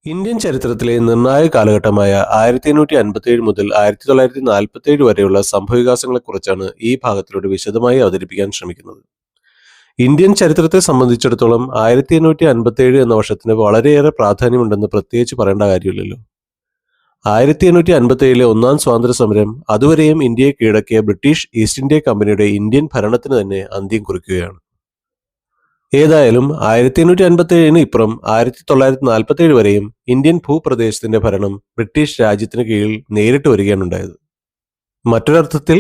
Indian ചരിത്രത്തിലെ നിർണായക കാലഘട്ടമായ 1857 മുതൽ 1947 വരെയുള്ള സംഭവവികാസങ്ങളെക്കുറിച്ചാണ് ഈ ഭാഗത്തിലൂടെ വിശദമായി അവതരിപ്പിക്കാൻ ശ്രമിക്കുന്നത്. ഇന്ത്യൻ ചരിത്രത്തെ സംബന്ധിച്ചിടത്തോളം 1857 എന്ന വർഷത്തിന് വളരെയേറെ പ്രാധാന്യമുണ്ടെന്ന് പ്രത്യേകിച്ച് പറയേണ്ട കാര്യമില്ലല്ലോ. 1857 ഒന്നാം സ്വാതന്ത്ര്യ സമരം അതുവരെയും ഇന്ത്യയെ കീഴടക്കിയ ബ്രിട്ടീഷ് ഈസ്റ്റ് ഇന്ത്യ കമ്പനിയുടെ ഇന്ത്യൻ ഭരണത്തിന് തന്നെ അന്ത്യം കുറിക്കുകയാണ്. ഏതായാലും 1857 ഇപ്പുറം 1947 വരെയും ഇന്ത്യൻ ഭൂപ്രദേശത്തിന്റെ ഭരണം ബ്രിട്ടീഷ് രാജ്യത്തിന് കീഴിൽ നേരിട്ട് വരികയാണ് ഉണ്ടായത്. മറ്റൊരർത്ഥത്തിൽ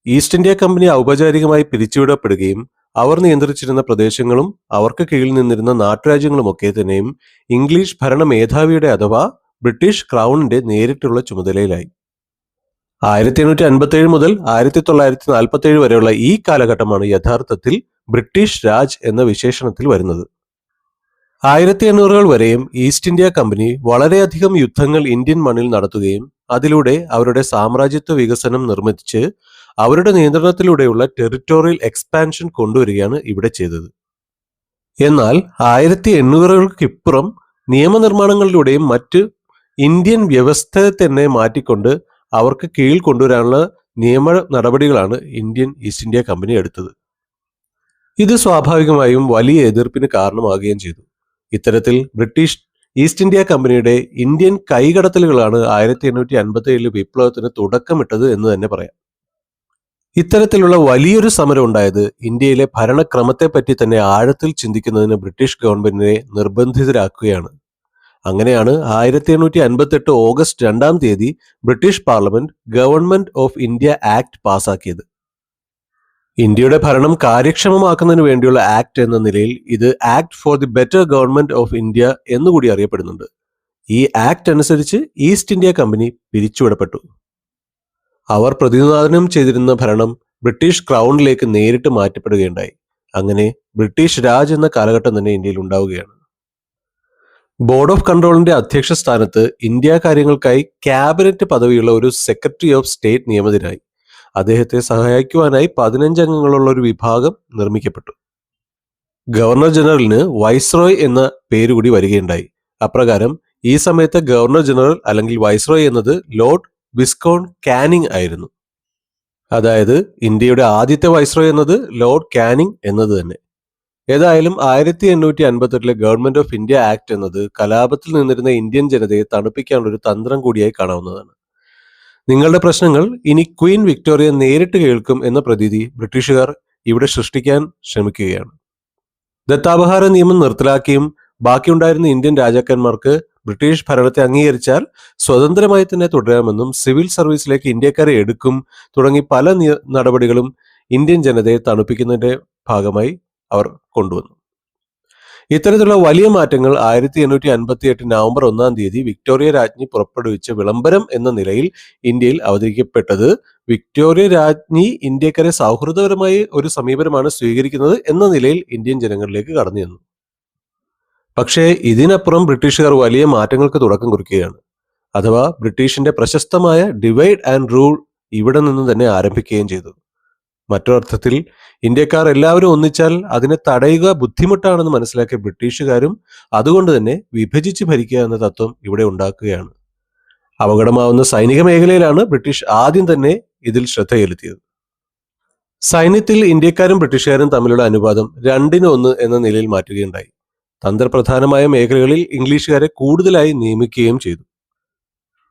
ഈസ്റ്റ് ഇന്ത്യ കമ്പനി ഔപചാരികമായി പിരിച്ചുവിടപ്പെടുകയും അവർ നിയന്ത്രിച്ചിരുന്ന പ്രദേശങ്ങളും അവർക്ക് കീഴിൽ നിന്നിരുന്ന നാട്ടുരാജ്യങ്ങളുമൊക്കെ തന്നെയും ഇംഗ്ലീഷ് ഭരണ മേധാവിയുടെ അഥവാ ബ്രിട്ടീഷ് ക്രൗണിന്റെ നേരിട്ടുള്ള ചുമതലയിലായി. 1857 മുതൽ 1947 വരെയുള്ള ഈ കാലഘട്ടമാണ് യഥാർത്ഥത്തിൽ ബ്രിട്ടീഷ് രാജ് എന്ന വിശേഷണത്തിൽ വരുന്നത്. 1800-കൾ വരെയും ഈസ്റ്റ് ഇന്ത്യ കമ്പനി വളരെയധികം യുദ്ധങ്ങൾ ഇന്ത്യൻ മണ്ണിൽ നടത്തുകയും അതിലൂടെ അവരുടെ സാമ്രാജ്യത്വ വികസനം നിർമ്മിച്ച് അവരുടെ നിയന്ത്രണത്തിലൂടെയുള്ള ടെറിട്ടോറിയൽ എക്സ്പാൻഷൻ കൊണ്ടുവരികയാണ് ഇവിടെ ചെയ്തത്. എന്നാൽ 1800-കൾക്കിപ്പുറം നിയമനിർമ്മാണങ്ങളിലൂടെയും മറ്റ് ഇന്ത്യൻ വ്യവസ്ഥയെ തന്നെ മാറ്റിക്കൊണ്ട് അവർക്ക് കീഴിൽ കൊണ്ടുവരാനുള്ള നിയമ നടപടികളാണ് ഇന്ത്യൻ ഈസ്റ്റ് ഇന്ത്യ കമ്പനി എടുത്തത്. ഇത് സ്വാഭാവികമായും വലിയ എതിർപ്പിന് കാരണമാകുകയും ചെയ്തു. ഇത്തരത്തിൽ ബ്രിട്ടീഷ് ഈസ്റ്റ് ഇന്ത്യ കമ്പനിയുടെ ഇന്ത്യൻ കൈകടത്തലുകളാണ് 1857 വിപ്ലവത്തിന് തുടക്കമിട്ടത് എന്ന് തന്നെ പറയാം. ഇത്തരത്തിലുള്ള വലിയൊരു സമരം ഉണ്ടായത് ഇന്ത്യയിലെ ഭരണക്രമത്തെപ്പറ്റി തന്നെ ആഴത്തിൽ ചിന്തിക്കുന്നതിന് ബ്രിട്ടീഷ് ഗവൺമെന്റിനെ നിർബന്ധിതരാക്കുകയാണ്. അങ്ങനെയാണ് 1858 ഓഗസ്റ്റ് 2-ാം തീയതി British parliament government of India act പാസാക്കിയത്. ഇന്ത്യയുടെ ഭരണം കാര്യക്ഷമമാക്കുന്നതിന് വേണ്ടിയുള്ള ആക്ട് എന്ന നിലയിൽ ഇത് act for the better government of India എന്നുകൂടി അറിയപ്പെടുന്നുണ്ട്. ഈ ആക്ട് അനുസരിച്ച് ഈസ്റ്റ് ഇന്ത്യ കമ്പനി പിരിച്ചുവിടപ്പെട്ടു. അവർ പ്രതിനിധാനം ചെയ്തിരുന്ന ഭരണം ബ്രിട്ടീഷ് ക്രൗണിലേക്ക് നേരിട്ട് മാറ്റപ്പെടുകയുണ്ടായി. അങ്ങനെ ബ്രിട്ടീഷ് രാജ് എന്ന കാലഘട്ടം തന്നെ ഇന്ത്യയിൽ ഉണ്ടാവുകയാണ്. ബോർഡ് ഓഫ് കൺട്രോളിന്റെ അധ്യക്ഷ സ്ഥാനത്ത് ഇന്ത്യ കാര്യങ്ങൾക്കായി ക്യാബിനറ്റ് പദവിയുള്ള ഒരു സെക്രട്ടറി ഓഫ് സ്റ്റേറ്റ് നിയമിതനായി. അദ്ദേഹത്തെ സഹായിക്കുവാനായി 15 അംഗങ്ങളുള്ള ഒരു വിഭാഗം നിർമ്മിക്കപ്പെട്ടു. ഗവർണർ ജനറലിന് വൈസ്രോയ് എന്ന പേരുകൂടി വരികയുണ്ടായി. അപ്രകാരം ഈ സമയത്ത് ഗവർണർ ജനറൽ അല്ലെങ്കിൽ വൈസ്രോയ് എന്നത് ലോർഡ് വിസ്കോൺ കാനിങ് ആയിരുന്നു. അതായത് ഇന്ത്യയുടെ ആദ്യത്തെ വൈസ്രോയ് എന്നത് ലോർഡ് കാനിങ് എന്നത് തന്നെ. ഏതായാലും 1858 ഗവൺമെന്റ് ഓഫ് ഇന്ത്യ ആക്ട് എന്നത് കലാപത്തിൽ നിന്നിരുന്ന ഇന്ത്യൻ ജനതയെ തണുപ്പിക്കാനുള്ള ഒരു തന്ത്രം കൂടിയായി കാണാവുന്നതാണ്. നിങ്ങളുടെ പ്രശ്നങ്ങൾ ഇനി ക്വീൻ വിക്ടോറിയ നേരിട്ട് കേൾക്കും എന്ന പ്രതീതി ബ്രിട്ടീഷുകാർ ഇവിടെ സൃഷ്ടിക്കാൻ ശ്രമിക്കുകയാണ്. ദത്താപഹാര നിയമം നിർത്തലാക്കിയും ബാക്കിയുണ്ടായിരുന്ന ഇന്ത്യൻ രാജാക്കന്മാർക്ക് ബ്രിട്ടീഷ് ഭരണത്തെ അംഗീകരിച്ചാൽ സ്വതന്ത്രമായി തന്നെ തുടരാമെന്നും സിവിൽ സർവീസിലേക്ക് ഇന്ത്യക്കാരെ എടുക്കും തുടങ്ങി പല നടപടികളും ഇന്ത്യൻ ജനതയെ തണുപ്പിക്കുന്നതിന്റെ ഭാഗമായി അവർ കൊണ്ടുവന്നു. ഇത്തരത്തിലുള്ള വലിയ മാറ്റങ്ങൾ 1858 നവംബർ 1-ാം തീയതി വിക്ടോറിയ രാജ്ഞി പുറപ്പെടുവിച്ച വിളംബരം എന്ന നിലയിൽ ഇന്ത്യയിൽ അവതരിക്കപ്പെട്ടത്. വിക്ടോറിയ രാജ്ഞി ഇന്ത്യക്കാരെ സൗഹൃദപരമായി ഒരു സമീപനമാണ് സ്വീകരിക്കുന്നത് എന്ന നിലയിൽ ഇന്ത്യൻ ജനങ്ങളിലേക്ക് കടന്നു ചെന്നു. പക്ഷേ ഇതിനപ്പുറം ബ്രിട്ടീഷുകാർ വലിയ മാറ്റങ്ങൾക്ക് തുടക്കം കുറിക്കുകയാണ്. അഥവാ ബ്രിട്ടീഷിന്റെ പ്രശസ്തമായ ഡിവൈഡ് ആൻഡ് റൂൾ ഇവിടെ നിന്ന് തന്നെ ആരംഭിക്കുകയും ചെയ്തു. മറ്റൊരർത്ഥത്തിൽ ഇന്ത്യക്കാർ എല്ലാവരും ഒന്നിച്ചാൽ അതിനെ തടയുക ബുദ്ധിമുട്ടാണെന്ന് മനസ്സിലാക്കിയ ബ്രിട്ടീഷുകാരും അതുകൊണ്ട് തന്നെ വിഭജിച്ച് ഭരിക്കുക എന്ന തത്വം ഇവിടെ ഉണ്ടാക്കുകയാണ്. അപകടമാവുന്ന സൈനിക മേഖലയിലാണ് ബ്രിട്ടീഷ് ആദ്യം തന്നെ ഇതിൽ ശ്രദ്ധ ചെലുത്തിയത്. സൈന്യത്തിൽ ഇന്ത്യക്കാരും ബ്രിട്ടീഷുകാരും തമ്മിലുള്ള അനുപാതം 2-1 എന്ന നിലയിൽ മാറ്റുകയുണ്ടായി. തന്ത്രപ്രധാനമായ മേഖലകളിൽ ഇംഗ്ലീഷുകാരെ കൂടുതലായി നിയമിക്കുകയും ചെയ്തു.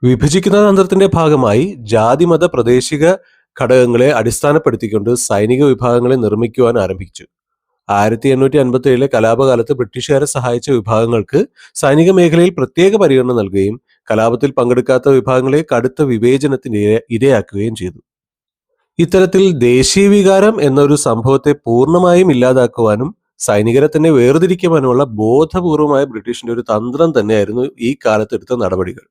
വിഭജിക്കുന്ന തന്ത്രത്തിന്റെ ഭാഗമായി ജാതിമത പ്രാദേശിക ഘടകങ്ങളെ അടിസ്ഥാനപ്പെടുത്തിക്കൊണ്ട് സൈനിക വിഭാഗങ്ങളെ നിർമ്മിക്കുവാൻ ആരംഭിച്ചു. 1857 കലാപകാലത്ത് ബ്രിട്ടീഷുകാരെ സഹായിച്ച വിഭാഗങ്ങൾക്ക് സൈനിക മേഖലയിൽ പ്രത്യേക പരിഗണന നൽകുകയും കലാപത്തിൽ പങ്കെടുക്കാത്ത വിഭാഗങ്ങളെ കടുത്ത വിവേചനത്തിന് ഇരയാക്കുകയും ചെയ്തു. ഇത്തരത്തിൽ ദേശീയ വികാരം എന്നൊരു സംഭവത്തെ പൂർണ്ണമായും ഇല്ലാതാക്കുവാനും സൈനികരെ തന്നെ വേർതിരിക്കുവാനുമുള്ള ബോധപൂർവമായ ബ്രിട്ടീഷിന്റെ ഒരു തന്ത്രം തന്നെയായിരുന്നു ഈ കാലത്തെടുത്ത നടപടികൾ.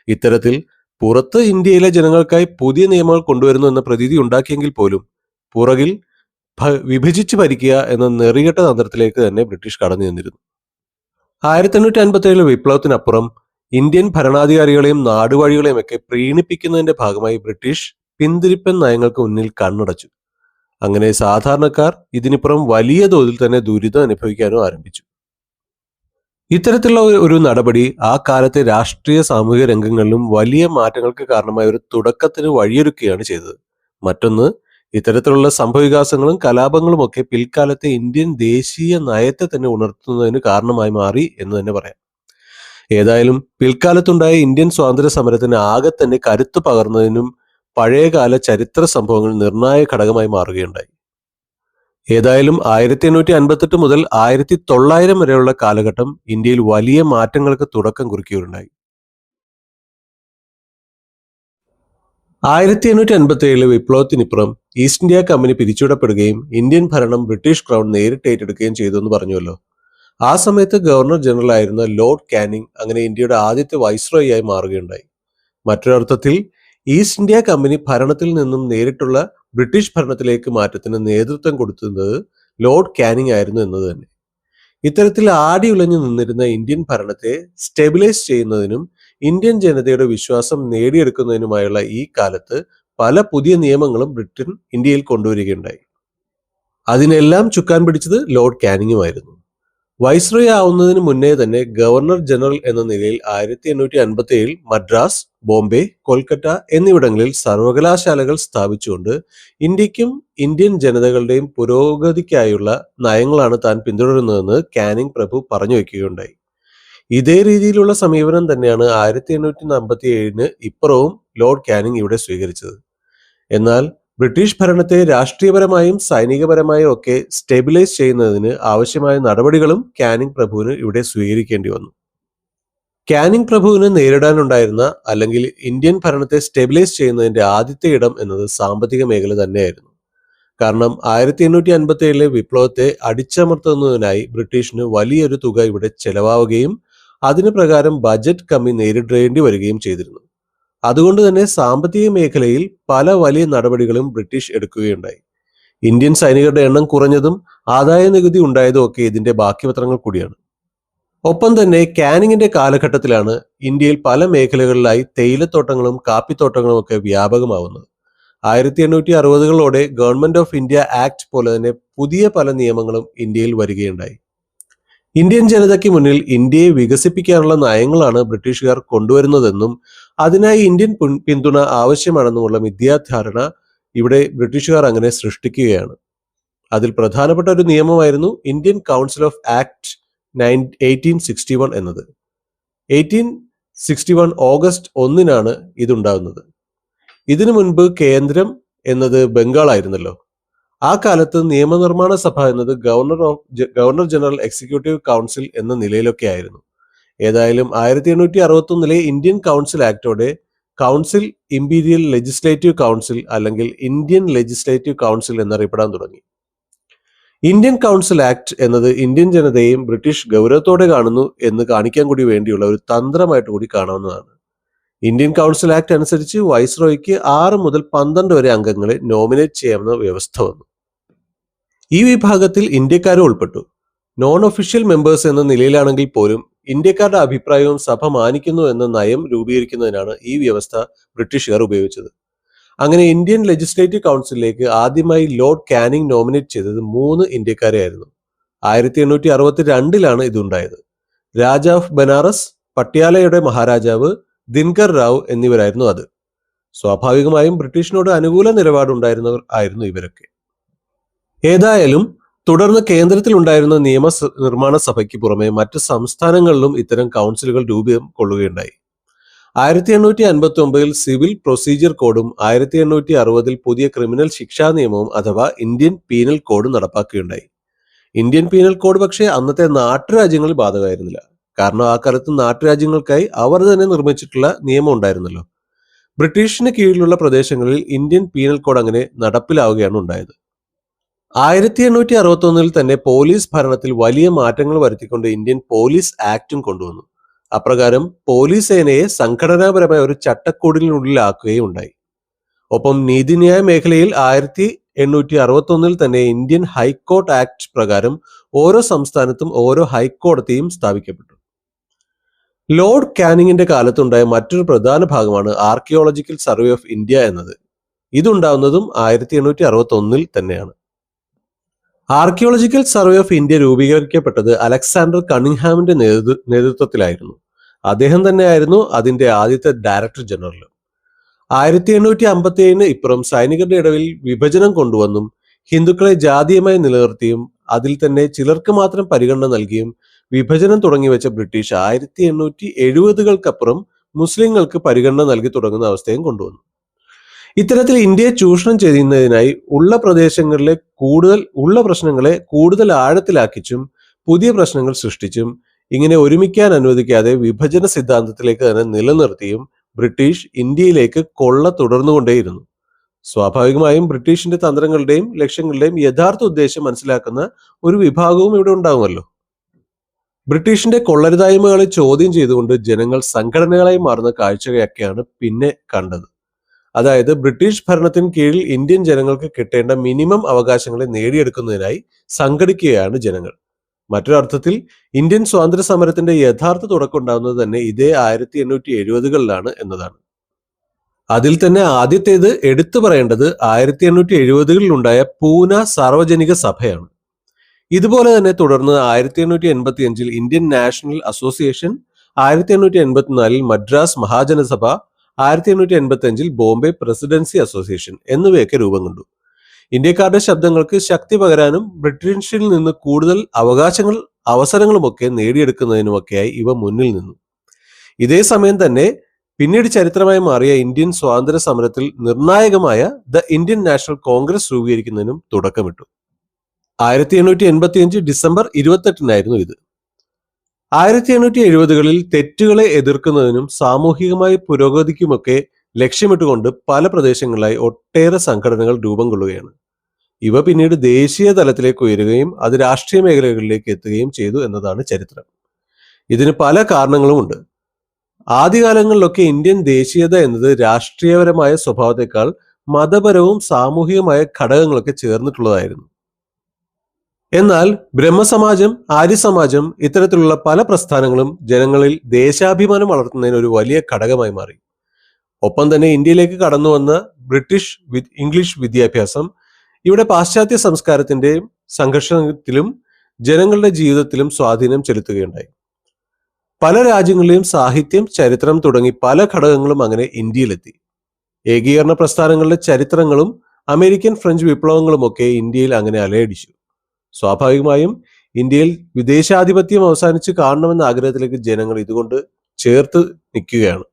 ഇത്തരത്തിൽ പുറത്ത് ഇന്ത്യയിലെ ജനങ്ങൾക്കായി പുതിയ നിയമങ്ങൾ കൊണ്ടുവരുന്നു എന്ന പ്രതീതി ഉണ്ടാക്കിയെങ്കിൽ പോലും പുറകിൽ വിഭജിച്ച് ഭരിക്കുക എന്ന നെറികെട്ട തന്ത്രത്തിലേക്ക് തന്നെ ബ്രിട്ടീഷ് കടന്നു ചെന്നിരുന്നു. 1857 വിപ്ലവത്തിനപ്പുറം ഇന്ത്യൻ ഭരണാധികാരികളെയും നാടുവാഴികളെയും ഒക്കെ പ്രീണിപ്പിക്കുന്നതിന്റെ ഭാഗമായി ബ്രിട്ടീഷ് പിന്തിരിപ്പൻ നയങ്ങൾക്ക് മുന്നിൽ കണ്ണടച്ചു. അങ്ങനെ സാധാരണക്കാർ ഇതിനിപ്പുറം വലിയ തോതിൽ തന്നെ ദുരിതം അനുഭവിക്കാനും ആരംഭിച്ചു. ഇത്തരത്തിലുള്ള ഒരു നടപടി ആ കാലത്തെ രാഷ്ട്രീയ സാമൂഹിക രംഗങ്ങളിലും വലിയ മാറ്റങ്ങൾക്ക് കാരണമായ ഒരു തുടക്കത്തിന് വഴിയൊരുക്കുകയാണ് ചെയ്തത്. മറ്റൊന്ന്, ഇത്തരത്തിലുള്ള സംഭവവികാസങ്ങളും കലാപങ്ങളും ഒക്കെ പിൽക്കാലത്തെ ഇന്ത്യൻ ദേശീയ നയത്തെ തന്നെ ഉണർത്തുന്നതിന് കാരണമായി മാറി എന്ന് തന്നെ പറയാം. ഏതായാലും പിൽക്കാലത്തുണ്ടായ ഇന്ത്യൻ സ്വാതന്ത്ര്യ സമരത്തിന് ആകെ തന്നെ കരുത്ത് പകർന്നതിനും പഴയകാല ചരിത്ര സംഭവങ്ങൾ നിർണായക ഘടകമായി മാറുകയുണ്ടായി. ഏതായാലും 1858 മുതൽ 1900 വരെയുള്ള കാലഘട്ടം ഇന്ത്യയിൽ വലിയ മാറ്റങ്ങൾക്ക് തുടക്കം കുറിക്കുകയുണ്ടായി. 1857 വിപ്ലവത്തിനിപ്പുറം ഈസ്റ്റ് ഇന്ത്യ കമ്പനി പിരിച്ചുവിടപ്പെടുകയും ഇന്ത്യൻ ഭരണം ബ്രിട്ടീഷ് ക്രൗൺ നേരിട്ട് ഏറ്റെടുക്കുകയും ചെയ്തു എന്ന് പറഞ്ഞുവല്ലോ. ആ സമയത്ത് ഗവർണർ ജനറൽ ആയിരുന്ന ലോർഡ് കാനിങ് അങ്ങനെ ഇന്ത്യയുടെ ആദ്യത്തെ വൈസ്രോയി ആയി മാറുകയുണ്ടായി. മറ്റൊരർത്ഥത്തിൽ ഈസ്റ്റ് ഇന്ത്യ കമ്പനി ഭരണത്തിൽ നിന്നും നേരിട്ടുള്ള ബ്രിട്ടീഷ് ഭരണത്തിലേക്ക് മാറ്റത്തിന് നേതൃത്വം കൊടുക്കുന്നത് ലോർഡ് കാനിങ് ആയിരുന്നു എന്നത് തന്നെ. ഇത്തരത്തിൽ ആടിയുലഞ്ഞു നിന്നിരുന്ന ഇന്ത്യൻ ഭരണത്തെ സ്റ്റെബിലൈസ് ചെയ്യുന്നതിനും ഇന്ത്യൻ ജനതയുടെ വിശ്വാസം നേടിയെടുക്കുന്നതിനുമായുള്ള ഈ കാലത്ത് പല പുതിയ നിയമങ്ങളും ബ്രിട്ടൻ ഇന്ത്യയിൽ കൊണ്ടുവരികയുണ്ടായി. അതിനെല്ലാം ചുക്കാൻ പിടിച്ചത് ലോർഡ് കാനിങ്ങുമായിരുന്നു. വൈസ്രോയി ആവുന്നതിന് മുന്നേ തന്നെ ഗവർണർ ജനറൽ എന്ന നിലയിൽ 1857 മദ്രാസ്, ബോംബെ, കൊൽക്കത്ത എന്നിവിടങ്ങളിൽ സർവകലാശാലകൾ സ്ഥാപിച്ചുകൊണ്ട് ഇന്ത്യക്കും ഇന്ത്യൻ ജനതകളുടെയും പുരോഗതിക്കായുള്ള നയങ്ങളാണ് താൻ പിന്തുടരുന്നതെന്ന് കാനിങ് പ്രഭു പറഞ്ഞു വയ്ക്കുകയുണ്ടായി. ഇതേ രീതിയിലുള്ള സമീപനം തന്നെയാണ് 1847 ഇപ്പുറവും ലോർഡ് കാനിങ് ഇവിടെ സ്വീകരിച്ചത്. എന്നാൽ ബ്രിട്ടീഷ് ഭരണത്തെ രാഷ്ട്രീയപരമായും സൈനികപരമായും ഒക്കെ സ്റ്റെബിലൈസ് ചെയ്യുന്നതിന് ആവശ്യമായ നടപടികളും കാനിങ് പ്രഭുവിന് ഇവിടെ സ്വീകരിക്കേണ്ടി വന്നു. കാനിങ് പ്രഭുവിന് നേരിടാനുണ്ടായിരുന്ന അല്ലെങ്കിൽ ഇന്ത്യൻ ഭരണത്തെ സ്റ്റെബിലൈസ് ചെയ്യുന്നതിന്റെ ആദ്യത്തെ ഇടം എന്നത് സാമ്പത്തിക മേഖല തന്നെയായിരുന്നു. കാരണം 1857 വിപ്ലവത്തെ അടിച്ചമർത്തുന്നതിനായി ബ്രിട്ടീഷിന് വലിയൊരു തുക ഇവിടെ ചെലവാവുകയും അതിന് പ്രകാരം ബജറ്റ് കമ്മി നേരിടേണ്ടി വരികയും ചെയ്തിരുന്നു. അതുകൊണ്ട് തന്നെ സാമ്പത്തിക മേഖലയിൽ പല വലിയ നടപടികളും ബ്രിട്ടീഷ് എടുക്കുകയുണ്ടായി. ഇന്ത്യൻ സൈനികരുടെ എണ്ണം കുറഞ്ഞതും ആദായ നികുതി ഉണ്ടായതും ഒക്കെ ഇതിന്റെ ബാക്കിപത്രങ്ങൾ കൂടിയാണ്. ഒപ്പം തന്നെ കാനിങ്ങിന്റെ കാലഘട്ടത്തിലാണ് ഇന്ത്യയിൽ പല മേഖലകളിലായി തേയിലത്തോട്ടങ്ങളും കാപ്പിത്തോട്ടങ്ങളും ഒക്കെ വ്യാപകമാവുന്നത്. 1860കളോടെ ഗവൺമെന്റ് ഓഫ് ഇന്ത്യ ആക്ട് പോലെ തന്നെ പുതിയ പല നിയമങ്ങളും ഇന്ത്യയിൽ വരികയുണ്ടായി. ഇന്ത്യൻ ജനതയ്ക്ക് മുന്നിൽ ഇന്ത്യയെ വികസിപ്പിക്കാനുള്ള നയങ്ങളാണ് ബ്രിട്ടീഷുകാർ കൊണ്ടുവരുന്നതെന്നും അതിനായി ഇന്ത്യൻ പിന്തുണ ആവശ്യമാണെന്നുമുള്ള മിഥ്യാധാരണ ഇവിടെ ബ്രിട്ടീഷുകാർ അങ്ങനെ സൃഷ്ടിക്കുകയാണ്. അതിൽ പ്രധാനപ്പെട്ട ഒരു നിയമമായിരുന്നു ഇന്ത്യൻ കൗൺസിൽ ഓഫ് ആക്ട് 1861 എന്നത്. 1861 ഓഗസ്റ്റ് 1 ഇതുണ്ടാകുന്നത്. ഇതിനു മുൻപ് കേന്ദ്രം എന്നത് ബംഗാൾ ആയിരുന്നല്ലോ. ആ കാലത്ത് നിയമനിർമ്മാണ സഭ എന്നത് ഗവർണർ ജനറൽ എക്സിക്യൂട്ടീവ് കൗൺസിൽ എന്ന നിലയിലൊക്കെ ആയിരുന്നു. ഏതായാലും 1861 ഇന്ത്യൻ കൗൺസിൽ ആക്ടോടെ കൗൺസിൽ ഇമ്പീരിയൽ ലെജിസ്ലേറ്റീവ് കൗൺസിൽ അല്ലെങ്കിൽ ഇന്ത്യൻ ലെജിസ്ലേറ്റീവ് കൗൺസിൽ എന്നറിയപ്പെടാൻ തുടങ്ങി. ഇന്ത്യൻ കൗൺസിൽ ആക്ട് എന്നത് ഇന്ത്യൻ ജനതയെയും ബ്രിട്ടീഷ് ഗൗരവത്തോടെ കാണുന്നു എന്ന് കാണിക്കാൻ കൂടി വേണ്ടിയുള്ള ഒരു തന്ത്രമായിട്ട് കൂടി കാണാവുന്നതാണ്. ഇന്ത്യൻ കൗൺസിൽ ആക്ട് അനുസരിച്ച് വൈസ്രോയ്ക്ക് 6 മുതൽ 12 വരെ അംഗങ്ങളെ നോമിനേറ്റ് ചെയ്യാവുന്ന വ്യവസ്ഥ വന്നു. ഈ വിഭാഗത്തിൽ ഇന്ത്യക്കാരും ഉൾപ്പെട്ടു. നോൺ ഒഫീഷ്യൽ മെമ്പേഴ്സ് എന്ന നിലയിലാണെങ്കിൽ പോലും ഇന്ത്യക്കാരുടെ അഭിപ്രായവും സഭ മാനിക്കുന്നു എന്ന നയം രൂപീകരിക്കുന്നതിനാണ് ഈ വ്യവസ്ഥ ബ്രിട്ടീഷുകാർ ഉപയോഗിച്ചത്. അങ്ങനെ ഇന്ത്യൻ ലെജിസ്ലേറ്റീവ് കൗൺസിലിലേക്ക് ആദ്യമായി ലോർഡ് കാനിങ് നോമിനേറ്റ് ചെയ്തത് 3 ഇന്ത്യക്കാരെയായിരുന്നു. 1862 ഇതുണ്ടായത്. രാജാ ഓഫ് ബനാറസ്, പട്യാലയുടെ മഹാരാജാവ് ദിൻകർ റാവു എന്നിവരായിരുന്നു അത്. സ്വാഭാവികമായും ബ്രിട്ടീഷിനോട് അനുകൂല നിലപാടുണ്ടായിരുന്നവർ ആയിരുന്നു ഇവരൊക്കെ. ഏതായാലും തുടർന്ന് കേന്ദ്രത്തിൽ ഉണ്ടായിരുന്ന നിർമ്മാണ സഭയ്ക്ക് പുറമെ മറ്റ് സംസ്ഥാനങ്ങളിലും ഇത്തരം കൗൺസിലുകൾ രൂപം കൊള്ളുകയുണ്ടായി. 1859 സിവിൽ പ്രൊസീജിയർ കോഡും 1860 പുതിയ ക്രിമിനൽ ശിക്ഷാ നിയമവും അഥവാ ഇന്ത്യൻ പീനൽ കോഡ് നടപ്പാക്കുകയുണ്ടായി. ഇന്ത്യൻ പീനൽ കോഡ് പക്ഷേ അന്നത്തെ നാട്ടുരാജ്യങ്ങളിൽ ബാധകമായിരുന്നില്ല. കാരണം ആ കാലത്ത് നാട്ടുരാജ്യങ്ങൾക്കായി അവർ തന്നെ നിർമ്മിച്ചിട്ടുള്ള നിയമം ഉണ്ടായിരുന്നല്ലോ. ബ്രിട്ടീഷിന് കീഴിലുള്ള പ്രദേശങ്ങളിൽ ഇന്ത്യൻ പീനൽ കോഡ് അങ്ങനെ നടപ്പിലാവുകയാണ് ഉണ്ടായത്. 1861 തന്നെ പോലീസ് ഭരണത്തിൽ വലിയ മാറ്റങ്ങൾ വരുത്തിക്കൊണ്ട് ഇന്ത്യൻ പോലീസ് ആക്ടും കൊണ്ടുവന്നു. അപ്രകാരം പോലീസ് സേനയെ സംഘടനാപരമായ ഒരു ചട്ടക്കൂടിനുള്ളിലാക്കുകയും ഉണ്ടായി. ഒപ്പം നീതിന്യായ മേഖലയിൽ 1861 തന്നെ ഇന്ത്യൻ ഹൈക്കോർട്ട് ആക്ട് പ്രകാരം ഓരോ സംസ്ഥാനത്തും ഓരോ ഹൈക്കോടതിയും സ്ഥാപിക്കപ്പെട്ടു. ലോർഡ് കാനിങ്ങിന്റെ കാലത്തുണ്ടായ മറ്റൊരു പ്രധാന ഭാഗമാണ് ആർക്കിയോളജിക്കൽ സർവേ ഓഫ് ഇന്ത്യ എന്നത്. ഇതുണ്ടാവുന്നതും 1861 തന്നെയാണ്. ആർക്കിയോളജിക്കൽ സർവേ ഓഫ് ഇന്ത്യ രൂപീകരിക്കപ്പെട്ടത് അലക്സാണ്ടർ കണ്ണിങ്ഹാമിന്റെ നേതൃത്വത്തിലായിരുന്നു. അദ്ദേഹം തന്നെയായിരുന്നു അതിന്റെ ആദ്യത്തെ ഡയറക്ടർ ജനറൽ. 1857 ഇപ്പുറം സൈനികരുടെ ഇടയിൽ വിഭജനം കൊണ്ടുവന്നും ഹിന്ദുക്കളെ ജാതീയമായി നിലനിർത്തിയും അതിൽ തന്നെ ചിലർക്ക് മാത്രം പരിഗണന നൽകിയും വിഭജനം തുടങ്ങിവെച്ച ബ്രിട്ടീഷ് 1870കൾക്കപ്പുറം മുസ്ലിങ്ങൾക്ക് പരിഗണന നൽകി തുടങ്ങുന്ന അവസ്ഥയും കൊണ്ടുവന്നു. ഇത്തരത്തിൽ ഇന്ത്യയെ ചൂഷണം ചെയ്യുന്നതിനായി ഉള്ള പ്രശ്നങ്ങളെ കൂടുതൽ ആഴത്തിലാക്കിച്ചും പുതിയ പ്രശ്നങ്ങൾ സൃഷ്ടിച്ചും ഇങ്ങനെ ഒരുമിക്കാൻ അനുവദിക്കാതെ വിഭജന സിദ്ധാന്തത്തിലേക്ക് തന്നെ നിലനിർത്തിയും ബ്രിട്ടീഷ് ഇന്ത്യയിലേക്ക് കൊള്ള തുടർന്നുകൊണ്ടേയിരുന്നു. സ്വാഭാവികമായും ബ്രിട്ടീഷിന്റെ തന്ത്രങ്ങളുടെയും ലക്ഷ്യങ്ങളുടെയും യഥാർത്ഥ ഉദ്ദേശം മനസ്സിലാക്കുന്ന ഒരു വിഭാഗവും ഇവിടെ ഉണ്ടാകുമല്ലോ. ബ്രിട്ടീഷിന്റെ കൊള്ളരുതായ്മകളെ ചോദ്യം ചെയ്തുകൊണ്ട് ജനങ്ങൾ സംഘടനകളായി മാറുന്ന കാഴ്ചയൊക്കെയാണ് പിന്നെ കണ്ടത്. അതായത് ബ്രിട്ടീഷ് ഭരണത്തിന് കീഴിൽ ഇന്ത്യൻ ജനങ്ങൾക്ക് കിട്ടേണ്ട മിനിമം അവകാശങ്ങളെ നേടിയെടുക്കുന്നതിനായി സംഘടിക്കുകയാണ് ജനങ്ങൾ. മറ്റൊരർത്ഥത്തിൽ ഇന്ത്യൻ സ്വാതന്ത്ര്യ സമരത്തിന്റെ യഥാർത്ഥ തുടക്കം ഉണ്ടാകുന്നത് തന്നെ ഇതേ 1870കളിലാണ് എന്നതാണ്. അതിൽ തന്നെ ആദ്യത്തേത് എടുത്തു പറയേണ്ടത് 1870കളിൽ ഉണ്ടായ പൂന സാർവജനിക സഭയാണ്. ഇതുപോലെ തന്നെ തുടർന്ന് 1885 Indian national association, 1884 Madras മഹാജനസഭ, 1885 Bombay presidency association എന്നിവയൊക്കെ രൂപം കൊണ്ടു. ഇന്ത്യക്കാരുടെ ശബ്ദങ്ങൾക്ക് ശക്തി പകരാനും ബ്രിട്ടീഷിൽ നിന്ന് കൂടുതൽ അവസരങ്ങളുമൊക്കെ നേടിയെടുക്കുന്നതിനുമൊക്കെയായി ഇവ മുന്നിൽ നിന്നു. ഇതേ സമയം തന്നെ പിന്നീട് ചരിത്രമായി മാറിയ ഇന്ത്യൻ സ്വാതന്ത്ര്യ സമരത്തിൽ നിർണായകമായ ദ ഇന്ത്യൻ നാഷണൽ കോൺഗ്രസ് രൂപീകരിക്കുന്നതിനും തുടക്കമിട്ടു. 1885 ഡിസംബർ 28-നായിരുന്നു ഇത്. 1870കളിൽ തെറ്റുകളെ എതിർക്കുന്നതിനും സാമൂഹികമായ പുരോഗതിക്കുമൊക്കെ ലക്ഷ്യമിട്ടുകൊണ്ട് പല പ്രദേശങ്ങളിലായി ഒട്ടേറെ സംഘടനകൾ രൂപം കൊള്ളുകയാണ്. ഇവ പിന്നീട് ദേശീയ തലത്തിലേക്ക് ഉയരുകയും അത് രാഷ്ട്രീയ മേഖലകളിലേക്ക് എത്തുകയും ചെയ്തു എന്നതാണ് ചരിത്രം. ഇതിന് പല കാരണങ്ങളുമുണ്ട്. ആദ്യകാലങ്ങളിലൊക്കെ ഇന്ത്യൻ ദേശീയത എന്നത് രാഷ്ട്രീയപരമായ സ്വഭാവത്തെക്കാൾ മതപരവും സാമൂഹികമായ ഘടകങ്ങളൊക്കെ ചേർന്നിട്ടുള്ളതായിരുന്നു. എന്നാൽ ബ്രഹ്മസമാജം, ആര്യസമാജം ഇത്തരത്തിലുള്ള പല പ്രസ്ഥാനങ്ങളും ജനങ്ങളിൽ ദേശാഭിമാനം വളർത്തുന്നതിന് ഒരു വലിയ ഘടകമായി മാറി. ഒപ്പം തന്നെ ഇന്ത്യയിലേക്ക് കടന്നു വന്ന ഇംഗ്ലീഷ് വിദ്യാഭ്യാസം ഇവിടെ പാശ്ചാത്യ സംസ്കാരത്തിന്റെയും സംഘർഷത്തിലും ജനങ്ങളുടെ ജീവിതത്തിലും സ്വാധീനം ചെലുത്തുകയുണ്ടായി. പല രാജ്യങ്ങളിലെയും സാഹിത്യം, ചരിത്രം തുടങ്ങി പല ഘടകങ്ങളും അങ്ങനെ ഇന്ത്യയിലെത്തി. ഏകീകരണ പ്രസ്ഥാനങ്ങളുടെ ചരിത്രങ്ങളും അമേരിക്കൻ ഫ്രഞ്ച് വിപ്ലവങ്ങളുമൊക്കെ ഇന്ത്യയിൽ അങ്ങനെ അലയടിച്ചു. സ്വാഭാവികമായും ഇന്ത്യയിൽ വിദേശാധിപത്യം അവസാനിച്ച് കാണണമെന്ന ആഗ്രഹത്തിലേക്ക് ജനങ്ങൾ ഇതുകൊണ്ട് ചേർത്ത് നിൽക്കുകയാണ്.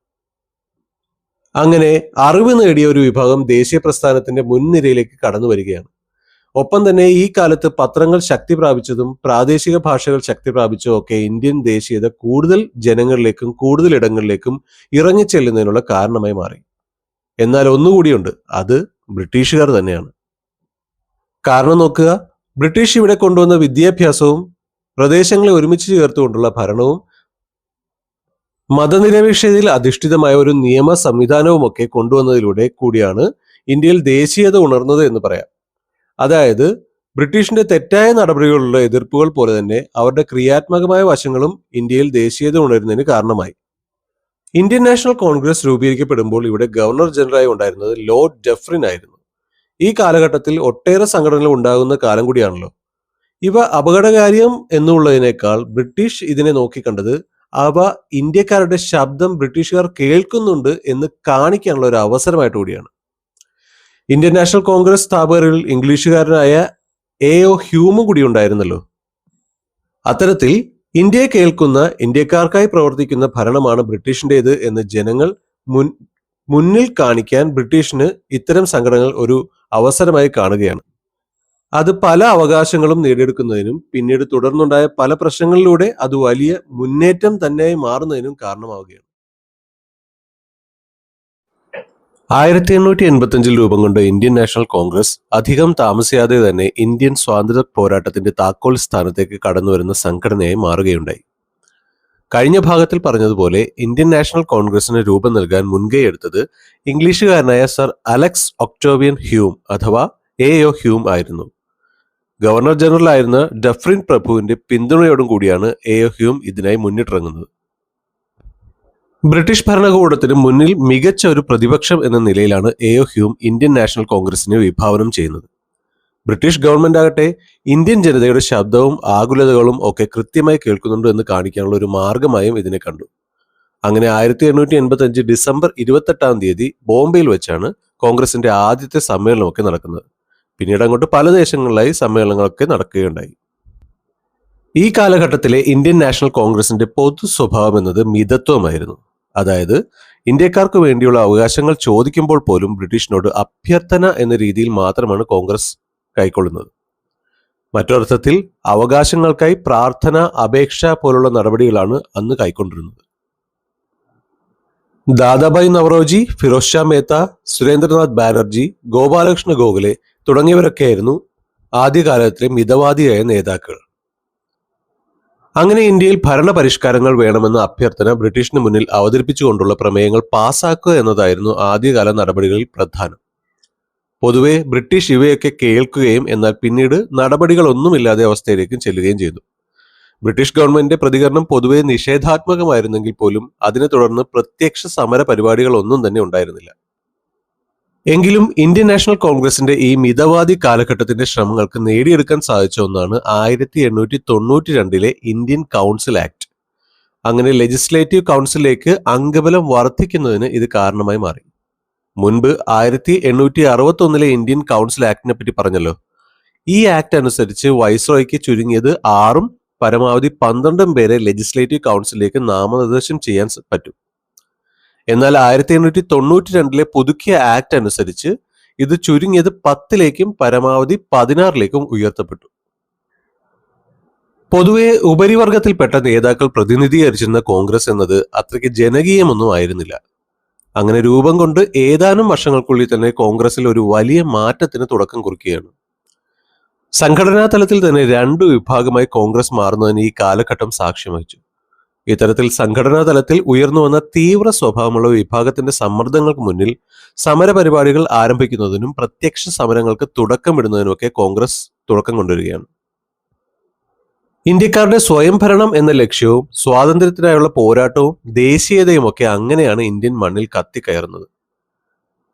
അങ്ങനെ അറിവ് നേടിയ ഒരു വിഭാഗം ദേശീയ പ്രസ്ഥാനത്തിന്റെ മുൻനിരയിലേക്ക് കടന്നു വരികയാണ്. ഒപ്പം തന്നെ ഈ കാലത്ത് പത്രങ്ങൾ ശക്തി പ്രാപിച്ചതും പ്രാദേശിക ഭാഷകൾ ശക്തി പ്രാപിച്ചതും ഒക്കെ ഇന്ത്യൻ ദേശീയത കൂടുതൽ ജനങ്ങളിലേക്കും കൂടുതൽ ഇടങ്ങളിലേക്കും ഇറങ്ങിച്ചെല്ലുന്നതിനുള്ള കാരണമായി മാറി. എന്നാൽ ഒന്നുകൂടിയുണ്ട്, അത് ബ്രിട്ടീഷുകാർ തന്നെയാണ്. കാരണം നോക്കുക, ബ്രിട്ടീഷ് ഇവിടെ കൊണ്ടുവന്ന വിദ്യാഭ്യാസവും പ്രദേശങ്ങളെ ഒരുമിച്ച് ചേർത്തുകൊണ്ടുള്ള ഭരണവും മതനിരപേക്ഷതയിൽ അധിഷ്ഠിതമായ ഒരു നിയമ സംവിധാനവുമൊക്കെ കൊണ്ടുവന്നതിലൂടെ കൂടിയാണ് ഇന്ത്യയിൽ ദേശീയത ഉണർന്നത് എന്ന് പറയാം. അതായത് ബ്രിട്ടീഷിന്റെ തെറ്റായ നടപടികളുള്ള എതിർപ്പുകൾ പോലെ തന്നെ അവരുടെ ക്രിയാത്മകമായ വശങ്ങളും ഇന്ത്യയിൽ ദേശീയത ഉണരുന്നതിന് കാരണമായി. ഇന്ത്യൻ നാഷണൽ കോൺഗ്രസ് രൂപീകരിക്കപ്പെടുമ്പോൾ ഇവിടെ ഗവർണർ ജനറലായി ഉണ്ടായിരുന്നത് ലോർഡ് ഡഫറിൻ ആയിരുന്നു. ഈ കാലഘട്ടത്തിൽ ഒട്ടേറെ സംഘടനകൾ ഉണ്ടാകുന്ന കാലം കൂടിയാണല്ലോ. ഇവ അപകടകാരിയം എന്നുള്ളതിനേക്കാൾ ബ്രിട്ടീഷ് ഇതിനെ നോക്കിക്കണ്ടത് അവ ഇന്ത്യക്കാരുടെ ശബ്ദം ബ്രിട്ടീഷുകാർ കേൾക്കുന്നുണ്ട് എന്ന് കാണിക്കാനുള്ള ഒരു അവസരമായിട്ട് കൂടിയാണ്. ഇന്ത്യൻ നാഷണൽ കോൺഗ്രസ് സ്ഥാപകരിൽ ഇംഗ്ലീഷുകാരനായ A.O. ഹ്യൂമും കൂടി ഉണ്ടായിരുന്നല്ലോ. അത്തരത്തിൽ ഇന്ത്യയെ കേൾക്കുന്ന, ഇന്ത്യക്കാർക്കായി പ്രവർത്തിക്കുന്ന ഭരണമാണ് ബ്രിട്ടീഷിൻ്റെത് എന്ന് ജനങ്ങൾ മുന്നിൽ കാണിക്കാൻ ബ്രിട്ടീഷിന് ഇത്തരം സംഘടനകൾ ഒരു അവസരമായി കാണുകയാണ്. അത് പല അവകാശങ്ങളും നേടിയെടുക്കുന്നതിനും പിന്നീട് തുടർന്നുണ്ടായ പല പ്രശ്നങ്ങളിലൂടെ അത് വലിയ മുന്നേറ്റം തന്നെയായി മാറുന്നതിനും കാരണമാവുകയാണ്. 1885 രൂപം കൊണ്ട ഇന്ത്യൻ നാഷണൽ കോൺഗ്രസ് അധികം താമസിയാതെ തന്നെ ഇന്ത്യൻ സ്വാതന്ത്ര്യ പോരാട്ടത്തിന്റെ താക്കോൽ സ്ഥാനത്തേക്ക് കടന്നുവരുന്ന സംഘടനയായി മാറുകയുണ്ടായി. കഴിഞ്ഞ ഭാഗത്തിൽ പറഞ്ഞതുപോലെ ഇന്ത്യൻ നാഷണൽ കോൺഗ്രസിന് രൂപം നൽകാൻ മുൻകൈയെടുത്തത് ഇംഗ്ലീഷുകാരനായ സർ അലക്സ് ഒക്ടോവിയൻ ഹ്യൂം അഥവാ A.O. ഹ്യൂം ആയിരുന്നു. ഗവർണർ ജനറൽ ആയിരുന്ന ഡഫറിൻ പ്രഭുവിന്റെ പിന്തുണയോടും കൂടിയാണ് A.O. ഹ്യൂം ഇതിനായി മുന്നിട്ടിറങ്ങുന്നത്. ബ്രിട്ടീഷ് ഭരണകൂടത്തിന് മുന്നിൽ മികച്ച ഒരു പ്രതിപക്ഷം എന്ന നിലയിലാണ് A.O. ഹ്യൂം ഇന്ത്യൻ നാഷണൽ കോൺഗ്രസിനെ വിഭാവനം ചെയ്യുന്നത്. ബ്രിട്ടീഷ് ഗവൺമെന്റ് ആകട്ടെ ഇന്ത്യൻ ജനതയുടെ ശബ്ദവും ആകുലതകളും ഒക്കെ കൃത്യമായി കേൾക്കുന്നുണ്ട് എന്ന് കാണിക്കാനുള്ള ഒരു മാർഗമായും ഇതിനെ കണ്ടു. അങ്ങനെ 1885 ഡിസംബർ 28 ബോംബെയിൽ വെച്ചാണ് കോൺഗ്രസിന്റെ ആദ്യത്തെ സമ്മേളനമൊക്കെ നടക്കുന്നത്. പിന്നീട് അങ്ങോട്ട് പല ദേശങ്ങളിലായി സമ്മേളനങ്ങളൊക്കെ നടക്കുകയുണ്ടായി. ഈ കാലഘട്ടത്തിലെ ഇന്ത്യൻ നാഷണൽ കോൺഗ്രസിന്റെ പൊതു സ്വഭാവം എന്നത് മിതത്വമായിരുന്നു. അതായത് ഇന്ത്യക്കാർക്ക് വേണ്ടിയുള്ള അവകാശങ്ങൾ ചോദിക്കുമ്പോൾ പോലും ബ്രിട്ടീഷിനോട് അഭ്യർത്ഥന എന്ന രീതിയിൽ മാത്രമാണ് കോൺഗ്രസ് കൈക്കൊള്ളുന്നത്. മറ്റൊരർത്ഥത്തിൽ അവകാശങ്ങൾക്കായി പ്രാർത്ഥന, അപേക്ഷ പോലുള്ള നടപടികളാണ് അന്ന് കൈക്കൊണ്ടിരുന്നത്. ദാദാഭായ് നവറോജി, ഫിറോസ് ഷാ മേത്ത, സുരേന്ദ്രനാഥ് ബാനർജി, ഗോപാലകൃഷ്ണ ഗോഖലെ തുടങ്ങിയവരൊക്കെയായിരുന്നു ആദ്യകാലത്തിലെ മിതവാദിയായ നേതാക്കൾ. അങ്ങനെ ഇന്ത്യയിൽ ഭരണ പരിഷ്കാരങ്ങൾ വേണമെന്ന അഭ്യർത്ഥന ബ്രിട്ടീഷിന് മുന്നിൽ അവതരിപ്പിച്ചുകൊണ്ടുള്ള പ്രമേയങ്ങൾ പാസാക്കുക എന്നതായിരുന്നു ആദ്യകാല നടപടികളിൽ പ്രധാനം. പൊതുവെ ബ്രിട്ടീഷ് ഇവയൊക്കെ കേൾക്കുകയും എന്നാൽ പിന്നീട് നടപടികളൊന്നുമില്ലാതെ അവസ്ഥയിലേക്കും ചെല്ലുകയും ചെയ്തു. ബ്രിട്ടീഷ് ഗവൺമെന്റിന്റെ പ്രതികരണം പൊതുവെ നിഷേധാത്മകമായിരുന്നെങ്കിൽ പോലും അതിനെ തുടർന്ന് പ്രത്യക്ഷ സമര പരിപാടികളൊന്നും തന്നെ ഉണ്ടായിരുന്നില്ല. എങ്കിലും ഇന്ത്യൻ നാഷണൽ കോൺഗ്രസിന്റെ ഈ മിതവാദി കാലഘട്ടത്തിന്റെ ശ്രമങ്ങൾക്ക് നേടിയെടുക്കാൻ സാധിച്ച ഒന്നാണ് 1892 ഇന്ത്യൻ കൗൺസിൽ ആക്ട്. അങ്ങനെ ലെജിസ്ലേറ്റീവ് കൗൺസിലേക്ക് അംഗബലം വർദ്ധിക്കുന്നതിന് ഇത് കാരണമായി മാറി. മുൻപ് 1861 ഇന്ത്യൻ കൗൺസിൽ ആക്ടിനെ പറ്റി പറഞ്ഞല്ലോ. ഈ ആക്ട് അനുസരിച്ച് വൈസ്രോയ്ക്ക് ചുരുങ്ങിയത് 6 പരമാവധി 12 പേരെ ലെജിസ്ലേറ്റീവ് കൗൺസിലിലേക്ക് നാമനിർദ്ദേശം ചെയ്യാൻ പറ്റും. എന്നാൽ 1892 പുതുക്കിയ ആക്ട് അനുസരിച്ച് ഇത് ചുരുങ്ങിയത് 10 പരമാവധി 16 ഉയർത്തപ്പെട്ടു. പൊതുവെ ഉപരിവർഗത്തിൽപ്പെട്ട നേതാക്കൾ പ്രതിനിധീകരിച്ചിരുന്ന കോൺഗ്രസ് എന്നത് അത്രയ്ക്ക് ജനകീയമൊന്നും ആയിരുന്നില്ല. അങ്ങനെ രൂപം കൊണ്ട് ഏതാനും വർഷങ്ങൾക്കുള്ളിൽ തന്നെ കോൺഗ്രസിൽ ഒരു വലിയ മാറ്റത്തിന് തുടക്കം കുറിക്കുകയാണ്. സംഘടനാ തലത്തിൽ തന്നെ 2 വിഭാഗമായി കോൺഗ്രസ് മാറുന്നതിന് ഈ കാലഘട്ടം സാക്ഷ്യം വഹിച്ചു. ഇത്തരത്തിൽ സംഘടനാ തലത്തിൽ ഉയർന്നു വന്ന തീവ്ര സ്വഭാവമുള്ള വിഭാഗത്തിന്റെ സമ്മർദ്ദങ്ങൾക്ക് മുന്നിൽ സമരപരിപാടികൾ ആരംഭിക്കുന്നതിനും പ്രത്യക്ഷ സമരങ്ങൾക്ക് തുടക്കമിടുന്നതിനുമൊക്കെ കോൺഗ്രസ് തുടക്കം കൊണ്ടുവരികയാണ്. ഇന്ത്യക്കാരുടെ സ്വയംഭരണം എന്ന ലക്ഷ്യവും സ്വാതന്ത്ര്യത്തിനായുള്ള പോരാട്ടവും ദേശീയതയും ഒക്കെ അങ്ങനെയാണ് ഇന്ത്യൻ മണ്ണിൽ കത്തിക്കയറുന്നത്.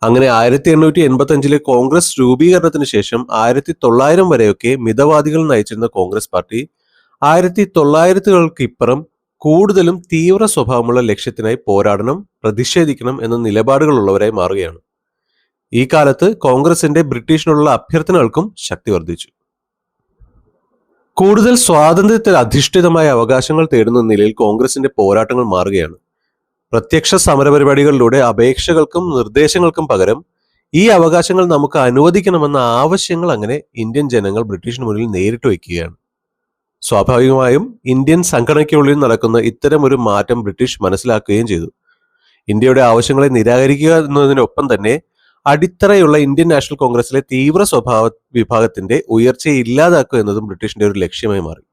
അങ്ങനെ 1885 കോൺഗ്രസ് രൂപീകരണത്തിന് ശേഷം 1900 വരെയൊക്കെ മിതവാദികൾ നയിച്ചിരുന്ന കോൺഗ്രസ് പാർട്ടി 1900 ഇപ്പുറം കൂടുതലും തീവ്ര സ്വഭാവമുള്ള ലക്ഷ്യത്തിനായി പോരാടണം, പ്രതിഷേധിക്കണം എന്ന നിലപാടുകളുള്ളവരായി മാറുകയാണ്. ഈ കാലത്ത് കോൺഗ്രസിന്റെ ബ്രിട്ടീഷിനുള്ള അഭ്യർത്ഥനകൾക്കും ശക്തി വർദ്ധിച്ചു. കൂടുതൽ സ്വാതന്ത്ര്യത്തിൽ അധിഷ്ഠിതമായ അവകാശങ്ങൾ തേടുന്ന നിലയിൽ കോൺഗ്രസിന്റെ പോരാട്ടങ്ങൾ മാറുകയാണ്. പ്രത്യക്ഷ സമരപരിപാടികളിലൂടെ അപേക്ഷകൾക്കും നിർദ്ദേശങ്ങൾക്കും പകരം ഈ അവകാശങ്ങൾ നമുക്ക് അനുവദിക്കണമെന്ന ആവശ്യങ്ങൾ അങ്ങനെ ഇന്ത്യൻ ജനങ്ങൾ ബ്രിട്ടീഷിന് മുന്നിൽ നേരിട്ട് വയ്ക്കുകയാണ്. സ്വാഭാവികമായും ഇന്ത്യൻ സംഘടനയ്ക്കുള്ളിൽ നടക്കുന്ന ഇത്തരമൊരു മാറ്റം ബ്രിട്ടീഷ് മനസ്സിലാക്കുകയും ചെയ്തു. ഇന്ത്യയുടെ ആവശ്യങ്ങളെ നിരാകരിക്കുക എന്നതിനൊപ്പം തന്നെ അടിത്തറയുള്ള ഇന്ത്യൻ നാഷണൽ കോൺഗ്രസിലെ തീവ്ര സ്വഭാവ വിഭാഗത്തിന്റെ ഉയർച്ചയെ ഇല്ലാതാക്കുക എന്നതും ബ്രിട്ടീഷിന്റെ ഒരു ലക്ഷ്യമായി മാറി.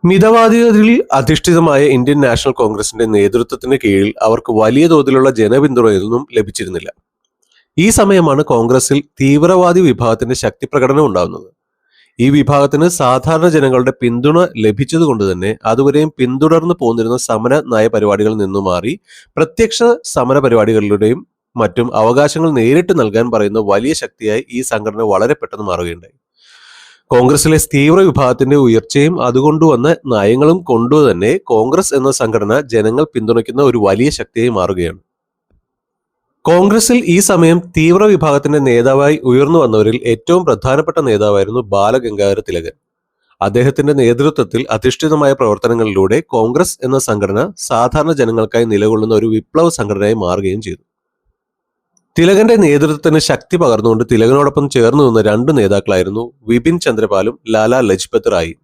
മിതവാദികളിൽ അധിഷ്ഠിതമായ ഇന്ത്യൻ നാഷണൽ കോൺഗ്രസിന്റെ നേതൃത്വത്തിന് കീഴിൽ അവർക്ക് വലിയ തോതിലുള്ള ജനപിന്തുണയൊന്നും ലഭിച്ചിരുന്നില്ല. ഈ സമയമാണ് കോൺഗ്രസിൽ തീവ്രവാദി വിഭാഗത്തിന്റെ ശക്തി പ്രകടനം ഉണ്ടാകുന്നത്. ഈ വിഭാഗത്തിന് സാധാരണ ജനങ്ങളുടെ പിന്തുണ ലഭിച്ചതുകൊണ്ട് തന്നെ അതുവരെയും പിന്തുടർന്നു പോന്നിരുന്ന സമര നയപരിപാടികളിൽ നിന്നു മാറി പ്രത്യക്ഷ സമര പരിപാടികളിലൂടെയും മറ്റും അവകാശങ്ങൾ നേരിട്ട് നൽകാൻ പറയുന്ന വലിയ ശക്തിയായി ഈ സംഘടന വളരെ പെട്ടെന്ന് മാറുകയുണ്ടായി. കോൺഗ്രസിലെ തീവ്ര വിഭാഗത്തിന്റെ ഉയർച്ചയും അതുകൊണ്ടുവന്ന നയങ്ങളും കൊണ്ടുതന്നെ കോൺഗ്രസ് എന്ന സംഘടന ജനങ്ങൾ പിന്തുണയ്ക്കുന്ന ഒരു വലിയ ശക്തിയായി മാറുകയാണ്. കോൺഗ്രസിൽ ഈ സമയം തീവ്ര വിഭാഗത്തിന്റെ നേതാവായി ഉയർന്നു വന്നവരിൽ ഏറ്റവും പ്രധാനപ്പെട്ട നേതാവായിരുന്നു ബാലഗംഗാധര തിലകൻ. അദ്ദേഹത്തിന്റെ നേതൃത്വത്തിൽ അധിഷ്ഠിതമായ പ്രവർത്തനങ്ങളിലൂടെ കോൺഗ്രസ് എന്ന സംഘടന സാധാരണ ജനങ്ങൾക്കായി നിലകൊള്ളുന്ന ഒരു വിപ്ലവ സംഘടനയായി മാറുകയും ചെയ്തു. തിലകന്റെ നേതൃത്വത്തിന് ശക്തി പകർന്നുകൊണ്ട് തിലകനോടൊപ്പം ചേർന്നു നിന്ന 2 നേതാക്കളായിരുന്നു വിപിൻ ചന്ദ്രപാലും ലാലാ ലജ്പത് റായും.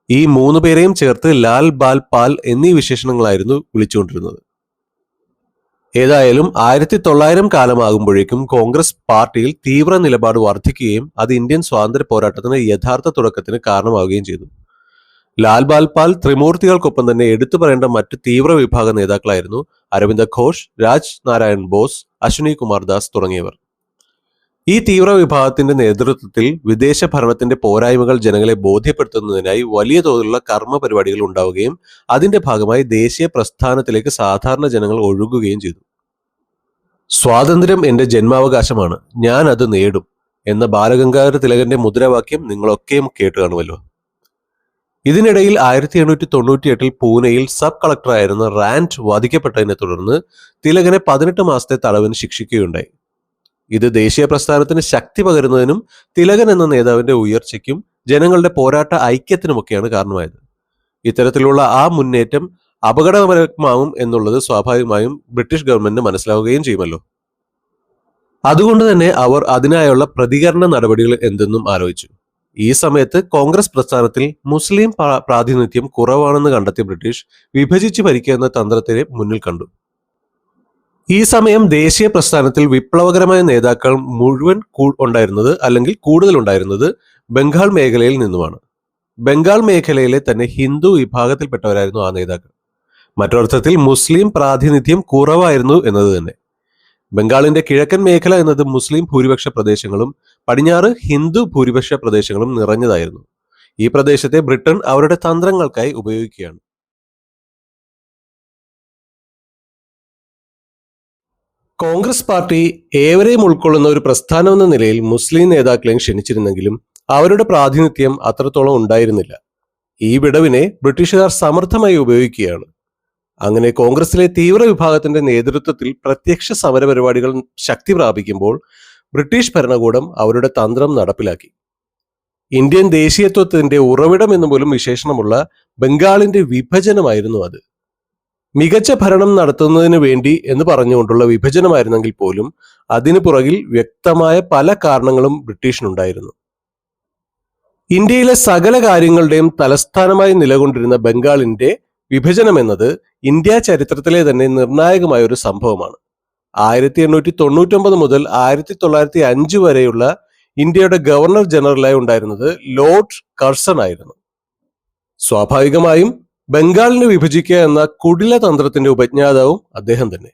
ഈ 3 പേരെയും ചേർത്ത് ലാൽ ബാൽ പാൽ എന്നീ വിശേഷണങ്ങളായിരുന്നു വിളിച്ചുകൊണ്ടിരുന്നത്. ഏതായാലും 1900 കാലമാകുമ്പോഴേക്കും കോൺഗ്രസ് പാർട്ടിയിൽ തീവ്ര നിലപാട് വർദ്ധിക്കുകയും അത് ഇന്ത്യൻ സ്വാതന്ത്ര്യ പോരാട്ടത്തിന് യഥാർത്ഥ തുടക്കത്തിന് കാരണമാവുകയും ചെയ്തു. ലാൽ ബാൽ പാൽ ത്രിമൂർത്തികൾക്കൊപ്പം തന്നെ എടുത്തു പറയേണ്ട മറ്റ് തീവ്ര വിഭാഗ നേതാക്കളായിരുന്നു അരവിന്ദ ഘോഷ്, രാജ് നാരായൺ ബോസ്, അശ്വിനി കുമാർ ദാസ് തുടങ്ങിയവർ. ഈ തീവ്ര വിഭാഗത്തിന്റെ നേതൃത്വത്തിൽ വിദേശ ഭരണത്തിന്റെ പോരായ്മകൾ ജനങ്ങളെ ബോധ്യപ്പെടുത്തുന്നതിനായി വലിയ തോതിലുള്ള കർമ്മ പരിപാടികൾ ഉണ്ടാവുകയും അതിന്റെ ഭാഗമായി ദേശീയ പ്രസ്ഥാനത്തിലേക്ക് സാധാരണ ജനങ്ങൾ ഒഴുകുകയും ചെയ്തു. സ്വാതന്ത്ര്യം എന്റെ ജന്മാവകാശമാണ്, ഞാൻ അത് നേടും എന്ന ബാലഗംഗാധര തിലകന്റെ മുദ്രാവാക്യം നിങ്ങളൊക്കെയും കേട്ടു കാണുമല്ലോ. ഇതിനിടയിൽ 1898 പൂനെയിൽ സബ് കളക്ടറായിരുന്ന റാൻഡ് വധിക്കപ്പെട്ടതിനെ തുടർന്ന് തിലകനെ 18 മാസത്തെ തടവിന് ശിക്ഷിക്കുകയുണ്ടായി. ഇത് ദേശീയ പ്രസ്ഥാനത്തിന് ശക്തി പകരുന്നതിനും തിലകൻ എന്ന നേതാവിന്റെ ഉയർച്ചയ്ക്കും ജനങ്ങളുടെ പോരാട്ട ഐക്യത്തിനുമൊക്കെയാണ് കാരണമായത്. ഇത്തരത്തിലുള്ള ആ മുന്നേറ്റം അപകടകരമാകും എന്നുള്ളത് സ്വാഭാവികമായും ബ്രിട്ടീഷ് ഗവൺമെന്റിന് മനസ്സിലാവുകയും ചെയ്യുമല്ലോ. അതുകൊണ്ട് തന്നെ അവർ അതിനായുള്ള പ്രതികരണ നടപടികൾ എന്തെന്നും ആലോചിച്ചു. ഈ സമയത്ത് കോൺഗ്രസ് പ്രസ്ഥാനത്തിൽ മുസ്ലിം പ്രാതിനിധ്യം കുറവാണെന്ന് കണ്ടെത്തിയ ബ്രിട്ടീഷ് വിഭജിച്ച് ഭരിക്കുക എന്ന തന്ത്രത്തിനെ മുന്നിൽ കണ്ടു. ഈ സമയം ദേശീയ പ്രസ്ഥാനത്തിൽ വിപ്ലവകരമായ നേതാക്കൾ മുഴുവൻ ഉണ്ടായിരുന്നത് അല്ലെങ്കിൽ കൂടുതൽ ഉണ്ടായിരുന്നത് ബംഗാൾ മേഖലയിൽ നിന്നുമാണ്. ബംഗാൾ മേഖലയിലെ തന്നെ ഹിന്ദു വിഭാഗത്തിൽപ്പെട്ടവരായിരുന്നു ആ നേതാക്കൾ. മറ്റൊരർത്ഥത്തിൽ മുസ്ലിം പ്രാതിനിധ്യം കുറവായിരുന്നു എന്നത് തന്നെ. ബംഗാളിന്റെ കിഴക്കൻ മേഖല എന്നത് മുസ്ലിം ഭൂരിപക്ഷ പ്രദേശങ്ങളും പടിഞ്ഞാറ് ഹിന്ദു ഭൂരിപക്ഷ പ്രദേശങ്ങളും നിറഞ്ഞതായിരുന്നു. ഈ പ്രദേശത്തെ ബ്രിട്ടൻ അവരുടെ തന്ത്രങ്ങൾക്കായി ഉപയോഗിക്കുകയാണ്. കോൺഗ്രസ് പാർട്ടി ഏവരെയും ഉൾക്കൊള്ളുന്ന ഒരു പ്രസ്ഥാനം എന്ന നിലയിൽ മുസ്ലിം നേതാക്കളെയും ക്ഷണിച്ചിരുന്നെങ്കിലും അവരുടെ പ്രാതിനിധ്യം അത്രത്തോളം ഉണ്ടായിരുന്നില്ല. ഈ വിടവിനെ ബ്രിട്ടീഷുകാർ സമർത്ഥമായി ഉപയോഗിക്കുകയാണ്. അങ്ങനെ കോൺഗ്രസിലെ തീവ്ര വിഭാഗത്തിന്റെ നേതൃത്വത്തിൽ പ്രത്യക്ഷ സമരപരിപാടികൾ ശക്തി പ്രാപിക്കുമ്പോൾ ബ്രിട്ടീഷ് ഭരണകൂടം അവരുടെ തന്ത്രം നടപ്പിലാക്കി. ഇന്ത്യൻ ദേശീയത്വത്തിന്റെ ഉറവിടം എന്ന് പോലും വിശേഷണമുള്ള ബംഗാളിന്റെ വിഭജനമായിരുന്നു അത്. മികച്ച ഭരണം നടത്തുന്നതിന് വേണ്ടി എന്ന് പറഞ്ഞുകൊണ്ടുള്ള വിഭജനമായിരുന്നെങ്കിൽ പോലും അതിനു പുറകിൽ വ്യക്തമായ പല കാരണങ്ങളും ബ്രിട്ടീഷിനുണ്ടായിരുന്നു. ഇന്ത്യയിലെ സകല കാര്യങ്ങളുടെയും തലസ്ഥാനമായി നിലകൊണ്ടിരുന്ന ബംഗാളിന്റെ വിഭജനം എന്നത് ഇന്ത്യ ചരിത്രത്തിലെ തന്നെ നിർണായകമായ ഒരു സംഭവമാണ്. 1899 മുതൽ 1905 വരെയുള്ള ഇന്ത്യയുടെ ഗവർണർ ജനറലായി ഉണ്ടായിരുന്നത് ലോർഡ് കഴ്സൺ ആയിരുന്നു. സ്വാഭാവികമായും ബംഗാളിനെ വിഭജിക്കുക എന്ന കുടില തന്ത്രത്തിന്റെ ഉപജ്ഞാതാവും അദ്ദേഹം തന്നെ.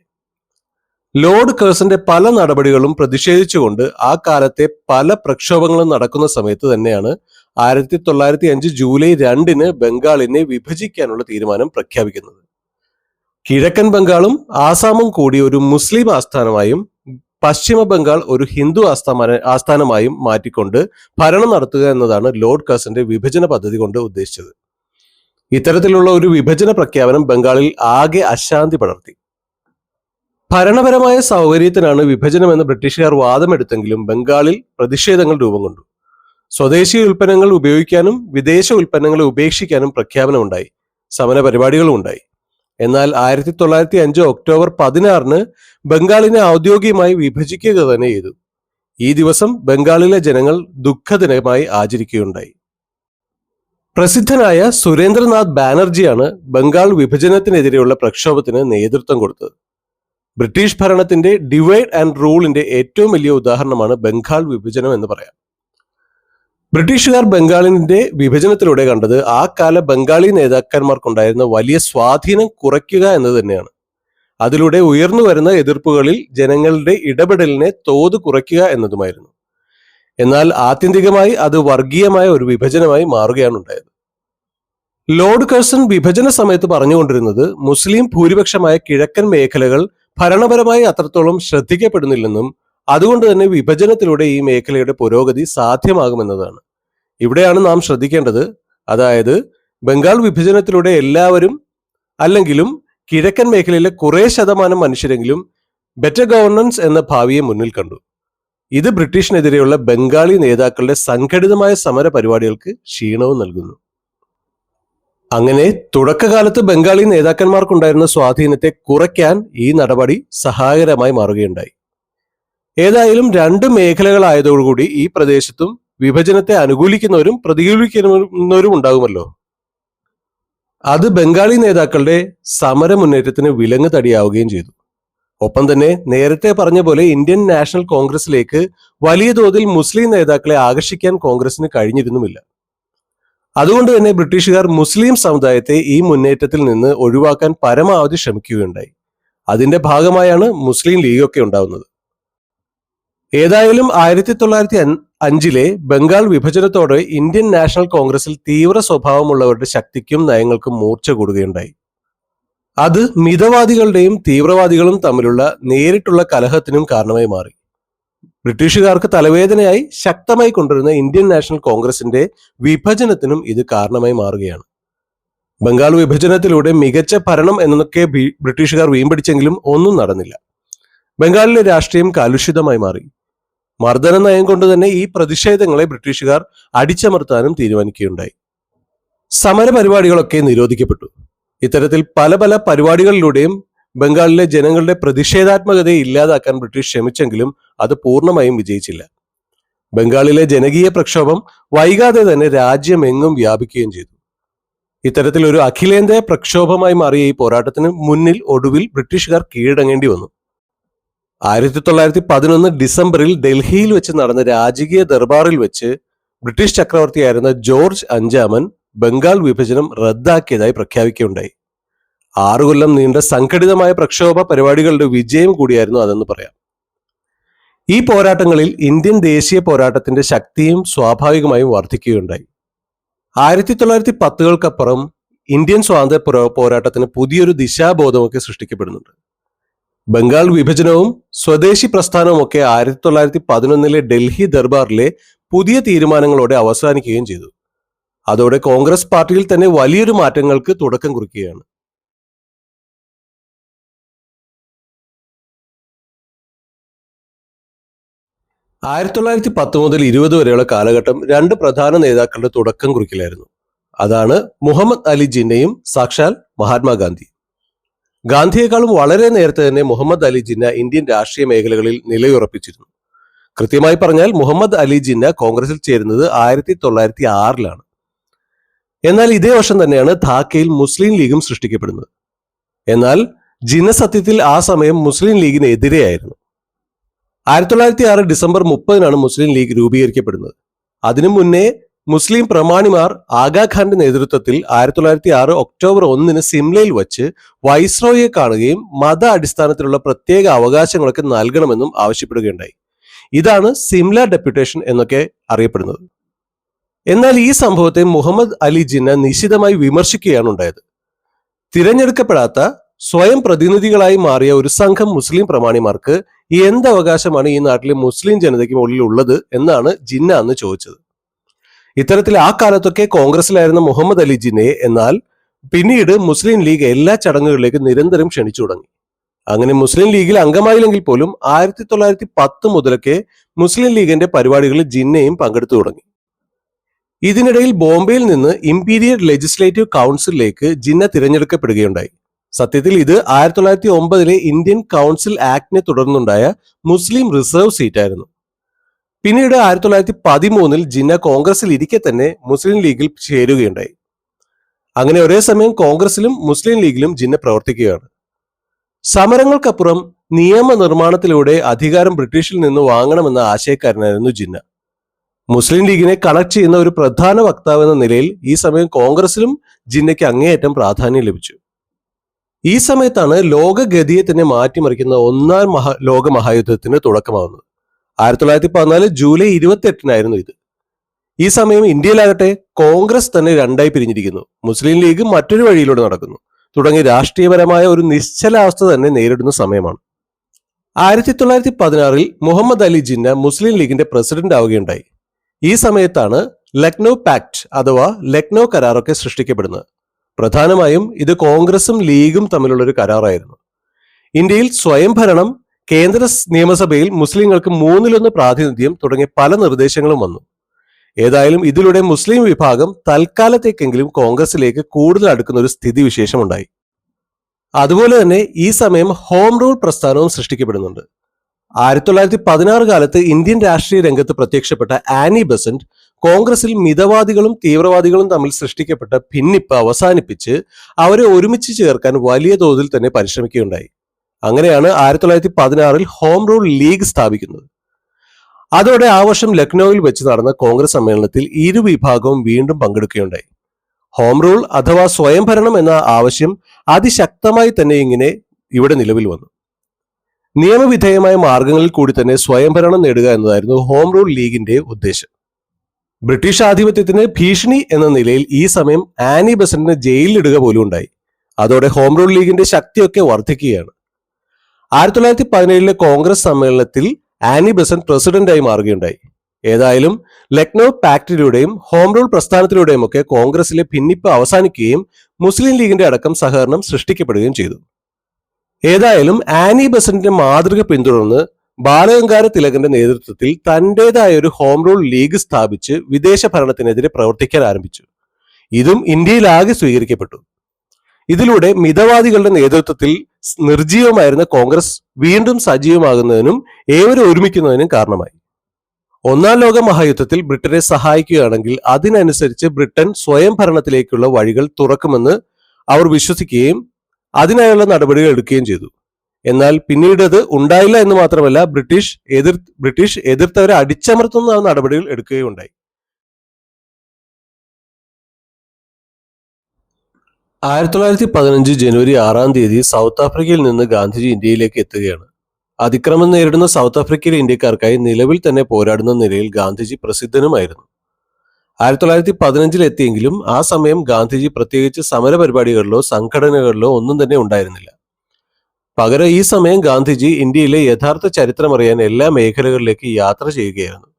ലോർഡ് കഴ്സന്റെ പല നടപടികളും പ്രതിഷേധിച്ചുകൊണ്ട് ആ കാലത്തെ പല പ്രക്ഷോഭങ്ങളും നടക്കുന്ന സമയത്ത് തന്നെയാണ് 1905 ജൂലൈ 2 ബംഗാളിനെ വിഭജിക്കാനുള്ള തീരുമാനം പ്രഖ്യാപിക്കുന്നത്. കിഴക്കൻ ബംഗാളും ആസാമും കൂടി ഒരു മുസ്ലിം ആസ്ഥാനമായും പശ്ചിമ ബംഗാൾ ഒരു ഹിന്ദു ആസ്ഥാനമായും മാറ്റിക്കൊണ്ട് ഭരണം നടത്തുക എന്നതാണ് ലോർഡ് കഴ്സന്റെ വിഭജന പദ്ധതി കൊണ്ട് ഉദ്ദേശിച്ചത്. ഇത്തരത്തിലുള്ള ഒരു വിഭജന പ്രഖ്യാപനം ബംഗാളിൽ ആകെ അശാന്തി പടർത്തി. ഭരണപരമായ സൗകര്യത്തിനാണ് വിഭജനമെന്ന് ബ്രിട്ടീഷുകാർ വാദമെടുത്തെങ്കിലും ബംഗാളിൽ പ്രതിഷേധങ്ങൾ രൂപം കൊണ്ടു. സ്വദേശി ഉൽപ്പന്നങ്ങൾ ഉപയോഗിക്കാനും വിദേശ ഉൽപ്പന്നങ്ങളെ ഉപേക്ഷിക്കാനും പ്രഖ്യാപനമുണ്ടായി. സമര പരിപാടികളും ഉണ്ടായി. എന്നാൽ 1905 ഒക്ടോബർ 16 ബംഗാളിനെ ഔദ്യോഗികമായി വിഭജിക്കുക തന്നെ ചെയ്തു. ഈ ദിവസം ബംഗാളിലെ ജനങ്ങൾ ദുഃഖദിനമായി ആചരിക്കുകയുണ്ടായി. പ്രസിദ്ധനായ സുരേന്ദ്രനാഥ് ബാനർജിയാണ് ബംഗാൾ വിഭജനത്തിനെതിരെയുള്ള പ്രക്ഷോഭത്തിന് നേതൃത്വം കൊടുത്തത്. ബ്രിട്ടീഷ് ഭരണത്തിന്റെ ഡിവൈഡ് ആൻഡ് റൂളിന്റെ ഏറ്റവും വലിയ ഉദാഹരണമാണ് ബംഗാൾ വിഭജനം എന്ന് പറയാം. ബ്രിട്ടീഷുകാർ ബംഗാളിന്റെ വിഭജനത്തിലൂടെ കണ്ടത് ആ കാല ബംഗാളി നേതാക്കന്മാർക്കുണ്ടായിരുന്ന വലിയ സ്വാധീനം കുറയ്ക്കുക എന്നത് തന്നെയാണ്. അതിലൂടെ ഉയർന്നു വരുന്ന എതിർപ്പുകളിൽ ജനങ്ങളുടെ ഇടപെടലിനെ തോത് കുറയ്ക്കുക എന്നതുമായിരുന്നു. എന്നാൽ ആത്യന്തികമായി അത് വർഗീയമായ ഒരു വിഭജനമായി മാറുകയാണ് ഉണ്ടായത്. ലോർഡ് കഴ്സൺ വിഭജന സമയത്ത് പറഞ്ഞുകൊണ്ടിരുന്നത് മുസ്ലിം ഭൂരിപക്ഷമായ കിഴക്കൻ മേഖലകൾ ഭരണപരമായി അത്രത്തോളം ശ്രദ്ധിക്കപ്പെടുന്നില്ലെന്നും അതുകൊണ്ട് തന്നെ വിഭജനത്തിലൂടെ ഈ മേഖലയുടെ പുരോഗതി സാധ്യമാകുമെന്നതാണ്. ഇവിടെയാണ് നാം ശ്രദ്ധിക്കേണ്ടത്. അതായത് ബംഗാൾ വിഭജനത്തിലൂടെ എല്ലാവരും അല്ലെങ്കിലും കിഴക്കൻ മേഖലയിലെ കുറെ ശതമാനം മനുഷ്യരെങ്കിലും ബെറ്റർ ഗവർണൻസ് എന്ന ഭാവിയെ മുന്നിൽ കണ്ടു. ഇത് ബ്രിട്ടീഷിനെതിരെയുള്ള ബംഗാളി നേതാക്കളുടെ സംഘടിതമായ സമര പരിപാടികൾക്ക് ക്ഷീണവും നൽകുന്നു. അങ്ങനെ തുടക്കകാലത്ത് ബംഗാളി നേതാക്കന്മാർക്കുണ്ടായിരുന്ന സ്വാധീനത്തെ കുറയ്ക്കാൻ ഈ നടപടി സഹായകരമായി മാറുകയുണ്ടായി. ഏതായാലും രണ്ട് മേഖലകളായതോടുകൂടി ഈ പ്രദേശത്തും വിഭജനത്തെ അനുകൂലിക്കുന്നവരും പ്രതികൂലിക്കുന്നവരും ഉണ്ടാകുമല്ലോ. അത് ബംഗാളി നേതാക്കളുടെ സമര മുന്നേറ്റത്തിന് വിലങ്ങ് തടിയാവുകയും ചെയ്തു. ഒപ്പം തന്നെ നേരത്തെ പറഞ്ഞ പോലെ ഇന്ത്യൻ നാഷണൽ കോൺഗ്രസിലേക്ക് വലിയ തോതിൽ മുസ്ലിം നേതാക്കളെ ആകർഷിക്കാൻ കോൺഗ്രസിന് കഴിഞ്ഞിരുന്നുമില്ല. അതുകൊണ്ട് തന്നെ ബ്രിട്ടീഷുകാർ മുസ്ലിം സമുദായത്തെ ഈ മുന്നേറ്റത്തിൽ നിന്ന് ഒഴിവാക്കാൻ പരമാവധി ശ്രമിക്കുകയുണ്ടായി. അതിന്റെ ഭാഗമായാണ് മുസ്ലിം ലീഗൊക്കെ ഉണ്ടാവുന്നത്. ഏതായാലും 1905 ബംഗാൾ വിഭജനത്തോടെ ഇന്ത്യൻ നാഷണൽ കോൺഗ്രസിൽ തീവ്ര സ്വഭാവമുള്ളവരുടെ ശക്തിക്കും നയങ്ങൾക്കും മൂർച്ച കൂടുകയുണ്ടായി. അത് മിതവാദികളുടെയും തീവ്രവാദികളും തമ്മിലുള്ള നേരിട്ടുള്ള കലഹത്തിനും കാരണമായി മാറി. ബ്രിട്ടീഷുകാർക്ക് തലവേദനയായി ശക്തമായി കൊണ്ടുവരുന്ന ഇന്ത്യൻ നാഷണൽ കോൺഗ്രസിന്റെ വിഭജനത്തിനും ഇത് കാരണമായി മാറുകയാണ്. ബംഗാൾ വിഭജനത്തിലൂടെ മികച്ച ഭരണം എന്നൊക്കെ ബ്രിട്ടീഷുകാർ വീമ്പടിച്ചെങ്കിലും ഒന്നും നടന്നില്ല. ബംഗാളിലെ രാഷ്ട്രീയം കലുഷിതമായി മാറി. മർദ്ദന നയം കൊണ്ട് തന്നെ ഈ പ്രതിഷേധങ്ങളെ ബ്രിട്ടീഷുകാർ അടിച്ചമർത്താനും തീരുമാനിക്കുകയുണ്ടായി. സമര പരിപാടികളൊക്കെ നിരോധിക്കപ്പെട്ടു. ഇത്തരത്തിൽ പല പല പരിപാടികളിലൂടെയും ബംഗാളിലെ ജനങ്ങളുടെ പ്രതിഷേധാത്മകതയെ ഇല്ലാതാക്കാൻ ബ്രിട്ടീഷ് ശ്രമിച്ചെങ്കിലും അത് പൂർണ്ണമായും വിജയിച്ചില്ല. ബംഗാളിലെ ജനകീയ പ്രക്ഷോഭം വൈകാതെ തന്നെ രാജ്യമെങ്ങും വ്യാപിക്കുകയും ചെയ്തു. ഇത്തരത്തിൽ ഒരു അഖിലേന്ത്യാ പ്രക്ഷോഭമായി മാറിയ ഈ പോരാട്ടത്തിന് മുന്നിൽ ഒടുവിൽ ബ്രിട്ടീഷുകാർ കീഴടങ്ങേണ്ടി വന്നു. 1911 ഡിസംബറിൽ ഡൽഹിയിൽ വെച്ച് നടന്ന രാജകീയ ദർബാറിൽ വെച്ച് ബ്രിട്ടീഷ് ചക്രവർത്തിയായിരുന്ന ജോർജ് അഞ്ചാമൻ ബംഗാൾ വിഭജനം റദ്ദാക്കിയതായി പ്രഖ്യാപിക്കുകയുണ്ടായി. 6 കൊല്ലം നീണ്ട സംഘടിതമായ പ്രക്ഷോഭ പരിപാടികളുടെ വിജയം കൂടിയായിരുന്നു അതെന്ന് പറയാം. ഈ പോരാട്ടങ്ങളിൽ ഇന്ത്യൻ ദേശീയ പോരാട്ടത്തിന്റെ ശക്തിയും സ്വാഭാവികമായും വർദ്ധിക്കുകയുണ്ടായി. 1910കപ്പുറം ഇന്ത്യൻ സ്വാതന്ത്ര്യ പോരാട്ടത്തിന് പുതിയൊരു ദിശാബോധമൊക്കെ സൃഷ്ടിക്കപ്പെടുന്നുണ്ട്. ബംഗാൾ വിഭജനവും സ്വദേശി പ്രസ്ഥാനവും ഒക്കെ 1911 ഡൽഹി ദർബാറിലെ പുതിയ തീരുമാനങ്ങളോടെ അവസാനിക്കുകയും ചെയ്തു. അതോടെ കോൺഗ്രസ് പാർട്ടിയിൽ തന്നെ വലിയൊരു മാറ്റങ്ങൾക്ക് തുടക്കം കുറിക്കുകയാണ്. 1910 മുതൽ 20 വരെയുള്ള കാലഘട്ടം 2 പ്രധാന നേതാക്കളുടെ തുടക്കം കുറിക്കലായിരുന്നു. അതാണ് മുഹമ്മദ് അലി ജിന്നയും സാക്ഷാൽ മഹാത്മാഗാന്ധി. ഗാന്ധിയെക്കാളും വളരെ നേരത്തെ തന്നെ മുഹമ്മദ് അലി ജിന്ന ഇന്ത്യൻ രാഷ്ട്രീയ മേഖലകളിൽ നിലയുറപ്പിച്ചിരുന്നു. കൃത്യമായി പറഞ്ഞാൽ മുഹമ്മദ് അലി ജിന്ന കോൺഗ്രസിൽ ചേരുന്നത് 1906 എന്നാൽ ഇതേ വർഷം തന്നെയാണ് ധാക്കയിൽ മുസ്ലിം ലീഗും സൃഷ്ടിക്കപ്പെടുന്നത്. എന്നാൽ ജിന്ന സത്യത്തിൽ ആ സമയം മുസ്ലിം ലീഗിന് എതിരെയായിരുന്നു. 1906 ഡിസംബർ 30 മുസ്ലിം ലീഗ് രൂപീകരിക്കപ്പെടുന്നത്. അതിനു മുന്നേ മുസ്ലിം പ്രമാണിമാർ ആഗാഖാന്റെ നേതൃത്വത്തിൽ 1906 ഒക്ടോബർ 1 സിംലയിൽ വച്ച് വൈസ്രോയെ കാണുകയും മത അടിസ്ഥാനത്തിലുള്ള പ്രത്യേക അവകാശങ്ങളൊക്കെ നൽകണമെന്നും ആവശ്യപ്പെടുകയുണ്ടായി. ഇതാണ് സിംല ഡെപ്യൂട്ടേഷൻ എന്നൊക്കെ അറിയപ്പെടുന്നത്. എന്നാൽ ഈ സംഭവത്തെ മുഹമ്മദ് അലി ജിന്ന നിശിതമായി വിമർശിക്കുകയാണ് ഉണ്ടായത്. തിരഞ്ഞെടുക്കപ്പെടാത്ത സ്വയം പ്രതിനിധികളായി മാറിയ ഒരു സംഘം മുസ്ലിം പ്രമാണിമാർക്ക് എന്ത് അവകാശമാണ് ഈ നാട്ടിലെ മുസ്ലിം ജനതയ്ക്ക് മുകളിൽ ഉള്ളത് എന്നാണ് ജിന്ന അന്ന് ചോദിച്ചത്. ഇത്തരത്തിൽ ആ കാലത്തൊക്കെ കോൺഗ്രസിലായിരുന്ന മുഹമ്മദ് അലി ജിന്നയെ എന്നാൽ പിന്നീട് മുസ്ലിം ലീഗ് എല്ലാ ചടങ്ങുകളിലേക്കും നിരന്തരം ക്ഷണിച്ചു തുടങ്ങി. അങ്ങനെ മുസ്ലിം ലീഗിൽ അംഗമായില്ലെങ്കിൽ പോലും 1910 മുതലൊക്കെ മുസ്ലിം ലീഗിന്റെ പരിപാടികളിൽ ജിന്നയും പങ്കെടുത്തു തുടങ്ങി. ഇതിനിടയിൽ ബോംബെയിൽ നിന്ന് ഇംപീരിയൽ ലെജിസ്ലേറ്റീവ് കൗൺസിലിലേക്ക് ജിന്ന തിരഞ്ഞെടുക്കപ്പെടുകയുണ്ടായി. സത്യത്തിൽ ഇത് 1909 ഇന്ത്യൻ കൗൺസിൽ ആക്ടിനെ തുടർന്നുണ്ടായ മുസ്ലിം റിസർവ് സീറ്റായിരുന്നു. പിന്നീട് 1913 ജിന്ന കോൺഗ്രസിൽ ഇരിക്കെ തന്നെ മുസ്ലിം ലീഗിൽ ചേരുകയുണ്ടായി. അങ്ങനെ ഒരേ സമയം കോൺഗ്രസിലും മുസ്ലിം ലീഗിലും ജിന്ന പ്രവർത്തിക്കുകയാണ്. സമരങ്ങൾക്കപ്പുറം നിയമനിർമ്മാണത്തിലൂടെ അധികാരം ബ്രിട്ടീഷിൽ നിന്ന് വാങ്ങണമെന്ന ആശയക്കാരനായിരുന്നു ജിന്ന. മുസ്ലിം ലീഗിനെ കണക്ട് ചെയ്യുന്ന ഒരു പ്രധാന വക്താവ് എന്ന നിലയിൽ ഈ സമയം കോൺഗ്രസിലും ജിന്നയ്ക്ക് അങ്ങേയറ്റം പ്രാധാന്യം ലഭിച്ചു. ഈ സമയത്താണ് ലോകഗതിയെ തന്നെ മാറ്റിമറിക്കുന്ന 1ാം ലോക മഹായുദ്ധത്തിന് തുടക്കമാവുന്നത്. 1914 ജൂലൈ 28 ഇത്. ഈ സമയം ഇന്ത്യയിലാകട്ടെ കോൺഗ്രസ് തന്നെ 2ആയി പിരിഞ്ഞിരിക്കുന്നു. മുസ്ലിം ലീഗ് മറ്റൊരു വഴിയിലൂടെ നടക്കുന്നു. തുടങ്ങി രാഷ്ട്രീയപരമായ ഒരു നിശ്ചലാവസ്ഥ തന്നെ നേരിടുന്ന സമയമാണ്. 1916 മുഹമ്മദ് അലി ജിന്ന മുസ്ലിം ലീഗിന്റെ പ്രസിഡന്റ് ആവുകയുണ്ടായി. ഈ സമയത്താണ് ലക്നൗ പാക്ട് അഥവാ ലക്നൗ കരാറൊക്കെ സൃഷ്ടിക്കപ്പെടുന്നത്. പ്രധാനമായും ഇത് കോൺഗ്രസും ലീഗും തമ്മിലുള്ള ഒരു കരാറായിരുന്നു. ഇന്ത്യയിൽ സ്വയംഭരണം, കേന്ദ്ര നിയമസഭയിൽ മുസ്ലിങ്ങൾക്ക് 1/3 പ്രാതിനിധ്യം തുടങ്ങിയ പല നിർദ്ദേശങ്ങളും വന്നു. ഏതായാലും ഇതിലൂടെ മുസ്ലിം വിഭാഗം തൽക്കാലത്തേക്കെങ്കിലും കോൺഗ്രസിലേക്ക് കൂടുതൽ അടുക്കുന്ന ഒരു സ്ഥിതിവിശേഷം ഉണ്ടായി. അതുപോലെ തന്നെ ഈ സമയം ഹോം റൂൾ പ്രസ്ഥാനവും സൃഷ്ടിക്കപ്പെടുന്നുണ്ട്. 1916 കാലത്ത് ഇന്ത്യൻ രാഷ്ട്രീയ രംഗത്ത് പ്രത്യക്ഷപ്പെട്ട ആനി ബസന്റ് കോൺഗ്രസിൽ മിതവാദികളും തീവ്രവാദികളും തമ്മിൽ സൃഷ്ടിക്കപ്പെട്ട ഭിന്നിപ്പ് അവസാനിപ്പിച്ച് അവരെ ഒരുമിച്ച് ചേർക്കാൻ വലിയ തോതിൽ തന്നെ പരിശ്രമിക്കുകയുണ്ടായി. അങ്ങനെയാണ് 1916 ഹോം റൂൾ ലീഗ് സ്ഥാപിക്കുന്നത്. അതോടെ ആ വർഷം ലക്നൌവിൽ വെച്ച് നടന്ന കോൺഗ്രസ് സമ്മേളനത്തിൽ ഇരുവിഭാഗവും വീണ്ടും പങ്കെടുക്കുകയുണ്ടായി. ഹോം റൂൾ അഥവാ സ്വയംഭരണം എന്ന ആവശ്യം അതിശക്തമായി തന്നെ ഇവിടെ നിലവിൽ വന്നു. നിയമവിധേയമായ മാർഗങ്ങളിൽ കൂടി തന്നെ സ്വയംഭരണം നേടുക എന്നതായിരുന്നു ഹോം റൂൾ ലീഗിന്റെ ഉദ്ദേശം. ബ്രിട്ടീഷ് ആധിപത്യത്തിന് ഭീഷണി എന്ന നിലയിൽ ഈ സമയം ആനി ബസന്റിനെ ജയിലിലിടുക പോലും ഉണ്ടായി. അതോടെ ഹോം റൂൾ ലീഗിന്റെ ശക്തിയൊക്കെ വർദ്ധിക്കുകയാണ്. 1917 കോൺഗ്രസ് സമ്മേളനത്തിൽ ആനി ബെസന്റ് പ്രസിഡന്റായി മാറുകയുണ്ടായി. ഏതായാലും ലക്നൌ പാക്ടിലൂടെയും ഹോം റൂൾ പ്രസ്ഥാനത്തിലൂടെയും ഒക്കെ കോൺഗ്രസിലെ ഭിന്നിപ്പ് അവസാനിക്കുകയും മുസ്ലിം ലീഗിന്റെ അടക്കം സഹകരണം സൃഷ്ടിക്കപ്പെടുകയും ചെയ്തു. ഏതായാലും ആനി ബെസന്റിന്റെ മാതൃക പിന്തുടർന്ന് ബാലഗംഗാധര തിലകന്റെ നേതൃത്വത്തിൽ തന്റേതായ ഒരു ഹോം റൂൾ ലീഗ് സ്ഥാപിച്ച് വിദേശ ഭരണത്തിനെതിരെ പ്രവർത്തിക്കാൻ ആരംഭിച്ചു. ഇതും ഇന്ത്യയിലാകെ സ്വീകരിക്കപ്പെട്ടു. ഇതിലൂടെ മിതവാദികളുടെ നേതൃത്വത്തിൽ നിർജീവമായിരുന്ന കോൺഗ്രസ് വീണ്ടും സജീവമാകുന്നതിനും ഏവരും ഒരുമിക്കുന്നതിനും കാരണമായി. ഒന്നാം ലോക മഹായുദ്ധത്തിൽ ബ്രിട്ടനെ സഹായിക്കുകയാണെങ്കിൽ അതിനനുസരിച്ച് ബ്രിട്ടൻ സ്വയം ഭരണത്തിലേക്കുള്ള വഴികൾ തുറക്കുമെന്ന് അവർ വിശ്വസിക്കുകയും അതിനായുള്ള നടപടികൾ എടുക്കുകയും ചെയ്തു. എന്നാൽ പിന്നീട് അത് ഉണ്ടായില്ല എന്ന് മാത്രമല്ല, ബ്രിട്ടീഷ് എതിർത്തവരെ അടിച്ചമർത്തുന്ന നടപടികൾ എടുക്കുകയുണ്ടായി. 1915 ജനുവരി 6 സൗത്ത് ആഫ്രിക്കയിൽ നിന്ന് ഗാന്ധിജി ഇന്ത്യയിലേക്ക് എത്തുകയാണ്. അതിക്രമം നേരിടുന്ന സൗത്ത് ആഫ്രിക്കയിലെ ഇന്ത്യക്കാർക്കായി നിലവിൽ തന്നെ പോരാടുന്ന നിലയിൽ ഗാന്ധിജി പ്രസിദ്ധനുമായിരുന്നു. 1915 എത്തിയെങ്കിലും ആ സമയം ഗാന്ധിജി പ്രത്യേകിച്ച് സമരപരിപാടികളിലോ സംഘടനകളിലോ ഒന്നും തന്നെ ഉണ്ടായിരുന്നില്ല. പകരം ഈ സമയം ഗാന്ധിജി ഇന്ത്യയിലെ യഥാർത്ഥ ചരിത്രമറിയാൻ എല്ലാ മേഖലകളിലേക്ക് യാത്ര ചെയ്യുകയായിരുന്നു.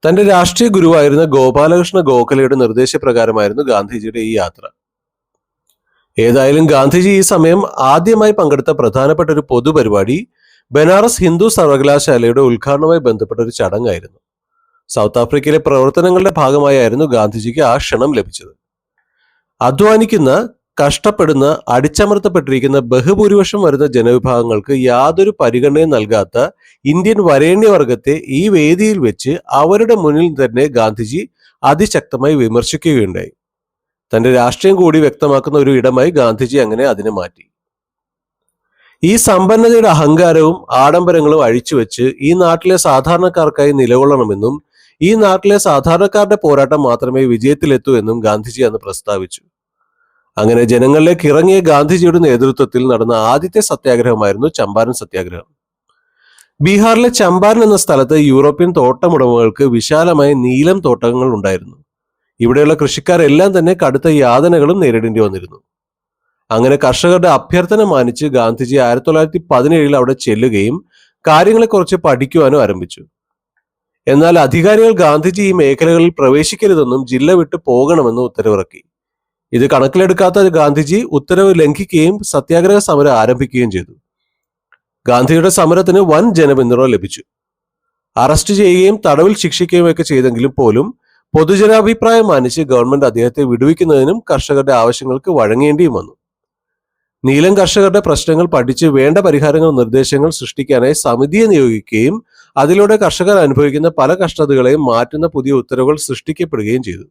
തന്റെ രാഷ്ട്രീയ ഗുരുവായിരുന്ന ഗോപാലകൃഷ്ണ ഗോഖലെയുടെ നിർദ്ദേശപ്രകാരമായിരുന്നു ഗാന്ധിജിയുടെ ഈ യാത്ര. ഏതായാലും ഗാന്ധിജി ഈ സമയം ആദ്യമായി പങ്കെടുത്ത പ്രധാനപ്പെട്ട ഒരു പൊതുപരിപാടി ബനാറസ് ഹിന്ദു സർവകലാശാലയുടെ ഉദ്ഘാടനവുമായി ബന്ധപ്പെട്ട ഒരു ചടങ്ങായിരുന്നു. സൗത്ത് ആഫ്രിക്കയിലെ പ്രവർത്തനങ്ങളുടെ ഭാഗമായായിരുന്നു ഗാന്ധിജിക്ക് ആ ക്ഷണം ലഭിച്ചത്. അധ്വാനിക്കുന്ന, കഷ്ടപ്പെടുന്ന, അടിച്ചമർത്തപ്പെട്ടിരിക്കുന്ന ബഹുഭൂരിപക്ഷം വരുന്ന ജനവിഭാഗങ്ങൾക്ക് യാതൊരു പരിഗണനയും നൽകാത്ത ഇന്ത്യൻ വരേണ്യവർഗത്തെ ഈ വേദിയിൽ വെച്ച് അവരുടെ മുന്നിൽ തന്നെ ഗാന്ധിജി അതിശക്തമായി വിമർശിക്കുകയുണ്ടായി. തന്റെ രാഷ്ട്രീയം കൂടി വ്യക്തമാക്കുന്ന ഒരു ഇടമായി ഗാന്ധിജി അങ്ങനെ അതിനെ മാറ്റി. ഈ സമ്പന്നതയുടെ അഹങ്കാരവും ആഡംബരങ്ങളും അഴിച്ചുവെച്ച് ഈ നാട്ടിലെ സാധാരണക്കാർക്കായി നിലകൊള്ളണമെന്നും ഈ നാട്ടിലെ സാധാരണക്കാരുടെ പോരാട്ടം മാത്രമേ വിജയത്തിലെത്തൂ എന്നും ഗാന്ധിജി അന്ന് പ്രസ്താവിച്ചു. അങ്ങനെ ജനങ്ങളിലേക്ക് ഇറങ്ങിയ ഗാന്ധിജിയുടെ നേതൃത്വത്തിൽ നടന്ന ആദ്യത്തെ സത്യാഗ്രഹമായിരുന്നു ചമ്പാരൻ സത്യാഗ്രഹം. ബീഹാറിലെ ചമ്പാരൻ എന്ന സ്ഥലത്ത് യൂറോപ്യൻ തോട്ടമുടമകൾക്ക് വിശാലമായ നീലം തോട്ടങ്ങൾ ഉണ്ടായിരുന്നു. ഇവിടെയുള്ള കൃഷിക്കാരെല്ലാം തന്നെ കടുത്ത യാതനകളും നേരിടേണ്ടി വന്നിരുന്നു. അങ്ങനെ കർഷകരുടെ അഭ്യർത്ഥന മാനിച്ച് ഗാന്ധിജി 1917 അവിടെ ചെല്ലുകയും കാര്യങ്ങളെക്കുറിച്ച് പഠിക്കുവാനും ആരംഭിച്ചു. എന്നാൽ അധികാരികൾ ഗാന്ധിജി ഈ മേഖലകളിൽ പ്രവേശിക്കരുതെന്നും ജില്ല വിട്ടു പോകണമെന്നും ഉത്തരവിറക്കി. ഇത് കണക്കിലെടുക്കാത്ത ഗാന്ധിജി ഉത്തരവ് ലംഘിക്കുകയും സത്യാഗ്രഹ സമരം ആരംഭിക്കുകയും ചെയ്തു. ഗാന്ധിയുടെ സമരത്തിന് വൻ ജനപിന്തുണ ലഭിച്ചു. അറസ്റ്റ് ചെയ്യുകയും തടവിൽ ശിക്ഷിക്കുകയും ഒക്കെ ചെയ്തെങ്കിലും പോലും പൊതുജനാഭിപ്രായം മാനിച്ച് ഗവൺമെന്റ് അദ്ദേഹത്തെ വിടുവിക്കുന്നതിനും കർഷകരുടെ ആവശ്യങ്ങൾക്ക് വഴങ്ങേണ്ടിയും വന്നു. നീലം കർഷകരുടെ പ്രശ്നങ്ങൾ പഠിച്ച് വേണ്ട പരിഹാരങ്ങൾ നിർദ്ദേശങ്ങൾ സൃഷ്ടിക്കാനായി സമിതിയെ നിയോഗിക്കുകയും അതിലൂടെ കർഷകർ അനുഭവിക്കുന്ന പല കഷ്ടതകളെയും മാറ്റുന്ന പുതിയ ഉത്തരവുകൾ സൃഷ്ടിക്കപ്പെടുകയും ചെയ്തു.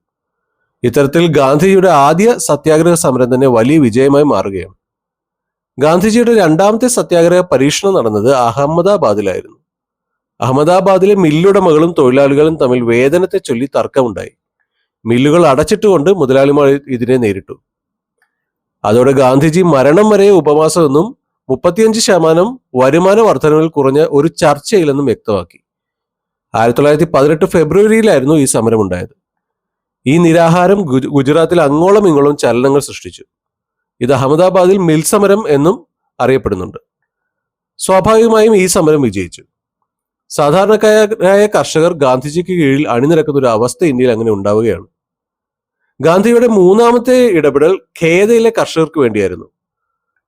ഇത്തരത്തിൽ ഗാന്ധിജിയുടെ ആദ്യ സത്യാഗ്രഹ സമരം തന്നെ വലിയ വിജയമായി മാറുകയാണ്. ഗാന്ധിജിയുടെ രണ്ടാമത്തെ സത്യാഗ്രഹ പരീക്ഷണം നടന്നത് അഹമ്മദാബാദിലായിരുന്നു. അഹമ്മദാബാദിലെ മില്ലുടമകളും തൊഴിലാളികളും തമ്മിൽ വേതനത്തെ ചൊല്ലി തർക്കമുണ്ടായി. മില്ലുകൾ അടച്ചിട്ടുകൊണ്ട് മുതലാളിമാർ ഇതിനെ നേരിട്ടു. അതോടെ ഗാന്ധിജി മരണം വരെ ഉപവാസം എന്നും 35% വരുമാന വർധനവിൽ കുറഞ്ഞ ഒരു ചർച്ചയിലെന്നും വ്യക്തമാക്കി. 1918 ഫെബ്രുവരിയിലായിരുന്നു ഈ സമരമുണ്ടായത്. ഈ നിരാഹാരം ഗുജറാത്തിൽ അങ്ങോളം ഇങ്ങോളം ചലനങ്ങൾ സൃഷ്ടിച്ചു. ഇത് അഹമ്മദാബാദിൽ മിൽ സമരം എന്നും അറിയപ്പെടുന്നുണ്ട്. സ്വാഭാവികമായും ഈ സമരം വിജയിച്ചു. സാധാരണക്കാരായ കർഷകർ ഗാന്ധിജിക്ക് കീഴിൽ അണിനിരക്കുന്ന ഒരു അവസ്ഥ ഇന്ത്യയിൽ അങ്ങനെ ഉണ്ടാവുകയാണ്. ഗാന്ധിയുടെ മൂന്നാമത്തെ ഇടപെടൽ ഖേദയിലെ കർഷകർക്ക് വേണ്ടിയായിരുന്നു.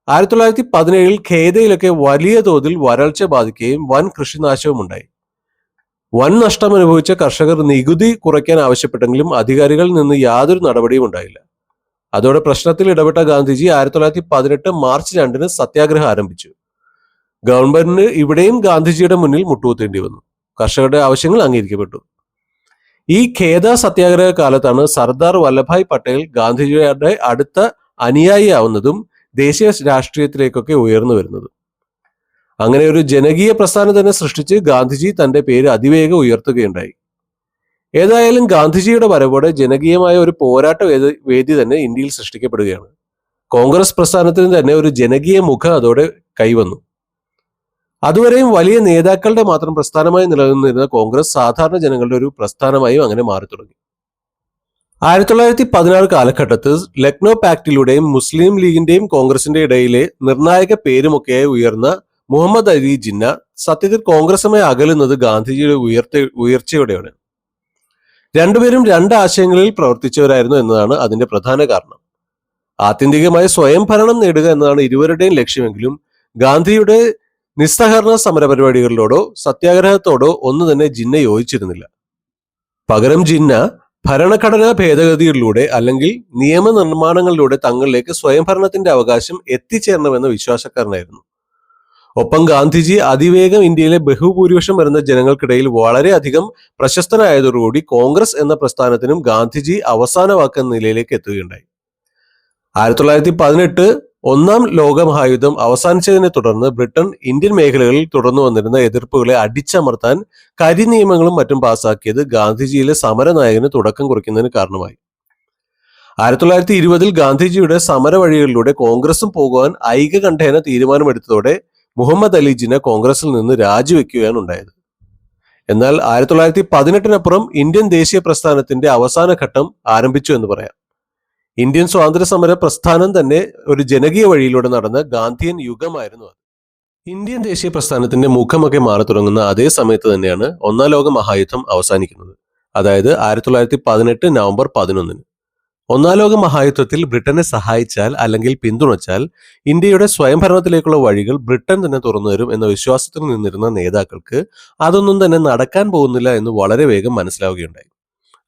1917 ഖേദയിലൊക്കെ വലിയ തോതിൽ വരൾച്ച ബാധിക്കുകയും വൻ കൃഷിനാശവും ഉണ്ടായി. വൻ നഷ്ടം അനുഭവിച്ച കർഷകർ നികുതി കുറയ്ക്കാൻ ആവശ്യപ്പെട്ടെങ്കിലും അധികാരികളിൽ നിന്ന് യാതൊരു നടപടിയും ഉണ്ടായില്ല. അതോടെ പ്രശ്നത്തിൽ ഇടപെട്ട ഗാന്ധിജി 1918 മാർച്ച് 2 സത്യാഗ്രഹം ആരംഭിച്ചു. ഗവൺമെന്റിന് ഇവിടെയും ഗാന്ധിജിയുടെ മുന്നിൽ മുട്ടുകുത്തേണ്ടി വന്നു. കർഷകരുടെ ആവശ്യങ്ങൾ അംഗീകരിക്കപ്പെട്ടു. ഈ ഖേദ സത്യാഗ്രഹ കാലത്താണ് സർദാർ വല്ലഭായ് പട്ടേൽ ഗാന്ധിജിയുടെ അടുത്ത അനുയായിയാവുന്നതും ദേശീയ രാഷ്ട്രീയത്തിലേക്കൊക്കെ ഉയർന്നു വരുന്നതും. അങ്ങനെ ഒരു ജനകീയ പ്രസ്ഥാനം തന്നെ സൃഷ്ടിച്ച് ഗാന്ധിജി തന്റെ പേര് അതിവേഗം ഉയർത്തുകയുണ്ടായി. ഏതായാലും ഗാന്ധിജിയുടെ വരവോടെ ജനകീയമായ ഒരു പോരാട്ട വേദി തന്നെ ഇന്ത്യയിൽ സൃഷ്ടിക്കപ്പെടുകയാണ്. കോൺഗ്രസ് പ്രസ്ഥാനത്തിന് തന്നെ ഒരു ജനകീയ മുഖം അതോടെ കൈവന്നു. അതുവരെയും വലിയ നേതാക്കളുടെ മാത്രം പ്രസ്ഥാനമായി നിലനിന്നിരുന്ന കോൺഗ്രസ് സാധാരണ ജനങ്ങളുടെ ഒരു പ്രസ്ഥാനമായും അങ്ങനെ മാറി തുടങ്ങി. 1916 കാലഘട്ടത്തിൽ ലക്നോ പാക്ടിലൂടെയും മുസ്ലിം ലീഗിന്റെയും കോൺഗ്രസിന്റെ ഇടയിലെ നിർണായക പേരുമൊക്കെയായി ഉയർന്ന മുഹമ്മദ് അലി ജിന്ന സത്യത്തിൽ കോൺഗ്രസുമായി അകലുന്നത് ഗാന്ധിജിയുടെ ഉയർച്ചയോടെയാണ്. രണ്ടുപേരും രണ്ട് ആശയങ്ങളിൽ പ്രവർത്തിച്ചവരായിരുന്നു എന്നതാണ് അതിന്റെ പ്രധാന കാരണം. ആത്യന്തികമായി സ്വയം ഭരണം നേടുക എന്നതാണ് ഇരുവരുടെയും ലക്ഷ്യമെങ്കിലും ഗാന്ധിയുടെ നിസ്സഹകരണ സമര പരിപാടികളിലോടോ സത്യാഗ്രഹത്തോടോ ഒന്നു തന്നെ ജിന്ന യോജിച്ചിരുന്നില്ല. പകരം ജിന്ന ഭരണഘടനാ ഭേദഗതികളിലൂടെ അല്ലെങ്കിൽ നിയമനിർമ്മാണങ്ങളിലൂടെ തങ്ങളിലേക്ക് സ്വയംഭരണത്തിന്റെ അവകാശം എത്തിച്ചേരണമെന്ന വിശ്വാസക്കാരനായിരുന്നു. ഒപ്പം ഗാന്ധിജി അതിവേഗം ഇന്ത്യയിലെ ബഹുഭൂരിപക്ഷം വരുന്ന ജനങ്ങൾക്കിടയിൽ വളരെയധികം പ്രശസ്തനായതോടുകൂടി കോൺഗ്രസ് എന്ന പ്രസ്ഥാനത്തിനും ഗാന്ധിജി അവസാന വാക്കെന്ന നിലയിലേക്ക് എത്തുകയുണ്ടായി. 1918 ഒന്നാം ലോകമഹായുദ്ധം അവസാനിച്ചതിനെ തുടർന്ന് ബ്രിട്ടൻ ഇന്ത്യൻ മേഖലകളിൽ തുടർന്നു വന്നിരുന്ന എതിർപ്പുകളെ അടിച്ചമർത്താൻ കരിനിയമങ്ങളും മറ്റും പാസാക്കിയത് ഗാന്ധിജിയിലെ സമരനായകന് തുടക്കം കുറിക്കുന്നതിന് കാരണമായി. 1920 ഗാന്ധിജിയുടെ സമര വഴികളിലൂടെ കോൺഗ്രസും പോകുവാൻ ഐകകണ്ഠേന തീരുമാനമെടുത്തതോടെ മുഹമ്മദ് അലി ജിന്ന കോൺഗ്രസിൽ നിന്ന് രാജിവെക്കുകയാണ് ഉണ്ടായത്. എന്നാൽ 1918 ഇന്ത്യൻ ദേശീയ പ്രസ്ഥാനത്തിന്റെ അവസാന ഘട്ടം ആരംഭിച്ചു എന്ന് പറയാം. ഇന്ത്യൻ സ്വാതന്ത്ര്യ സമര പ്രസ്ഥാനം തന്നെ ഒരു ജനകീയ വഴിയിലൂടെ നടന്ന ഗാന്ധിയൻ യുഗമായിരുന്നു അത്. ഇന്ത്യൻ ദേശീയ പ്രസ്ഥാനത്തിന്റെ മുഖമൊക്കെ മാറി തുടങ്ങുന്ന അതേ സമയത്ത് തന്നെയാണ് ഒന്നാം ലോക മഹായുദ്ധം അവസാനിക്കുന്നത്. അതായത് 1918 നവംബർ 11. ഒന്നാം ലോക മഹായുദ്ധത്തിൽ ബ്രിട്ടനെ സഹായിച്ചാൽ അല്ലെങ്കിൽ പിന്തുണച്ചാൽ ഇന്ത്യയുടെ സ്വയംഭരണത്തിലേക്കുള്ള വഴികൾ ബ്രിട്ടൻ തന്നെ തുറന്നു തരും എന്ന വിശ്വാസത്തിൽ നിന്നിരുന്ന നേതാക്കൾക്ക് അതൊന്നും തന്നെ നടക്കാൻ പോകുന്നില്ല എന്ന് വളരെ വേഗം മനസ്സിലാവുകയുണ്ടായി.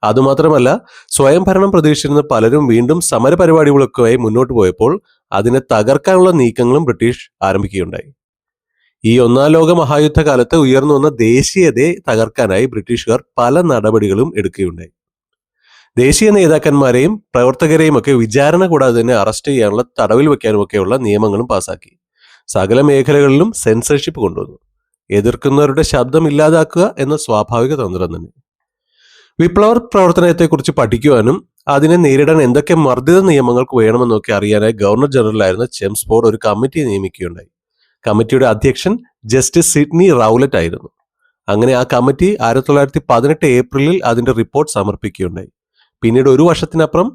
അതുമാത്രമല്ല, സ്വയംഭരണം പ്രതീക്ഷിച്ചിരുന്ന പലരും വീണ്ടും സമരപരിപാടികളൊക്കെയായി മുന്നോട്ട് പോയപ്പോൾ അതിനെ തകർക്കാനുള്ള നീക്കങ്ങളും ബ്രിട്ടീഷ് ആരംഭിക്കുകയുണ്ടായി. ഈ ഒന്നാം ലോക മഹായുദ്ധ കാലത്ത് ഉയർന്നു വന്ന ദേശീയതയെ തകർക്കാനായി ബ്രിട്ടീഷുകാർ പല നടപടികളും എടുക്കുകയുണ്ടായി. ദേശീയ നേതാക്കന്മാരെയും പ്രവർത്തകരെയും ഒക്കെ വിചാരണ കൂടാതെ തന്നെ അറസ്റ്റ് ചെയ്യാനുള്ള, തടവിൽ വെക്കാനുമൊക്കെയുള്ള നിയമങ്ങളും പാസാക്കി. സകല മേഖലകളിലും സെൻസർഷിപ്പ് കൊണ്ടുവന്നു. എതിർക്കുന്നവരുടെ ശബ്ദം ഇല്ലാതാക്കുക എന്ന സ്വാഭാവിക തന്ത്രം തന്നെ. വിപ്ലവ പ്രവർത്തനത്തെക്കുറിച്ച് പഠിക്കുവാനും അതിനെ നേരിടാൻ എന്തൊക്കെ മർദ്ദിത നിയമങ്ങൾക്ക് വേണമെന്നൊക്കെ അറിയാനായി ഗവർണർ ജനറലായിരുന്ന ചെംസ്ഫോർഡ് ഒരു കമ്മിറ്റിയെ നിയമിക്കുകയുണ്ടായി. കമ്മിറ്റിയുടെ അധ്യക്ഷൻ ജസ്റ്റിസ് സിഡ്നി റൗലറ്റ് ആയിരുന്നു. അങ്ങനെ ആ കമ്മിറ്റി 1918 ഏപ്രിലിൽ അതിന്റെ റിപ്പോർട്ട് സമർപ്പിക്കുകയുണ്ടായി. പിന്നീട് ഒരു വർഷത്തിനപ്പുറം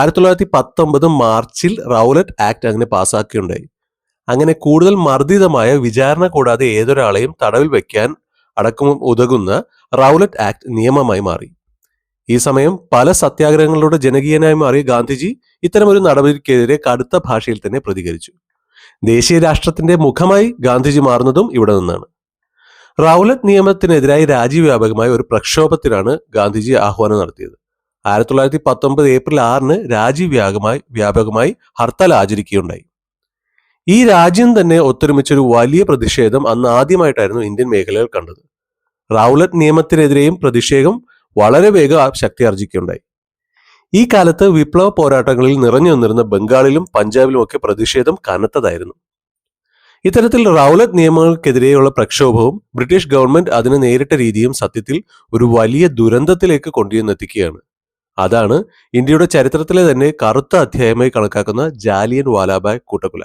1919 മാർച്ചിൽ റൗലറ്റ് ആക്ട് അങ്ങനെ പാസ്സാക്കുകയുണ്ടായി. അങ്ങനെ കൂടുതൽ മർദ്ദിതമായ, വിചാരണ കൂടാതെ ഏതൊരാളെയും തടവിൽ വയ്ക്കാൻ അടക്കം ഉതകുന്ന റൗലറ്റ് ആക്ട് നിയമമായി മാറി. ഈ സമയം പല സത്യാഗ്രഹങ്ങളിലൂടെ ജനകീയനായി മാറിയ ഗാന്ധിജി ഇത്തരമൊരു നടപടിക്കെതിരെ കടുത്ത ഭാഷയിൽ തന്നെ പ്രതികരിച്ചു. ദേശീയ രാഷ്ട്രത്തിന്റെ മുഖമായി ഗാന്ധിജി മാറുന്നതും ഇവിടെ നിന്നാണ്. റൗലറ്റ് നിയമത്തിനെതിരായി രാജ്യവ്യാപകമായ ഒരു പ്രക്ഷോഭത്തിനാണ് ഗാന്ധിജി ആഹ്വാനം നടത്തിയത്. 1919 ഏപ്രിൽ 6 രാജ്യവ്യാപകമായി ഹർത്താൽ ആചരിക്കുകയുണ്ടായി. ഈ രാജ്യം തന്നെ ഒത്തൊരുമിച്ചൊരു വലിയ പ്രതിഷേധം അന്ന് ആദ്യമായിട്ടായിരുന്നു ഇന്ത്യൻ മേഖലകൾ കണ്ടത്. റൗലറ്റ് നിയമത്തിനെതിരെയും പ്രതിഷേധം വളരെ വേഗം ശക്തി ആർജിക്കുകയുണ്ടായി. ഈ കാലത്ത് വിപ്ലവ പോരാട്ടങ്ങളിൽ നിറഞ്ഞു നിന്നിരുന്ന ബംഗാളിലും പഞ്ചാബിലും ഒക്കെ പ്രതിഷേധം കനത്തതായിരുന്നു. ഇത്തരത്തിൽ റൗലറ്റ് നിയമങ്ങൾക്കെതിരെയുള്ള പ്രക്ഷോഭവും ബ്രിട്ടീഷ് ഗവൺമെന്റ് അതിനെ നേരിട്ട രീതിയും സത്യത്തിൽ ഒരു വലിയ ദുരന്തത്തിലേക്ക് കൊണ്ടുവന്നെത്തിക്കുകയാണ്. അതാണ് ഇന്ത്യയുടെ ചരിത്രത്തിലെ തന്നെ കറുത്ത അധ്യായമായി കണക്കാക്കുന്ന ജാലിയൻ വാലാബാഗ് കൂട്ടക്കൊല.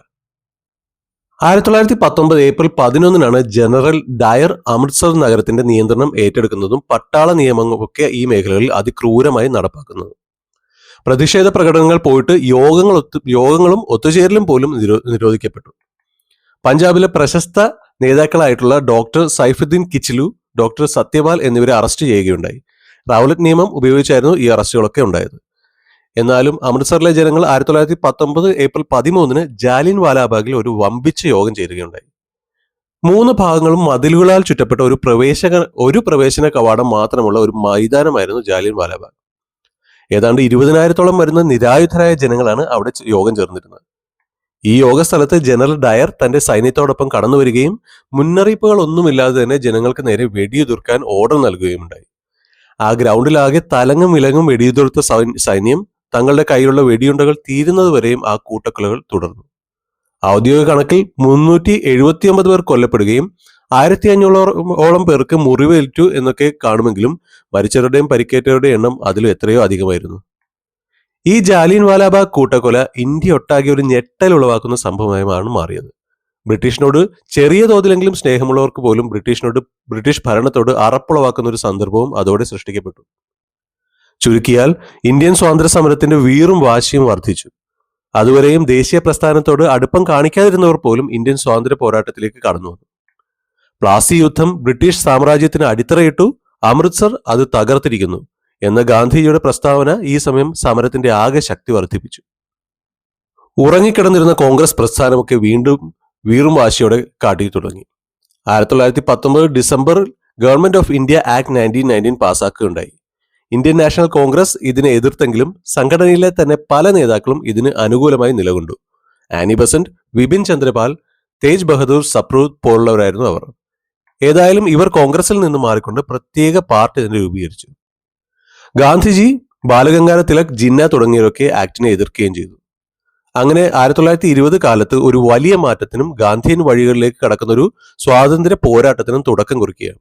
1919 ഏപ്രിൽ 11 ജനറൽ ഡയർ അമൃത്സർ നഗരത്തിന്റെ നിയന്ത്രണം ഏറ്റെടുക്കുന്നതും പട്ടാള നിയമങ്ങളൊക്കെ ഈ മേഖലകളിൽ അതിക്രൂരമായി നടപ്പാക്കുന്നതും. പ്രതിഷേധ പ്രകടനങ്ങൾ പോയിട്ട് യോഗങ്ങളും ഒത്തുചേരലും പോലും നിരോധിക്കപ്പെട്ടു. പഞ്ചാബിലെ പ്രശസ്ത നേതാക്കളായിട്ടുള്ള ഡോക്ടർ സൈഫുദ്ദീൻ കിച്ലു, ഡോക്ടർ സത്യപാൽ എന്നിവരെ അറസ്റ്റ് ചെയ്യുകയുണ്ടായി. റൗലറ്റ് നിയമം ഉപയോഗിച്ചായിരുന്നു ഈ അറസ്റ്റുകളൊക്കെ ഉണ്ടായത്. എന്നാലും അമൃത്സറിലെ ജനങ്ങൾ 1919 ഏപ്രിൽ 13 ജാലിയൻ വാലാബാഗിൽ ഒരു വമ്പിച്ച യോഗം ചേരുകയുണ്ടായി. 3 ഭാഗങ്ങളും മതിലുകളാൽ ചുറ്റപ്പെട്ട ഒരു പ്രവേശന കവാടം മാത്രമുള്ള ഒരു മൈതാനമായിരുന്നു ജാലിയൻ വാലാബാഗ്. ഏതാണ്ട് 20,000-ഓളം വരുന്ന നിരായുധരായ ജനങ്ങളാണ് അവിടെ യോഗം ചേർന്നിരുന്നത്. ഈ യോഗ സ്ഥലത്ത് ജനറൽ ഡയർ തന്റെ സൈന്യത്തോടൊപ്പം കടന്നു വരികയും മുന്നറിയിപ്പുകൾ ഒന്നുമില്ലാതെ തന്നെ ജനങ്ങൾക്ക് നേരെ വെടിയുതിർക്കാൻ ഓർഡർ നൽകുകയുണ്ടായി. ആ ഗ്രൗണ്ടിലാകെ തലങ്ങും വിലങ്ങും വെടിയുതിർത്ത സൈന്യം തങ്ങളുടെ കയ്യിലുള്ള വെടിയുണ്ടകൾ തീരുന്നതുവരെയും ആ കൂട്ടക്കൊലകൾ തുടർന്നു. ഔദ്യോഗിക കണക്കിൽ 379 പേർ കൊല്ലപ്പെടുകയും 1500-ഓളം പേർക്ക് മുറിവേറ്റു എന്നൊക്കെ കാണുമെങ്കിലും മരിച്ചവരുടെയും പരിക്കേറ്റവരുടെയും എണ്ണം അതിലും എത്രയോ അധികമായിരുന്നു. ഈ ജാലിയൻ വാലാബാഗ് കൂട്ടക്കൊല ഇന്ത്യ ഒട്ടാകെ ഒരു ഞെട്ടൽ ഉളവാക്കുന്ന സംഭവമായാണ് മാറിയത്. ബ്രിട്ടീഷിനോട് ചെറിയ തോതിലെങ്കിലും സ്നേഹമുള്ളവർക്ക് പോലും ബ്രിട്ടീഷ് ഭരണത്തോട് അറപ്പുളവാക്കുന്ന ഒരു സന്ദർഭവും അതോടെ സൃഷ്ടിക്കപ്പെട്ടു. ചുരുക്കിയാൽ ഇന്ത്യൻ സ്വാതന്ത്ര്യ സമരത്തിന്റെ വീറും വാശിയും വർദ്ധിച്ചു. അതുവരെയും ദേശീയ പ്രസ്ഥാനത്തോട് അടുപ്പം കാണിക്കാതിരുന്നവർ പോലും ഇന്ത്യൻ സ്വാതന്ത്ര്യ പോരാട്ടത്തിലേക്ക് കടന്നു വന്നു. പ്ലാസി യുദ്ധം ബ്രിട്ടീഷ് സാമ്രാജ്യത്തിന് അടിത്തറയിട്ടു, അമൃത്സർ അത് തകർത്തിരിക്കുന്നു എന്ന ഗാന്ധിജിയുടെ പ്രസ്താവന ഈ സമയം സമരത്തിന്റെ ആകെ ശക്തി വർദ്ധിപ്പിച്ചു. ഉറങ്ങിക്കിടന്നിരുന്ന കോൺഗ്രസ് പ്രസ്ഥാനമൊക്കെ വീണ്ടും വീറും വാശിയോടെ കാട്ടി തുടങ്ങി. 1919 ഡിസംബറിൽ ഗവൺമെന്റ് ഓഫ് ഇന്ത്യ ആക്ട് 1919 പാസാക്കുകയുണ്ടായി. ഇന്ത്യൻ നാഷണൽ കോൺഗ്രസ് ഇതിനെ എതിർത്തെങ്കിലും സംഘടനയിലെ തന്നെ പല നേതാക്കളും ഇതിന് അനുകൂലമായി നിലകൊണ്ടു. ആനി ബസന്റ്, വിപിൻ ചന്ദ്രപാൽ, തേജ് ബഹദൂർ സപ്രു പോലുള്ളവരായിരുന്നു അവർ. ഏതായാലും ഇവർ കോൺഗ്രസിൽ നിന്ന് മാറിക്കൊണ്ട് പ്രത്യേക പാർട്ടി തന്നെ രൂപീകരിച്ചു. ഗാന്ധിജി, ബാലഗംഗാധര തിലക്, ജിന്ന തുടങ്ങിയവരൊക്കെ ആക്ടിനെ എതിർക്കുകയും ചെയ്തു. അങ്ങനെ 1920 കാലത്ത് ഒരു വലിയ മാറ്റത്തിനും ഗാന്ധിയൻ വഴികളിലേക്ക് കടക്കുന്ന ഒരു സ്വാതന്ത്ര്യ പോരാട്ടത്തിനും തുടക്കം കുറിക്കുകയാണ്.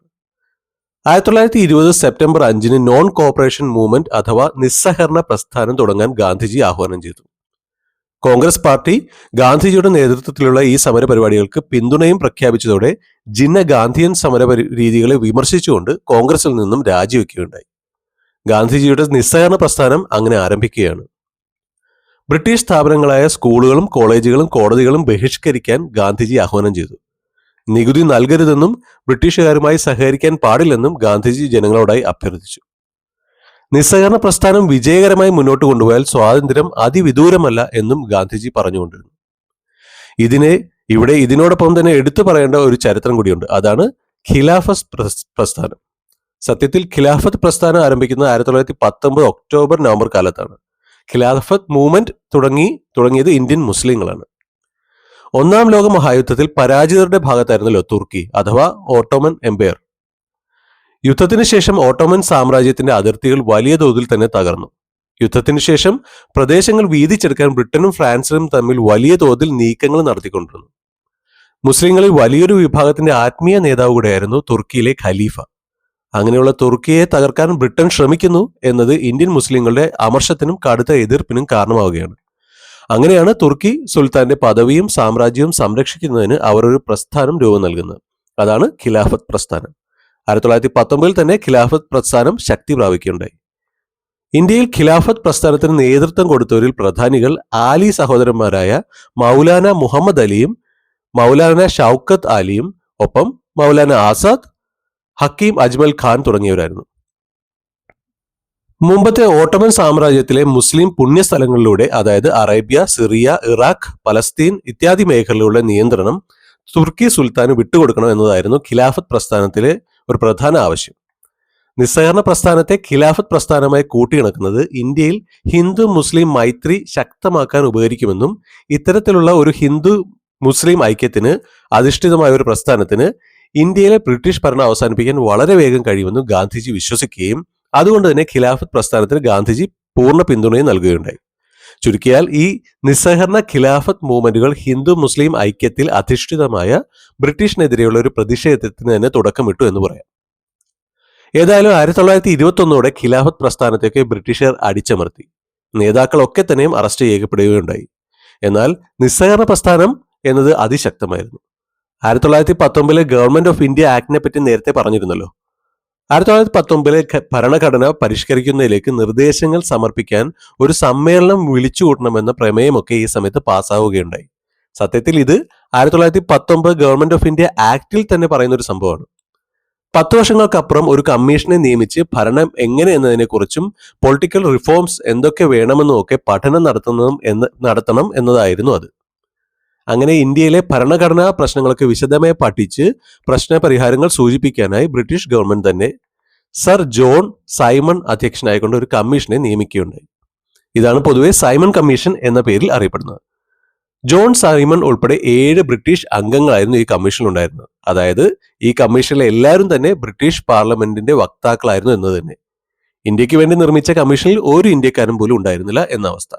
1920 സെപ്റ്റംബർ 5 നോൺ കോഓപ്പറേഷൻ മൂവ്മെന്റ് അഥവാ നിസ്സഹകരണ പ്രസ്ഥാനം തുടങ്ങാൻ ഗാന്ധിജി ആഹ്വാനം ചെയ്തു. കോൺഗ്രസ് പാർട്ടി ഗാന്ധിജിയുടെ നേതൃത്വത്തിലുള്ള ഈ സമരപരിപാടികൾക്ക് പിന്തുണയും പ്രഖ്യാപിച്ചതോടെ ജിന്ന ഗാന്ധിയൻ സമര രീതികളെ വിമർശിച്ചുകൊണ്ട് കോൺഗ്രസിൽ നിന്നും രാജിവെക്കുകയുണ്ടായി. ഗാന്ധിജിയുടെ നിസ്സഹകരണ പ്രസ്ഥാനം അങ്ങനെ ആരംഭിക്കുകയാണ്. ബ്രിട്ടീഷ് സ്ഥാപനങ്ങളായ സ്കൂളുകളും കോളേജുകളും കോടതികളും ബഹിഷ്കരിക്കാൻ ഗാന്ധിജി ആഹ്വാനം ചെയ്തു. നികുതി നൽകരുതെന്നും ബ്രിട്ടീഷുകാരുമായി സഹകരിക്കാൻ പാടില്ലെന്നും ഗാന്ധിജി ജനങ്ങളോടായി അഭ്യർത്ഥിച്ചു. നിസ്സഹകരണ പ്രസ്ഥാനം വിജയകരമായി മുന്നോട്ട് കൊണ്ടുപോയാൽ സ്വാതന്ത്ര്യം അതിവിദൂരമല്ല എന്നും ഗാന്ധിജി പറഞ്ഞുകൊണ്ടിരുന്നു. ഇതിനോടൊപ്പം തന്നെ എടുത്തു പറയേണ്ട ഒരു ചരിത്രം കൂടിയുണ്ട്. അതാണ് ഖിലാഫത്ത് പ്രസ്ഥാനം. സത്യത്തിൽ ഖിലാഫത്ത് പ്രസ്ഥാനം ആരംഭിക്കുന്നത് 1919 ഒക്ടോബർ നവംബർ കാലത്താണ്. ഖിലാഫത്ത് മൂവ്മെന്റ് തുടങ്ങിയത് ഇന്ത്യൻ മുസ്ലിങ്ങളാണ്. ഒന്നാം ലോക മഹായുദ്ധത്തിൽ പരാജിതരുടെ ഭാഗത്തായിരുന്നല്ലോ തുർക്കി അഥവാ ഓട്ടോമൻ എംപയർ. യുദ്ധത്തിന് ശേഷം ഓട്ടോമൻ സാമ്രാജ്യത്തിന്റെ അതിർത്തികൾ വലിയ തോതിൽ തന്നെ തകർന്നു. യുദ്ധത്തിന് ശേഷം പ്രദേശങ്ങൾ വീതിച്ചെടുക്കാൻ ബ്രിട്ടനും ഫ്രാൻസും തമ്മിൽ വലിയ തോതിൽ നീക്കങ്ങൾ നടത്തിക്കൊണ്ടിരുന്നു. മുസ്ലിങ്ങളിൽ വലിയൊരു വിഭാഗത്തിന്റെ ആത്മീയ നേതാവ് കൂടെയായിരുന്നു തുർക്കിയിലെ ഖലീഫ. അങ്ങനെയുള്ള തുർക്കിയെ തകർക്കാൻ ബ്രിട്ടൻ ശ്രമിക്കുന്നു എന്നത് ഇന്ത്യൻ മുസ്ലിങ്ങളുടെ അമർഷത്തിനും കടുത്ത എതിർപ്പിനും കാരണമാവുകയാണ്. അങ്ങനെയാണ് തുർക്കി സുൽത്താന്റെ പദവിയും സാമ്രാജ്യവും സംരക്ഷിക്കുന്നതിന് അവർ ഒരു പ്രസ്ഥാനം രൂപം നൽകുന്നത്. അതാണ് ഖിലാഫത്ത് പ്രസ്ഥാനം. 1919 തന്നെ ഖിലാഫത്ത് പ്രസ്ഥാനം ശക്തി പ്രാപിക്കുകയുണ്ടായി. ഇന്ത്യയിൽ ഖിലാഫത്ത് പ്രസ്ഥാനത്തിന് നേതൃത്വം കൊടുത്തവരിൽ പ്രധാനികൾ ആലി സഹോദരന്മാരായ മൗലാന മുഹമ്മദ് അലിയും മൗലാന ഷൗക്കത്ത് അലിയും ഒപ്പം മൗലാന ആസാദ്, ഹക്കീം അജ്മൽ ഖാൻ തുടങ്ങിയവരായിരുന്നു. മുമ്പത്തെ ഓട്ടോമൻ സാമ്രാജ്യത്തിലെ മുസ്ലിം പുണ്യസ്ഥലങ്ങളിലൂടെ, അതായത് അറേബ്യ, സിറിയ, ഇറാഖ്, പലസ്തീൻ ഇത്യാദി മേഖലകളിലുള്ള നിയന്ത്രണം തുർക്കി സുൽത്താന് വിട്ടുകൊടുക്കണം എന്നതായിരുന്നു ഖിലാഫത്ത് പ്രസ്ഥാനത്തിലെ ഒരു പ്രധാന ആവശ്യം. നിസ്സഹകരണ പ്രസ്ഥാനത്തെ ഖിലാഫത്ത് പ്രസ്ഥാനമായി കൂട്ടിയിണക്കുന്നത് ഇന്ത്യയിൽ ഹിന്ദു മുസ്ലിം മൈത്രി ശക്തമാക്കാൻ ഉപകരിക്കുമെന്നും ഇത്തരത്തിലുള്ള ഒരു ഹിന്ദു മുസ്ലിം ഐക്യത്തിന് അധിഷ്ഠിതമായ ഒരു പ്രസ്ഥാനത്തിന് ഇന്ത്യയിലെ ബ്രിട്ടീഷ് ഭരണം അവസാനിപ്പിക്കാൻ വളരെ വേഗം കഴിയുമെന്നും ഗാന്ധിജി വിശ്വസിക്കുകയും അതുകൊണ്ട് തന്നെ ഖിലാഫത്ത് പ്രസ്ഥാനത്തിന് ഗാന്ധിജി പൂർണ്ണ പിന്തുണയും നൽകുകയുണ്ടായി. ചുരുക്കിയാൽ ഈ നിസ്സഹകരണ ഖിലാഫത്ത് മൂവ്മെന്റുകൾ ഹിന്ദു മുസ്ലിം ഐക്യത്തിൽ അധിഷ്ഠിതമായ ബ്രിട്ടീഷിനെതിരെയുള്ള ഒരു പ്രതിഷേധത്തിന് തന്നെ തുടക്കമിട്ടു എന്ന് പറയാം. ഏതായാലും 1921 ഖിലാഫത്ത് പ്രസ്ഥാനത്തേക്ക് ബ്രിട്ടീഷുകാർ അടിച്ചമർത്തി. നേതാക്കളൊക്കെ തന്നെയും അറസ്റ്റ് ചെയ്യപ്പെടുകയുണ്ടായി. എന്നാൽ നിസ്സഹകരണ പ്രസ്ഥാനം എന്നത് അതിശക്തമായിരുന്നു. 1919 ഗവൺമെന്റ് ഓഫ് ഇന്ത്യ ആക്ടിനെ പറ്റി നേരത്തെ പറഞ്ഞിരുന്നല്ലോ. 1919 ഭരണഘടന പരിഷ്കരിക്കുന്നതിലേക്ക് നിർദ്ദേശങ്ങൾ സമർപ്പിക്കാൻ ഒരു സമ്മേളനം വിളിച്ചുകൂട്ടണമെന്ന പ്രമേയമൊക്കെ ഈ സമയത്ത് പാസ്സാവുകയുണ്ടായി. സത്യത്തിൽ ഇത് 1919 ഗവൺമെന്റ് ഓഫ് ഇന്ത്യ ആക്ടിൽ തന്നെ പറയുന്ന ഒരു സംഭവമാണ്. 10 വർഷങ്ങൾക്കപ്പുറം ഒരു കമ്മീഷനെ നിയമിച്ച് ഭരണം എങ്ങനെ എന്നതിനെക്കുറിച്ചും പൊളിറ്റിക്കൽ റിഫോംസ് എന്തൊക്കെ വേണമെന്നും ഒക്കെ പഠനം നടത്തണം എന്നതായിരുന്നു അത്. അങ്ങനെ ഇന്ത്യയിലെ ഭരണഘടനാ പ്രശ്നങ്ങൾക്ക് വിശദമായി പഠിച്ച് പ്രശ്നപരിഹാരങ്ങൾ സൂചിപ്പിക്കാനായി ബ്രിട്ടീഷ് ഗവൺമെന്റ് തന്നെ സർ ജോൺ സൈമൺ അധ്യക്ഷനായിക്കൊണ്ട് ഒരു കമ്മീഷനെ നിയമിക്കുകയുണ്ടായി. ഇതാണ് പൊതുവെ സൈമൺ കമ്മീഷൻ എന്ന പേരിൽ അറിയപ്പെടുന്നത്. ജോൺ സൈമൺ ഉൾപ്പെടെ 7 ബ്രിട്ടീഷ് അംഗങ്ങളായിരുന്നു ഈ കമ്മീഷനിലുണ്ടായിരുന്നത്. അതായത് ഈ കമ്മീഷനിലെ എല്ലാവരും തന്നെ ബ്രിട്ടീഷ് പാർലമെന്റിന്റെ വക്താക്കളായിരുന്നു എന്ന് തന്നെ. ഇന്ത്യക്ക് വേണ്ടി നിർമ്മിച്ച കമ്മീഷനിൽ ഒരു ഇന്ത്യക്കാരൻ പോലും ഉണ്ടായിരുന്നില്ല എന്ന അവസ്ഥ.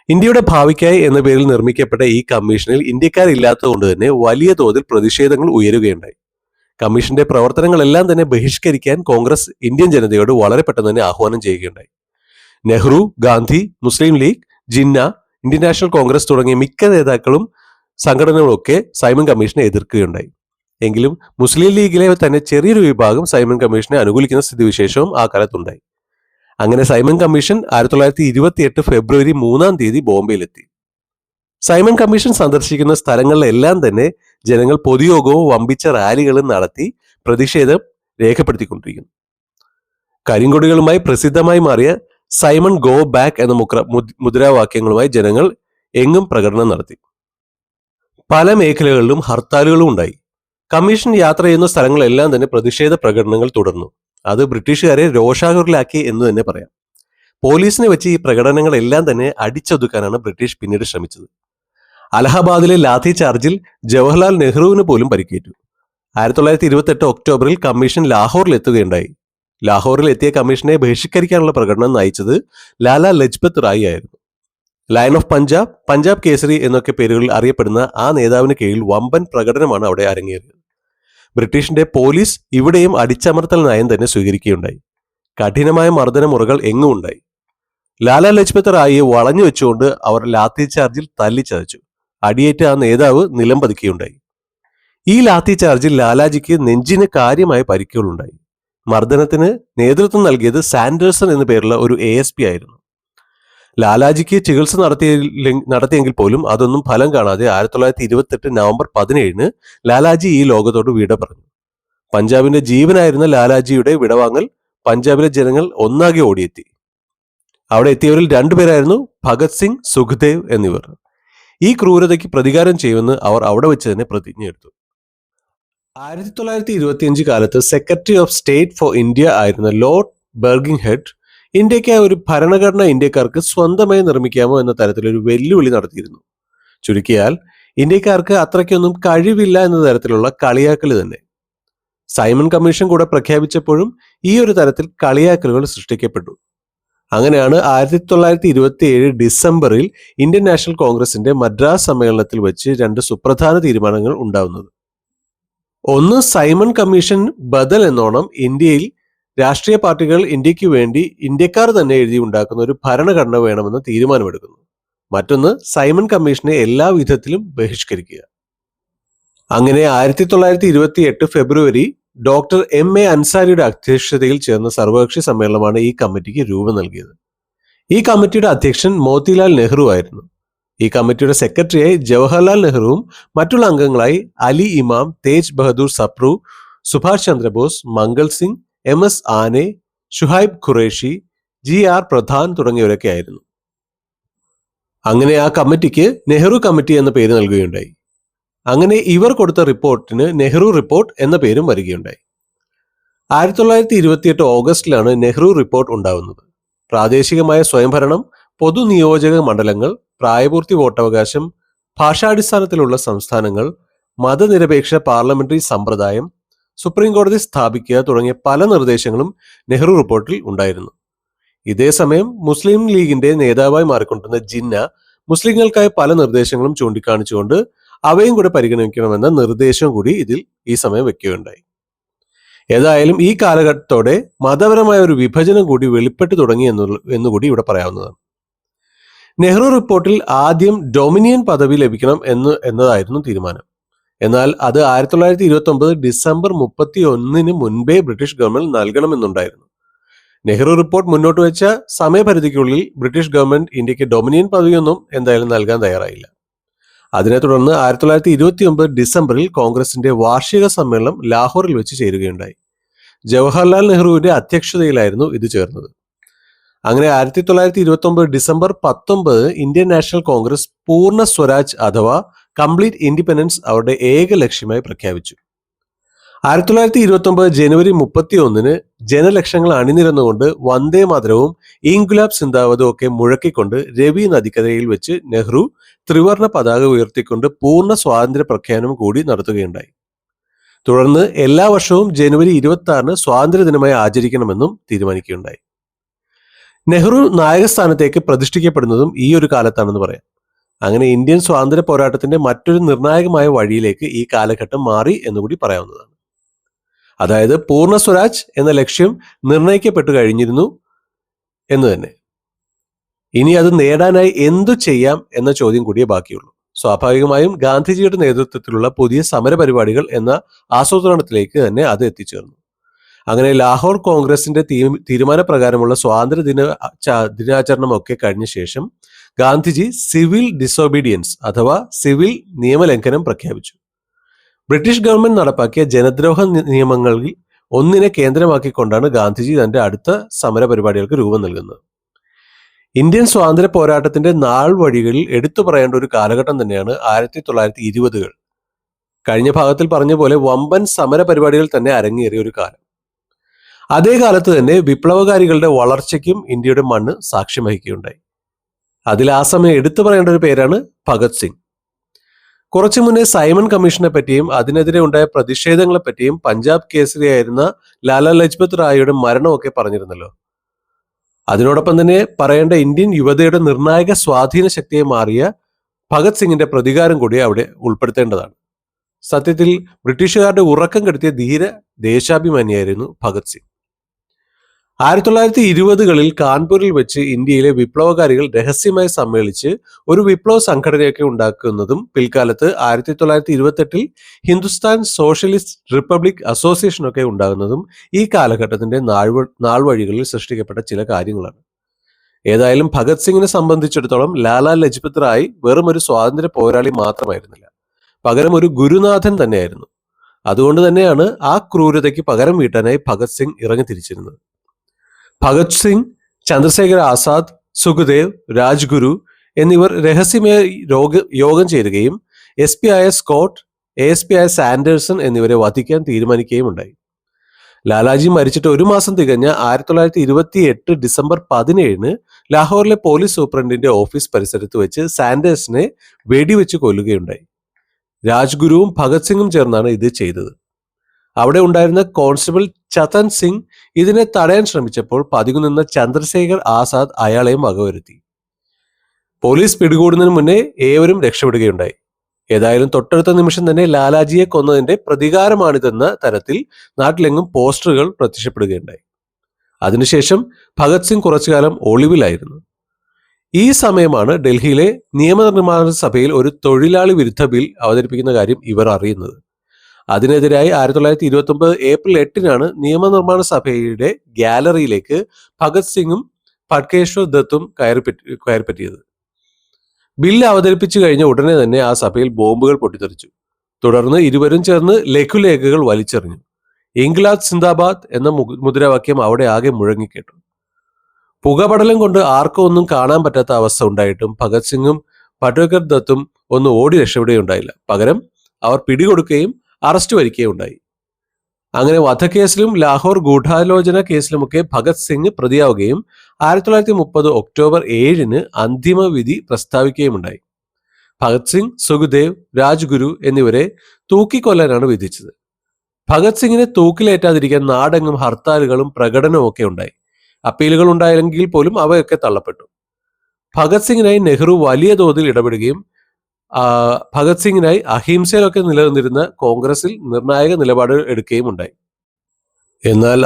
ഇന്ത്യയുടെ ഭാവിക്കായി എന്ന പേരിൽ നിർമ്മിക്കപ്പെട്ട ഈ കമ്മീഷനിൽ ഇന്ത്യക്കാരില്ലാത്തതുകൊണ്ട് തന്നെ വലിയ തോതിൽ പ്രതിഷേധങ്ങൾ ഉയരുകയുണ്ടായി. കമ്മീഷന്റെ പ്രവർത്തനങ്ങളെല്ലാം തന്നെ ബഹിഷ്കരിക്കാൻ കോൺഗ്രസ് ഇന്ത്യൻ ജനതയോട് വളരെ പെട്ടെന്ന് തന്നെ ആഹ്വാനം ചെയ്യുകയുണ്ടായി. Nehru, Gandhi, Muslim League, Jinnah, Indian National Congress തുടങ്ങിയ മിക്ക നേതാക്കളും സംഘടനകളൊക്കെ സൈമൺ കമ്മീഷനെ എതിർക്കുകയുണ്ടായി. എങ്കിലും മുസ്ലിം ലീഗിലെ തന്നെ ചെറിയൊരു വിഭാഗം സൈമൺ കമ്മീഷനെ അനുകൂലിക്കുന്ന സ്ഥിതിവിശേഷവും ആ കാലത്തുണ്ടായി. അങ്ങനെ സൈമൺ കമ്മീഷൻ 1928 ഫെബ്രുവരി 3 ബോംബെയിലെത്തി. സൈമൺ കമ്മീഷൻ സന്ദർശിക്കുന്ന സ്ഥലങ്ങളിലെല്ലാം തന്നെ ജനങ്ങൾ പൊതുയോഗവും വമ്പിച്ച റാലികളും നടത്തി പ്രതിഷേധം രേഖപ്പെടുത്തിക്കൊണ്ടിരിക്കുന്നു. കരിങ്കൊടികളുമായി പ്രസിദ്ധമായി മാറിയ സൈമൺ ഗോ ബാക്ക് എന്ന മുദ്രാവാക്യങ്ങളുമായി ജനങ്ങൾ എങ്ങും പ്രകടനം നടത്തി. പല മേഖലകളിലും ഹർത്താലുകളും ഉണ്ടായി. കമ്മീഷൻ യാത്ര ചെയ്യുന്ന സ്ഥലങ്ങളെല്ലാം തന്നെ പ്രതിഷേധ പ്രകടനങ്ങൾ തുടർന്നു. അത് ബ്രിട്ടീഷുകാരെ രോഷാകുലരാക്കി എന്ന് തന്നെ പറയാം. പോലീസിനെ വെച്ച് ഈ പ്രകടനങ്ങളെല്ലാം തന്നെ അടിച്ചൊതുക്കാനാണ് ബ്രിട്ടീഷ് പിന്നീട് ശ്രമിച്ചത്. അലഹബാദിലെ ലാത്തി ചാർജിൽ ജവഹർലാൽ നെഹ്റുവിന് പോലും പരിക്കേറ്റു. 1928 ഒക്ടോബറിൽ കമ്മീഷൻ ലാഹോറിൽ എത്തുകയുണ്ടായി. ലാഹോറിൽ എത്തിയ കമ്മീഷനെ ബഹിഷ്കരിക്കാനുള്ള പ്രകടനം നയിച്ചത് ലാലാ ലജ്പത് റായ് ആയിരുന്നു. ലയൺ ഓഫ് പഞ്ചാബ്, പഞ്ചാബ് കേസരി എന്നൊക്കെ പേരുകളിൽ അറിയപ്പെടുന്ന ആ നേതാവിന് കീഴിൽ വമ്പൻ പ്രകടനമാണ് അവിടെ അരങ്ങേറിയത്. ബ്രിട്ടീഷിന്റെ പോലീസ് ഇവിടെയും അടിച്ചമർത്തൽ നയം തന്നെ സ്വീകരിക്കുകയുണ്ടായി. കഠിനമായ മർദ്ദന മുറകൾ എങ്ങും ഉണ്ടായി. ലാലാ ലജ്പത് റായിയെ വളഞ്ഞു വെച്ചുകൊണ്ട് അവർ ലാത്തി ചാർജിൽ തല്ലിച്ചതച്ചു. അടിയേറ്റ് ആ നേതാവ് നിലം പതിക്കുകയുണ്ടായി. ഈ ലാത്തി ചാർജിൽ ലാലാജിക്ക് നെഞ്ചിന് കാര്യമായ പരിക്കുകളുണ്ടായി. മർദ്ദനത്തിന് നേതൃത്വം നൽകിയത് സാൻഡേഴ്സൺ എന്നു പേരുള്ള ഒരു ASP ആയിരുന്നു. ലാലാജിക്ക് ചികിത്സ നടത്തിയെങ്കിൽ പോലും അതൊന്നും ഫലം കാണാതെ 1928 നവംബർ 17 ലാലാജി ഈ ലോകത്തോട് വിട പറഞ്ഞു. പഞ്ചാബിന്റെ ജീവനായിരുന്ന ലാലാജിയുടെ വിടവാങ്ങൽ പഞ്ചാബിലെ ജനങ്ങൾ ഒന്നാകെ ഓടിയെത്തി. അവിടെ എത്തിയവരിൽ 2 പേരായിരുന്നു ഭഗത് സിംഗ്, സുഖ്ദേവ് എന്നിവർ. ഈ ക്രൂരതയ്ക്ക് പ്രതികാരം ചെയ്യുമെന്ന് അവർ അവിടെ വെച്ച് തന്നെ പ്രതിജ്ഞയെടുത്തു. 1925 കാലത്ത് secretary of state for India ആയിരുന്ന ലോർഡ് ബെർക്കിംഗ്ഹെഡ് ഇന്ത്യക്കായി ഒരു ഭരണഘടന ഇന്ത്യക്കാർക്ക് സ്വന്തമായി നിർമ്മിക്കാമോ എന്ന തരത്തിലൊരു വെല്ലുവിളി നടത്തിയിരുന്നു. ചുരുക്കിയാൽ ഇന്ത്യക്കാർക്ക് അത്രയ്ക്കൊന്നും കഴിവില്ല എന്ന തരത്തിലുള്ള കളിയാക്കൽ തന്നെ. സൈമൺ കമ്മീഷൻ കൂടെ പ്രഖ്യാപിച്ചപ്പോഴും ഈ ഒരു തരത്തിൽ കളിയാക്കലുകൾ സൃഷ്ടിക്കപ്പെട്ടു. അങ്ങനെയാണ് 1927 ഡിസംബറിൽ ഇന്ത്യൻ നാഷണൽ കോൺഗ്രസിന്റെ മദ്രാസ് സമ്മേളനത്തിൽ വെച്ച് 2 സുപ്രധാന തീരുമാനങ്ങൾ ഉണ്ടാവുന്നത്. ഒന്ന്, സൈമൺ കമ്മീഷൻ ബദൽ എന്നോണം ഇന്ത്യയിൽ രാഷ്ട്രീയ പാർട്ടികൾ ഇന്ത്യക്ക് വേണ്ടി ഇന്ത്യക്കാർ തന്നെ എഴുതി ഉണ്ടാക്കുന്ന ഒരു ഭരണഘടന വേണമെന്ന് തീരുമാനമെടുക്കുന്നു. മറ്റൊന്ന്, സൈമൺ കമ്മീഷനെ എല്ലാ വിധത്തിലും ബഹിഷ്കരിക്കുക. അങ്ങനെ 1928 ഫെബ്രുവരി ഡോക്ടർ MA അൻസാരിയുടെ അധ്യക്ഷതയിൽ ചേർന്ന സർവകക്ഷി സമ്മേളനമാണ് ഈ കമ്മിറ്റിക്ക് രൂപം നൽകിയത്. ഈ കമ്മിറ്റിയുടെ അധ്യക്ഷൻ മോത്തിലാൽ നെഹ്റു ആയിരുന്നു. ഈ കമ്മിറ്റിയുടെ സെക്രട്ടറിയായി ജവഹർലാൽ നെഹ്റുവും മറ്റുള്ള അംഗങ്ങളായി അലി ഇമാം, തേജ് ബഹദൂർ സപ്രു, സുഭാഷ് ചന്ദ്രബോസ്, മംഗൾ സിംഗ്, MS ആനെ, ഷുഹൈബ് ഖുറേഷി, GR പ്രധാൻ തുടങ്ങിയവരൊക്കെ ആയിരുന്നു. അങ്ങനെ ആ കമ്മിറ്റിക്ക് നെഹ്റു കമ്മിറ്റി എന്ന പേര് നൽകുകയുണ്ടായി. അങ്ങനെ ഇവർ കൊടുത്ത റിപ്പോർട്ടിന് നെഹ്റു റിപ്പോർട്ട് എന്ന പേരും വരികയുണ്ടായി. 1928 ഓഗസ്റ്റിലാണ് നെഹ്റു റിപ്പോർട്ട് ഉണ്ടാവുന്നത്. പ്രാദേശികമായ സ്വയംഭരണം, പൊതു നിയോജക മണ്ഡലങ്ങൾ, പ്രായപൂർത്തി വോട്ടവകാശം, ഭാഷാടിസ്ഥാനത്തിലുള്ള സംസ്ഥാനങ്ങൾ, മതനിരപേക്ഷ പാർലമെന്ററി സമ്പ്രദായം, സുപ്രീം കോടതി സ്ഥാപിക്കുക തുടങ്ങിയ പല നിർദ്ദേശങ്ങളും നെഹ്റു റിപ്പോർട്ടിൽ ഉണ്ടായിരുന്നു. ഇതേസമയം മുസ്ലിം ലീഗിന്റെ നേതാവായി മാറിക്കൊണ്ടിരുന്ന ജിന്ന മുസ്ലിങ്ങൾക്കായി പല നിർദ്ദേശങ്ങളും ചൂണ്ടിക്കാണിച്ചുകൊണ്ട് അവയും കൂടെ പരിഗണിക്കണമെന്ന നിർദ്ദേശം കൂടി ഈ സമയം വെക്കുകയുണ്ടായി. ഏതായാലും ഈ കാലഘട്ടത്തോടെ മതപരമായ ഒരു വിഭജനം കൂടി വെളിപ്പെട്ടു തുടങ്ങി എന്നുകൂടി ഇവിടെ പറയാവുന്നതാണ്. നെഹ്റു റിപ്പോർട്ടിൽ ആദ്യം ഡൊമിനിയൻ പദവി ലഭിക്കണം എന്നതായിരുന്നു തീരുമാനം. എന്നാൽ അത് 1929 ഡിസംബർ 31 മുൻപേ ബ്രിട്ടീഷ് ഗവൺമെന്റ് നൽകണമെന്നുണ്ടായിരുന്നു. നെഹ്റു റിപ്പോർട്ട് മുന്നോട്ട് വെച്ച സമയപരിധിക്കുള്ളിൽ ബ്രിട്ടീഷ് ഗവൺമെന്റ് ഇന്ത്യക്ക് ഡൊമിനിയൻ പദവിയൊന്നും എന്തായാലും നൽകാൻ തയ്യാറായില്ല. അതിനെ തുടർന്ന് 1929 ഡിസംബറിൽ കോൺഗ്രസിന്റെ വാർഷിക സമ്മേളനം ലാഹോറിൽ വെച്ച് ചേരുകയുണ്ടായി. ജവഹർലാൽ നെഹ്റുവിന്റെ അധ്യക്ഷതയിലായിരുന്നു ഇത് ചേർന്നത്. അങ്ങനെ 1929 ഡിസംബർ 19 ഇന്ത്യൻ നാഷണൽ കോൺഗ്രസ് പൂർണ്ണ സ്വരാജ് അഥവാ കംപ്ലീറ്റ് ഇൻഡിപെൻഡൻസ് അവരുടെ ഏക ലക്ഷ്യമായി പ്രഖ്യാപിച്ചു. 1929 ജനുവരി 31 ജനലക്ഷങ്ങൾ അണിനിരന്നുകൊണ്ട് വന്ദേ മാതരവും ഇൻകുലാബ് സിന്ദാബാദും ഒക്കെ മുഴക്കിക്കൊണ്ട് രവി നദിക്കരയിൽ വെച്ച് നെഹ്റു ത്രിവർണ പതാക ഉയർത്തിക്കൊണ്ട് പൂർണ്ണ സ്വാതന്ത്ര്യ പ്രഖ്യാപനം കൂടി നടത്തുകയുണ്ടായി. തുടർന്ന് എല്ലാ വർഷവും ജനുവരി 26 സ്വാതന്ത്ര്യ ദിനമായി ആചരിക്കണമെന്നും തീരുമാനിക്കുകയുണ്ടായി. നെഹ്റു നായകസ്ഥാനത്തേക്ക് പ്രതിഷ്ഠിക്കപ്പെടുന്നതും ഈ ഒരു കാലത്താണെന്ന് പറയാം. അങ്ങനെ ഇന്ത്യൻ സ്വാതന്ത്ര്യ പോരാട്ടത്തിന്റെ മറ്റൊരു നിർണായകമായ വഴിയിലേക്ക് ഈ കാലഘട്ടം മാറി എന്നുകൂടി പറയാവുന്നതാണ്. അതായത് പൂർണ്ണ സ്വരാജ് എന്ന ലക്ഷ്യം നിർണയിക്കപ്പെട്ടു കഴിഞ്ഞിരുന്നു എന്ന് തന്നെ. ഇനി അത് നേടാനായി എന്തു ചെയ്യാം എന്ന ചോദ്യം കൂടിയേ ബാക്കിയുള്ളൂ. സ്വാഭാവികമായും ഗാന്ധിജിയുടെ നേതൃത്വത്തിലുള്ള പുതിയ സമര പരിപാടികൾ എന്ന ആസൂത്രണത്തിലേക്ക് തന്നെ അത് എത്തിച്ചേർന്നു. അങ്ങനെ ലാഹോർ കോൺഗ്രസിന്റെ തീരുമാനപ്രകാരമുള്ള ദിനാചരണമൊക്കെ കഴിഞ്ഞ ശേഷം ഗാന്ധിജി സിവിൽ ഡിസോബീഡിയൻസ് അഥവാ സിവിൽ നിയമലംഘനം പ്രഖ്യാപിച്ചു. ബ്രിട്ടീഷ് ഗവൺമെന്റ് നടപ്പാക്കിയ ജനദ്രോഹ നിയമങ്ങളിൽ ഒന്നിനെ കേന്ദ്രമാക്കിക്കൊണ്ടാണ് ഗാന്ധിജി തന്റെ അടുത്ത സമര പരിപാടികൾക്ക് രൂപം നൽകുന്നത്. ഇന്ത്യൻ സ്വാതന്ത്ര്യ പോരാട്ടത്തിന്റെ നാൾ വഴികളിൽ എടുത്തു പറയേണ്ട ഒരു കാലഘട്ടം തന്നെയാണ് 1920-കൾ. കഴിഞ്ഞ ഭാഗത്തിൽ പറഞ്ഞ പോലെ വമ്പൻ സമര പരിപാടികൾ തന്നെ അരങ്ങേറിയ ഒരു കാലം. അതേ കാലത്ത് തന്നെ വിപ്ലവകാരികളുടെ വളർച്ചയ്ക്കും ഇന്ത്യയുടെ മണ്ണ് സാക്ഷ്യം വഹിക്കുകയുണ്ടായി. അതിൽ ആ സമയം എടുത്തു പറയേണ്ട ഒരു പേരാണ് ഭഗത് സിംഗ്. കുറച്ചു മുന്നേ സൈമൺ കമ്മീഷനെ പറ്റിയും അതിനെതിരെ ഉണ്ടായ പ്രതിഷേധങ്ങളെ പറ്റിയും പഞ്ചാബ് കേസരിയായിരുന്ന ലാലാ ലജ്പത് റായിയുടെ മരണമൊക്കെ പറഞ്ഞിരുന്നല്ലോ. അതിനോടൊപ്പം തന്നെ പറയേണ്ട ഇന്ത്യൻ യുവതയുടെ നിർണായക സ്വാധീന ശക്തിയെ മാറിയ ഭഗത് സിംഗിന്റെ പ്രതികാരം കൂടി അവിടെ ഉൾപ്പെടുത്തേണ്ടതാണ്. സത്യത്തിൽ ബ്രിട്ടീഷുകാരുടെ ഉറക്കം കെടുത്തിയ ധീര ദേശാഭിമാനിയായിരുന്നു ഭഗത് സിംഗ്. 1920-കളിൽ കാൺപൂരിൽ വെച്ച് ഇന്ത്യയിലെ വിപ്ലവകാരികൾ രഹസ്യമായി സമ്മേളിച്ച് ഒരു വിപ്ലവ സംഘടനയൊക്കെ ഉണ്ടാക്കുന്നതും പിൽക്കാലത്ത് 1928-ൽ ഹിന്ദുസ്ഥാൻ സോഷ്യലിസ്റ്റ് റിപ്പബ്ലിക് അസോസിയേഷനൊക്കെ ഉണ്ടാകുന്നതും ഈ കാലഘട്ടത്തിന്റെ നാൾവഴികളിൽ സൃഷ്ടിക്കപ്പെട്ട ചില കാര്യങ്ങളാണ്. ഏതായാലും ഭഗത് സിംഗിനെ സംബന്ധിച്ചിടത്തോളം ലാലാ ലജ്പത് റായ് വെറും ഒരു സ്വാതന്ത്ര്യ പോരാളി മാത്രമായിരുന്നില്ല, പകരം ഒരു ഗുരുനാഥൻ തന്നെയായിരുന്നു. അതുകൊണ്ട് തന്നെയാണ് ആ ക്രൂരതയ്ക്ക് പകരം വീട്ടാനായി ഭഗത് സിംഗ് ഇറങ്ങിത്തിരിച്ചിരുന്നത്. ഭഗത് സിംഗ്, ചന്ദ്രശേഖർ ആസാദ്, സുഖദേവ്, രാജ്ഗുരു എന്നിവർ രഹസ്യമായി യോഗം ചേരുകയും എസ് പി ആയ സ്കോട്ട്, ASP ആയ സാൻഡേഴ്സൺ എന്നിവരെ വധിക്കാൻ തീരുമാനിക്കുകയും ഉണ്ടായി. ലാലാജി മരിച്ചിട്ട് ഒരു മാസം തികഞ്ഞ 1928 ഡിസംബർ 17-ന് ലാഹോറിലെ പോലീസ് സൂപ്രണ്ടിന്റെ ഓഫീസ് പരിസരത്ത് വെച്ച് സാൻഡേഴ്സിനെ വെടിവെച്ച് കൊല്ലുകയുണ്ടായി. രാജ്ഗുരുവും ഭഗത് സിംഗും ചേർന്നാണ് ഇത് ചെയ്തത്. അവിടെ ഉണ്ടായിരുന്ന കോൺസ്റ്റബിൾ ചതൻ സിംഗ് ഇതിനെ തടയാൻ ശ്രമിച്ചപ്പോൾ പതികു നിന്ന ചന്ദ്രശേഖർ ആസാദ് അയാളെയും വകവരുത്തി. പോലീസ് പിടികൂടുന്നതിന് മുന്നേ ഏവരും രക്ഷപ്പെടുകയുണ്ടായി. ഏതായാലും തൊട്ടടുത്ത നിമിഷം തന്നെ ലാലാജിയെ കൊന്നതിന്റെ പ്രതികാരമാണിതെന്ന തരത്തിൽ നാട്ടിലെങ്ങും പോസ്റ്ററുകൾ പ്രത്യക്ഷപ്പെടുകയുണ്ടായി. അതിനുശേഷം ഭഗത് സിംഗ് കുറച്ചുകാലം ഒളിവിലായിരുന്നു. ഈ സമയമാണ് ഡൽഹിയിലെ നിയമനിർമ്മാണ സഭയിൽ ഒരു തൊഴിലാളി വിരുദ്ധ ബിൽ അവതരിപ്പിക്കുന്ന കാര്യം ഇവർ അറിയുന്നത്. അതിനെതിരായി 1929 ഏപ്രിൽ 8-നാണ് നിയമനിർമ്മാണ സഭയുടെ ഗാലറിയിലേക്ക് ഭഗത് സിംഗും പട്കേശ്വർ ദത്തും കയറിപ്പറ്റിയത്. ബില്ല് അവതരിപ്പിച്ചു കഴിഞ്ഞ ഉടനെ തന്നെ ആ സഭയിൽ ബോംബുകൾ പൊട്ടിത്തെറിച്ചു. തുടർന്ന് ഇരുവരും ചേർന്ന് ലഘുലേഖകൾ വലിച്ചെറിഞ്ഞു. ഇൻക്ലാബ് സിന്ദാബാദ് എന്ന മുദ്രാവാക്യം അവിടെ ആകെ മുഴങ്ങിക്കേട്ടു. പുകപടലം കൊണ്ട് ആർക്കും ഒന്നും കാണാൻ പറ്റാത്ത അവസ്ഥ ഉണ്ടായിട്ടും ഭഗത് സിംഗും പട്കേശ്വർ ദത്തും ഒന്നും ഓടി രക്ഷപ്പെടുകയുണ്ടായില്ല. പകരം അവർ പിടികൊടുക്കുകയും അറസ്റ്റ് വരിക്കുകയും ഉണ്ടായി. അങ്ങനെ വധക്കേസിലും ലാഹോർ ഗൂഢാലോചന കേസിലുമൊക്കെ ഭഗത് സിംഗ് പ്രതിയാവുകയും 1930 ഒക്ടോബർ 7-ന് അന്തിമ വിധി പ്രസ്താവിക്കുകയുമുണ്ടായി. ഭഗത് സിംഗ്, സുഖദേവ്, രാജ്ഗുരു എന്നിവരെ തൂക്കിക്കൊല്ലാനാണ് വിധിച്ചത്. ഭഗത് സിംഗിനെ തൂക്കിലേറ്റാതിരിക്കാൻ നാടെങ്ങും ഹർത്താലുകളും പ്രകടനവും ഒക്കെ ഉണ്ടായി. അപ്പീലുകൾ ഉണ്ടായെങ്കിൽ പോലും അവയൊക്കെ തള്ളപ്പെട്ടു. ഭഗത് സിംഗിനായി നെഹ്റു വലിയ തോതിൽ ഇടപെടുകയും ഭഗത് സിംഗിനായി അഹിംസയിലൊക്കെ നിലനിന്നിരുന്ന കോൺഗ്രസിൽ നിർണായക നിലപാടുകൾ എടുക്കുകയും ഉണ്ടായി. എന്നാൽ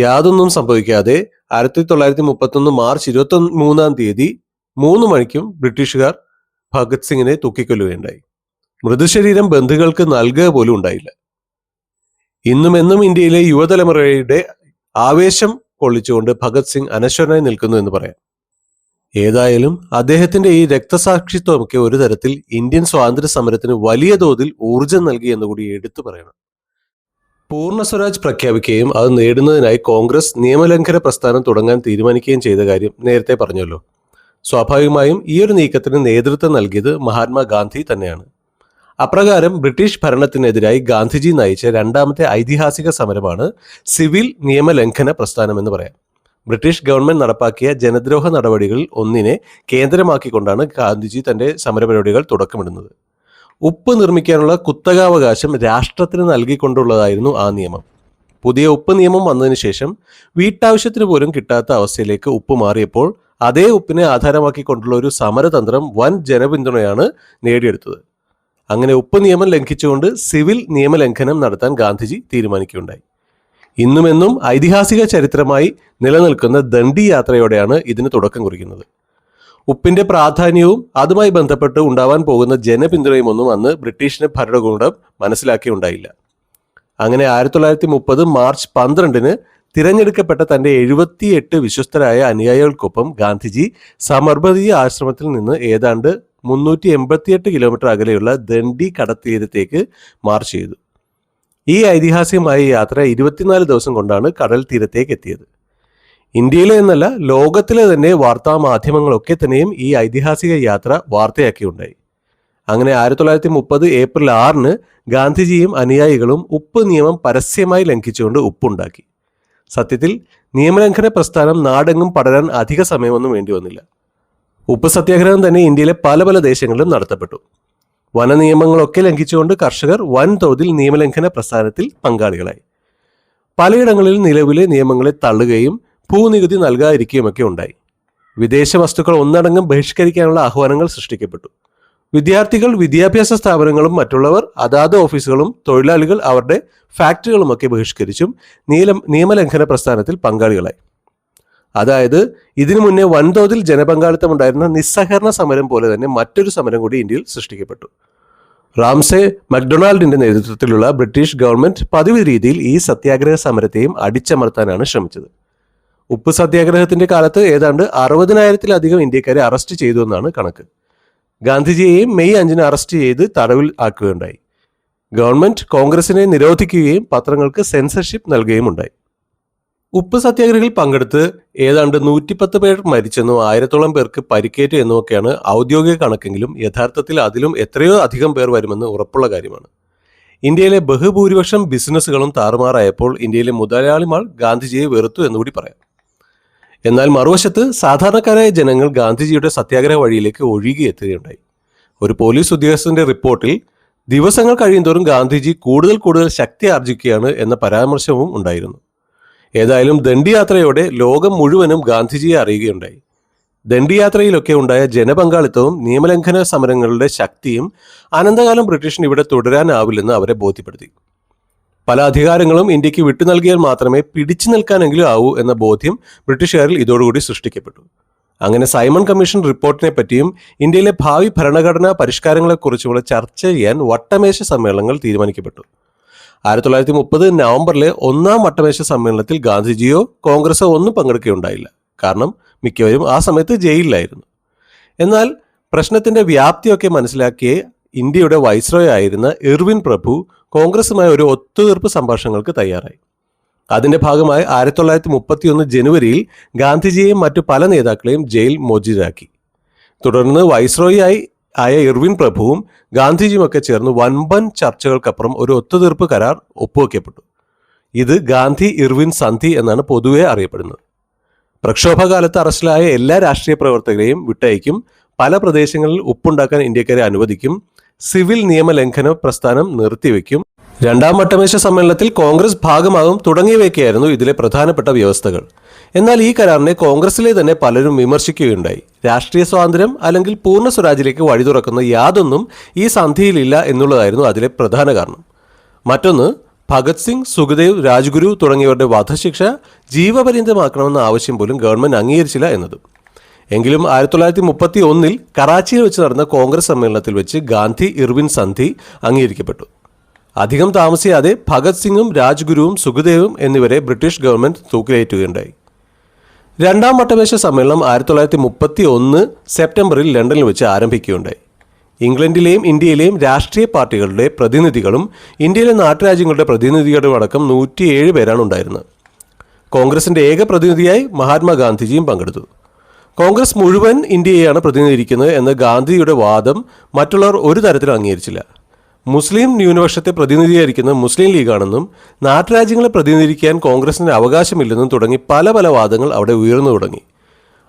യാതൊന്നും സംഭവിക്കാതെ 1931 മാർച്ച് 23 3 മണിക്കും ബ്രിട്ടീഷുകാർ ഭഗത് സിംഗിനെ തൂക്കിക്കൊല്ലുകയുണ്ടായി. മൃതശരീരം ബന്ധുക്കൾക്ക് നൽകുക പോലും ഉണ്ടായില്ല. എന്നും ഇന്ത്യയിലെ യുവതലമുറയുടെ ആവേശം കൊള്ളിച്ചുകൊണ്ട് ഭഗത് സിംഗ് അനശ്വരനായി നിൽക്കുന്നു എന്ന് പറയാം. ഏതായാലും അദ്ദേഹത്തിന്റെ ഈ രക്തസാക്ഷിത്വമൊക്കെ ഒരു തരത്തിൽ ഇന്ത്യൻ സ്വാതന്ത്ര്യ സമരത്തിന് വലിയ തോതിൽ ഊർജം നൽകി എന്നുകൂടി എടുത്തു പറയണം. പൂർണ്ണ സ്വരാജ് പ്രഖ്യാപിക്കുകയും അത് നേടുന്നതിനായി കോൺഗ്രസ് നിയമലംഘന പ്രസ്ഥാനം തുടങ്ങാൻ തീരുമാനിക്കുകയും ചെയ്ത കാര്യം നേരത്തെ പറഞ്ഞല്ലോ. സ്വാഭാവികമായും ഈ ഒരു നീക്കത്തിന് നേതൃത്വം നൽകിയത് മഹാത്മാഗാന്ധി തന്നെയാണ്. അപ്രകാരം ബ്രിട്ടീഷ് ഭരണത്തിനെതിരായി ഗാന്ധിജി നയിച്ച രണ്ടാമത്തെ ഐതിഹാസിക സമരമാണ് സിവിൽ നിയമലംഘന പ്രസ്ഥാനം എന്ന് പറയാം. ബ്രിട്ടീഷ് ഗവൺമെന്റ് നടപ്പാക്കിയ ജനദ്രോഹ നടപടികളിൽ ഒന്നിനെ കേന്ദ്രമാക്കിക്കൊണ്ടാണ് ഗാന്ധിജി തന്റെ സമരപരിപാടികൾ തുടക്കമിടുന്നത്. ഉപ്പ് നിർമ്മിക്കാനുള്ള കുത്തകാവകാശം രാഷ്ട്രത്തിന് നൽകിക്കൊണ്ടുള്ളതായിരുന്നു ആ നിയമം. പുതിയ ഉപ്പ് നിയമം വന്നതിന് ശേഷം വീട്ടാവശ്യത്തിന് പോലും കിട്ടാത്ത അവസ്ഥയിലേക്ക് ഉപ്പ് മാറിയപ്പോൾ അതേ ഉപ്പിനെ ആധാരമാക്കിക്കൊണ്ടുള്ള ഒരു സമരതന്ത്രം വൻ ജനപിന്തുണയാണ് നേടിയെടുത്തത്. അങ്ങനെ ഉപ്പ് നിയമം ലംഘിച്ചുകൊണ്ട് സിവിൽ നിയമലംഘനം നടത്താൻ ഗാന്ധിജി തീരുമാനിക്കുകയുണ്ടായി. ഇന്നുമെന്നും ഐതിഹാസിക ചരിത്രമായി നിലനിൽക്കുന്ന ദണ്ഡി യാത്രയോടെയാണ് ഇതിന് തുടക്കം കുറിക്കുന്നത്. ഉപ്പിന്റെ പ്രാധാന്യവും അതുമായി ബന്ധപ്പെട്ട് ഉണ്ടാവാൻ പോകുന്ന ജനപിന്തുണയും ഒന്നും അന്ന് ബ്രിട്ടീഷിന്റെ ഭരണകൂടം മനസ്സിലാക്കിയുണ്ടായില്ല. അങ്ങനെ 1930 മാർച്ച് 12-ന് തിരഞ്ഞെടുക്കപ്പെട്ട തന്റെ 78 വിശ്വസ്തരായ അനുയായികൾക്കൊപ്പം ഗാന്ധിജി സബർമതി ആശ്രമത്തിൽ നിന്ന് ഏതാണ്ട് 388 കിലോമീറ്റർ അകലെയുള്ള ദണ്ഡി കടൽത്തീരത്തേക്ക് മാർച്ച് ചെയ്തു. ഈ ഐതിഹാസികമായ യാത്ര 24 ദിവസം കൊണ്ടാണ് കടൽ തീരത്തേക്ക് എത്തിയത്. ഇന്ത്യയിലെ എന്നല്ല, ലോകത്തിലെ തന്നെ വാർത്താ മാധ്യമങ്ങളൊക്കെ തന്നെയും ഈ ഐതിഹാസിക യാത്ര വാർത്തയാക്കിയുണ്ടായി. അങ്ങനെ 1930 ഏപ്രിൽ 6-ന് ഗാന്ധിജിയും അനുയായികളും ഉപ്പ് നിയമം പരസ്യമായി ലംഘിച്ചുകൊണ്ട് ഉപ്പുണ്ടാക്കി. സത്യത്തിൽ നിയമലംഘന പ്രസ്ഥാനം നാടെങ്ങും പടരാൻ അധിക സമയമൊന്നും വേണ്ടി വന്നില്ല. ഉപ്പ് സത്യാഗ്രഹം തന്നെ ഇന്ത്യയിലെ പല പല ദേശങ്ങളിലും നടത്തപ്പെട്ടു. വനനിയമങ്ങളൊക്കെ ലംഘിച്ചുകൊണ്ട് കർഷകർ വൻതോതിൽ നിയമലംഘന പ്രസ്ഥാനത്തിൽ പങ്കാളികളായി. പലയിടങ്ങളിൽ നിലവിലെ നിയമങ്ങളെ തള്ളുകയും ഭൂനികുതി നൽകാതിരിക്കുകയുമൊക്കെ ഉണ്ടായി. വിദേശ വസ്തുക്കൾ ഒന്നടങ്കം ബഹിഷ്കരിക്കാനുള്ള ആഹ്വാനങ്ങൾ സൃഷ്ടിക്കപ്പെട്ടു. വിദ്യാർത്ഥികൾ വിദ്യാഭ്യാസ സ്ഥാപനങ്ങളും മറ്റുള്ളവർ അതാത് ഓഫീസുകളും തൊഴിലാളികൾ അവരുടെ ഫാക്ടറികളുമൊക്കെ ബഹിഷ്കരിച്ചും നിയമലംഘന പ്രസ്ഥാനത്തിൽ പങ്കാളികളായി. അതായത് ഇതിനു മുന്നേ വൻതോതിൽ ജനപങ്കാളിത്തമുണ്ടായിരുന്ന നിസ്സഹകരണ സമരം പോലെ തന്നെ മറ്റൊരു സമരം കൂടി ഇന്ത്യയിൽ സൃഷ്ടിക്കപ്പെട്ടു. റാംസെ മക്ഡൊണാൾഡിന്റെ നേതൃത്വത്തിലുള്ള ബ്രിട്ടീഷ് ഗവൺമെന്റ് പതിവ് രീതിയിൽ ഈ സത്യാഗ്രഹ സമരത്തെയും അടിച്ചമർത്താനാണ് ശ്രമിച്ചത്. ഉപ്പ് സത്യാഗ്രഹത്തിന്റെ കാലത്ത് ഏതാണ്ട് 60,000-ലധികം ഇന്ത്യക്കാരെ അറസ്റ്റ് ചെയ്തു എന്നാണ് കണക്ക്. ഗാന്ധിജിയെയും മെയ് 5-ന് അറസ്റ്റ് ചെയ്ത് തടവിൽ ആക്കുകയുണ്ടായി. ഗവൺമെന്റ് കോൺഗ്രസിനെ നിരോധിക്കുകയും പത്രങ്ങൾക്ക് സെൻസർഷിപ്പ് നൽകുകയും ഉണ്ടായി. ഉപ്പ് സത്യാഗ്രഹത്തിൽ പങ്കെടുത്ത് ഏതാണ്ട് 110 പേർ മരിച്ചെന്നും 1000-ഓളം പേർക്ക് പരിക്കേറ്റു എന്നുമൊക്കെയാണ് ഔദ്യോഗിക കണക്കെങ്കിലും യഥാർത്ഥത്തിൽ അതിലും എത്രയോ അധികം പേർ വരുമെന്ന് ഉറപ്പുള്ള കാര്യമാണ്. ഇന്ത്യയിലെ ബഹുഭൂരിപക്ഷം ബിസിനസ്സുകളും താറുമാറായപ്പോൾ ഇന്ത്യയിലെ മുതലാളിമാർ ഗാന്ധിജിയെ വെറുത്തു എന്നുകൂടി പറയാം. എന്നാൽ മറുവശത്ത് സാധാരണക്കാരായ ജനങ്ങൾ ഗാന്ധിജിയുടെ സത്യാഗ്രഹ വഴിയിലേക്ക് ഒഴുകിയെത്തുകയുണ്ടായി. ഒരു പോലീസ് ഉദ്യോഗസ്ഥന്റെ റിപ്പോർട്ടിൽ ദിവസങ്ങൾ കഴിയുന്തോറും ഗാന്ധിജി കൂടുതൽ ശക്തി ആർജിക്കുകയാണ് എന്ന പരാമർശവും ഉണ്ടായിരുന്നു. ഏതായാലും ദണ്ഡിയാത്രയോടെ ലോകം മുഴുവനും ഗാന്ധിജിയെ അറിയുകയുണ്ടായി. ദണ്ഡിയാത്രയിലൊക്കെ ഉണ്ടായ ജനപങ്കാളിത്തവും നിയമലംഘന സമരങ്ങളുടെ ശക്തിയും അനന്തകാലം ബ്രിട്ടീഷിന് ഇവിടെ തുടരാനാവില്ലെന്ന് അവരെ ബോധ്യപ്പെടുത്തി. പല അധികാരങ്ങളും ഇന്ത്യക്ക് വിട്ടു നൽകിയാൽ മാത്രമേ പിടിച്ചു നിൽക്കാനെങ്കിലും ആവൂ എന്ന ബോധ്യം ബ്രിട്ടീഷുകാരിൽ ഇതോടുകൂടി സൃഷ്ടിക്കപ്പെട്ടു. അങ്ങനെ സൈമൺ കമ്മീഷൻ റിപ്പോർട്ടിനെ പറ്റിയും ഇന്ത്യയിലെ ഭാവി ഭരണഘടനാ പരിഷ്കാരങ്ങളെക്കുറിച്ചുമുള്ള ചർച്ച ചെയ്യാൻ വട്ടമേശ സമ്മേളനങ്ങൾ തീരുമാനിക്കപ്പെട്ടു. 1930 നവംബറിലെ 1-ാം വട്ടമേശ സമ്മേളനത്തിൽ ഗാന്ധിജിയോ കോൺഗ്രസോ ഒന്നും പങ്കെടുക്കുകയുണ്ടായില്ല. കാരണം മിക്കവരും ആ സമയത്ത് ജയിലിലായിരുന്നു. എന്നാൽ പ്രശ്നത്തിന്റെ വ്യാപ്തിയൊക്കെ മനസ്സിലാക്കിയ ഇന്ത്യയുടെ വൈസ്രോയ് ആയിരുന്ന ഇർവിൻ പ്രഭു കോൺഗ്രസുമായി ഒരു ഒത്തുതീർപ്പ് സംഭാഷണങ്ങൾക്ക് തയ്യാറായി. അതിന്റെ ഭാഗമായി 1931 ജനുവരിയിൽ ഗാന്ധിജിയെയും മറ്റു പല നേതാക്കളെയും ജയിൽ മോചിതരാക്കി. തുടർന്ന് വൈസ്രോയി ആയ ഇർവിൻ പ്രഭുവും ഗാന്ധിജിയുമൊക്കെ ചേർന്ന് വൻപൻ ചർച്ചകൾക്കപ്പുറം ഒരു ഒത്തുതീർപ്പ് കരാർ ഒപ്പുവെക്കപ്പെട്ടു. ഇത് ഗാന്ധി ഇർവിൻ സന്ധി എന്നാണ് പൊതുവെ അറിയപ്പെടുന്നത്. പ്രക്ഷോഭകാലത്ത് അറസ്റ്റിലായ എല്ലാ രാഷ്ട്രീയ പ്രവർത്തകരെയും വിട്ടയക്കും, പല പ്രദേശങ്ങളിൽ ഉപ്പുണ്ടാക്കാൻ ഇന്ത്യക്കാരെ അനുവദിക്കും, സിവിൽ നിയമലംഘന പ്രസ്ഥാനം നിർത്തിവെക്കും, 2-ാം വട്ടമേശ സമ്മേളനത്തിൽ കോൺഗ്രസ് ഭാഗമാകും തുടങ്ങിയവയൊക്കെയായിരുന്നു ഇതിലെ പ്രധാനപ്പെട്ട വ്യവസ്ഥകൾ. എന്നാൽ ഈ കരാറിനെ കോൺഗ്രസിലെ തന്നെ പലരും വിമർശിക്കുകയുണ്ടായി. രാഷ്ട്രീയ സ്വാതന്ത്ര്യം അല്ലെങ്കിൽ പൂർണ്ണ സ്വരാജിലേക്ക് വഴി തുറക്കുന്ന യാതൊന്നും ഈ സന്ധിയിലില്ല എന്നുള്ളതായിരുന്നു അതിലെ പ്രധാന കാരണം. മറ്റൊന്ന്, ഭഗത് സിംഗ്, സുഖദേവ്, രാജ്ഗുരു തുടങ്ങിയവരുടെ വധശിക്ഷ ജീവപര്യന്തമാക്കണമെന്ന ആവശ്യം പോലും ഗവൺമെന്റ് അംഗീകരിച്ചില്ല എന്നതും. എങ്കിലും 1931 കറാച്ചിയിൽ വെച്ച് നടന്ന കോൺഗ്രസ് സമ്മേളനത്തിൽ വെച്ച് ഗാന്ധി ഇർവിൻ സന്ധി അംഗീകരിക്കപ്പെട്ടു. അധികം താമസിയാതെ ഭഗത് സിംഗും രാജ്ഗുരുവും സുഖദേവും എന്നിവരെ ബ്രിട്ടീഷ് ഗവൺമെന്റ് തൂക്കിലേറ്റുകയുണ്ടായി. 2-ാം വട്ടമേശ സമ്മേളനം 1931 സെപ്റ്റംബറിൽ ലണ്ടനിൽ വെച്ച് ആരംഭിക്കുകയുണ്ടായി. ഇംഗ്ലണ്ടിലെയും ഇന്ത്യയിലെയും രാഷ്ട്രീയ പാർട്ടികളുടെ പ്രതിനിധികളും ഇന്ത്യയിലെ നാട്ടുരാജ്യങ്ങളുടെ പ്രതിനിധികളും അടക്കം 107 പേരാണ് ഉണ്ടായിരുന്നത്. കോൺഗ്രസിന്റെ ഏക പ്രതിനിധിയായി മഹാത്മാഗാന്ധിജിയും പങ്കെടുത്തു. കോൺഗ്രസ് മുഴുവൻ ഇന്ത്യയെയാണ് പ്രതിനിധീകരിക്കുന്നത് എന്ന ഗാന്ധിയുടെ വാദം മറ്റുള്ളവർ ഒരു തരത്തിലും അംഗീകരിച്ചില്ല. മുസ്ലിം ന്യൂനപക്ഷത്തെ പ്രതിനിധീകരിക്കുന്നത് മുസ്ലിം ലീഗാണെന്നും നാട്ടുരാജ്യങ്ങളെ പ്രതിനിധീകരിക്കാൻ കോൺഗ്രസിന് അവകാശമില്ലെന്നും തുടങ്ങി പല പല വാദങ്ങൾ അവിടെ ഉയർന്നു തുടങ്ങി.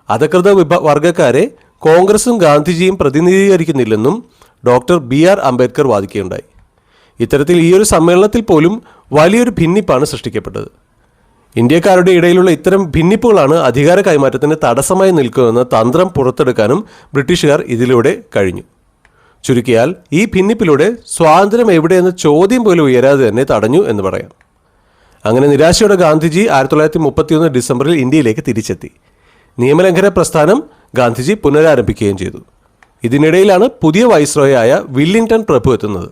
അധകൃത വർഗക്കാരെ കോൺഗ്രസും ഗാന്ധിജിയും പ്രതിനിധീകരിക്കുന്നില്ലെന്നും ഡോക്ടർ BR അംബേദ്കർ വാദിക്കുകയുണ്ടായി. ഇത്തരത്തിൽ ഈയൊരു സമ്മേളനത്തിൽ പോലും വലിയൊരു ഭിന്നിപ്പാണ് സൃഷ്ടിക്കപ്പെട്ടത്. ഇന്ത്യക്കാരുടെ ഇടയിലുള്ള ഇത്തരം ഭിന്നിപ്പുകളാണ് അധികാര കൈമാറ്റത്തിന് തടസ്സമായി നിൽക്കുമെന്ന തന്ത്രം പുറത്തെടുക്കാനും ബ്രിട്ടീഷുകാർ ഇതിലൂടെ കഴിഞ്ഞു. ചുരുക്കിയാൽ ഈ ഭിന്നിപ്പിലൂടെ സ്വാതന്ത്ര്യം എവിടെയെന്ന ചോദ്യം പോലും ഉയരാതെ തന്നെ തടഞ്ഞു എന്ന് പറയാം. അങ്ങനെ നിരാശയോടെ ഗാന്ധിജി 1931 ഡിസംബറിൽ ഇന്ത്യയിലേക്ക് തിരിച്ചെത്തി. നിയമലംഘന പ്രസ്ഥാനം ഗാന്ധിജി പുനരാരംഭിക്കുകയും ചെയ്തു. ഇതിനിടയിലാണ് പുതിയ വൈസ്രോയായ വില്ലിംഗ്ടൺ പ്രഭു എത്തുന്നത്.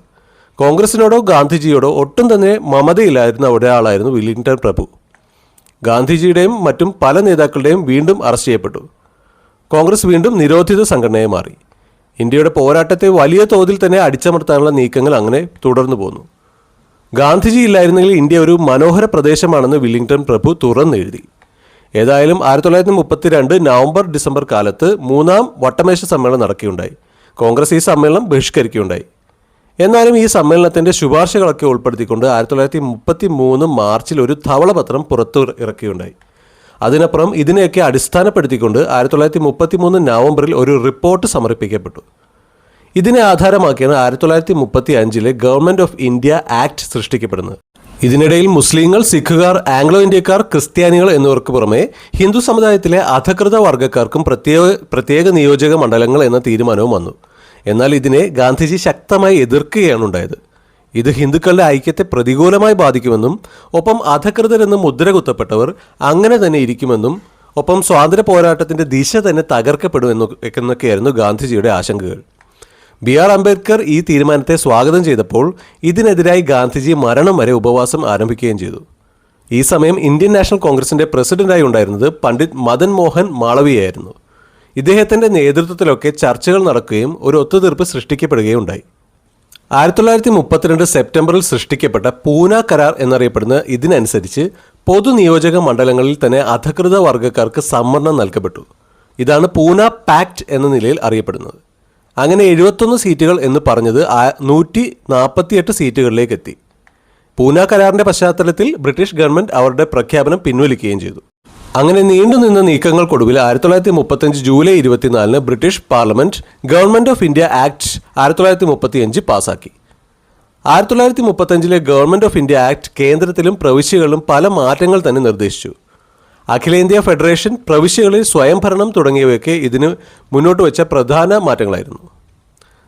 കോൺഗ്രസിനോടോ ഗാന്ധിജിയോടോ ഒട്ടും തന്നെ മമതയില്ലായിരുന്ന ഒരാളായിരുന്നു വെല്ലിംഗ്ടൺ പ്രഭു. ഗാന്ധിജിയുടെയും മറ്റും പല നേതാക്കളുടെയും വീണ്ടും അറസ്റ്റ് ചെയ്യപ്പെട്ടു. കോൺഗ്രസ് വീണ്ടും നിരോധിത സംഘടനയായി മാറി. ഇന്ത്യയുടെ പോരാട്ടത്തെ വലിയ തോതിൽ തന്നെ അടിച്ചമർത്താനുള്ള നീക്കങ്ങൾ അങ്ങനെ തുടർന്നു പോന്നു. ഗാന്ധിജി ഇല്ലായിരുന്നെങ്കിൽ ഇന്ത്യ ഒരു മനോഹര പ്രദേശമാണെന്ന് വെല്ലിംഗ്ടൺ പ്രഭു തുറന്നെഴുതി. ഏതായാലും 1932 നവംബർ ഡിസംബർ കാലത്ത് 3ാം വട്ടമേശ സമ്മേളനം നടക്കുകയുണ്ടായി. കോൺഗ്രസ് ഈ സമ്മേളനം ബഹിഷ്കരിക്കുകയുണ്ടായി. എന്നാലും ഈ സമ്മേളനത്തിൻ്റെ ശുപാർശകളൊക്കെ ഉൾപ്പെടുത്തിക്കൊണ്ട് 1933 മാർച്ചിൽ ഒരു ധവളപത്രം പുറത്തു ഇറക്കുകയുണ്ടായി. അതിനപ്പുറം ഇതിനെയൊക്കെ അടിസ്ഥാനപ്പെടുത്തിക്കൊണ്ട് 1933 നവംബറിൽ ഒരു റിപ്പോർട്ട് സമർപ്പിക്കപ്പെട്ടു. ഇതിനെ ആധാരമാക്കിയാണ് 1935 ഗവൺമെൻറ് ഓഫ് ഇന്ത്യ ആക്ട് സൃഷ്ടിക്കപ്പെടുന്നത്. ഇതിനിടയിൽ മുസ്ലിങ്ങൾ, സിഖുകാർ, ആംഗ്ലോ ഇന്ത്യക്കാർ, ക്രിസ്ത്യാനികൾ എന്നിവർക്ക് പുറമെ ഹിന്ദു സമുദായത്തിലെ അധകൃത വർഗ്ഗക്കാർക്കും പ്രത്യേക നിയോജക മണ്ഡലങ്ങൾ എന്ന തീരുമാനവും വന്നു. എന്നാൽ ഇതിനെ ഗാന്ധിജി ശക്തമായി എതിർക്കുകയാണ് ഉണ്ടായത്. ഇത് ഹിന്ദുക്കളുടെ ഐക്യത്തെ പ്രതികൂലമായി ബാധിക്കുമെന്നും ഒപ്പം അധകൃതരെന്ന് മുദ്ര കുത്തപ്പെട്ടവർ അങ്ങനെ തന്നെ ഇരിക്കുമെന്നും ഒപ്പം സ്വാതന്ത്ര്യ പോരാട്ടത്തിൻ്റെ ദിശ തന്നെ തകർക്കപ്പെടുമെന്നൊക്കെയായിരുന്നു ഗാന്ധിജിയുടെ ആശങ്കകൾ. ബി.ആർ. അംബേദ്കർ ഈ തീരുമാനത്തെ സ്വാഗതം ചെയ്തപ്പോൾ ഇതിനെതിരായി ഗാന്ധിജി മരണം വരെ ഉപവാസം ആരംഭിക്കുകയും ചെയ്തു. ഈ സമയം ഇന്ത്യൻ നാഷണൽ കോൺഗ്രസിൻ്റെ പ്രസിഡന്റായി ഉണ്ടായിരുന്നത് പണ്ഡിറ്റ് മദൻ മോഹൻ മാളവിയായിരുന്നു. ഇദ്ദേഹത്തിൻ്റെ നേതൃത്വത്തിലൊക്കെ ചർച്ചകൾ നടക്കുകയും ഒരു ഒത്തുതീർപ്പ് സൃഷ്ടിക്കപ്പെടുകയും ഉണ്ടായി. 1932 സെപ്റ്റംബറിൽ സൃഷ്ടിക്കപ്പെട്ട പൂന കരാർ എന്നറിയപ്പെടുന്ന ഇതിനനുസരിച്ച് പൊതു നിയോജക മണ്ഡലങ്ങളിൽ തന്നെ അധകൃത വർഗ്ഗക്കാർക്ക് സംവരണം നൽകപ്പെട്ടു. ഇതാണ് പൂന പാക്ട് എന്ന നിലയിൽ അറിയപ്പെടുന്നത്. അങ്ങനെ 71 സീറ്റുകൾ എന്ന് പറഞ്ഞത് 148 സീറ്റുകളിലേക്ക് എത്തി. പൂന കരാറിൻ്റെ പശ്ചാത്തലത്തിൽ ബ്രിട്ടീഷ് ഗവൺമെൻറ് അവരുടെ പ്രഖ്യാപനം പിൻവലിക്കുകയും ചെയ്തു. അങ്ങനെ നീണ്ടുനിന്ന നീക്കങ്ങൾക്കൊടുവിൽ 1935 July 24 British parliament government of India act 1935 പാസാക്കി. 1935 ഗവൺമെൻറ് ഓഫ് ഇന്ത്യ ആക്ട് കേന്ദ്രത്തിലും പ്രവിശ്യകളിലും പല മാറ്റങ്ങൾ തന്നെ നിർദ്ദേശിച്ചു. അഖിലേന്ത്യാ ഫെഡറേഷൻ, പ്രവിശ്യകളിൽ സ്വയംഭരണം തുടങ്ങിയവയൊക്കെ ഇതിന് മുന്നോട്ട് വെച്ച പ്രധാന മാറ്റങ്ങളായിരുന്നു.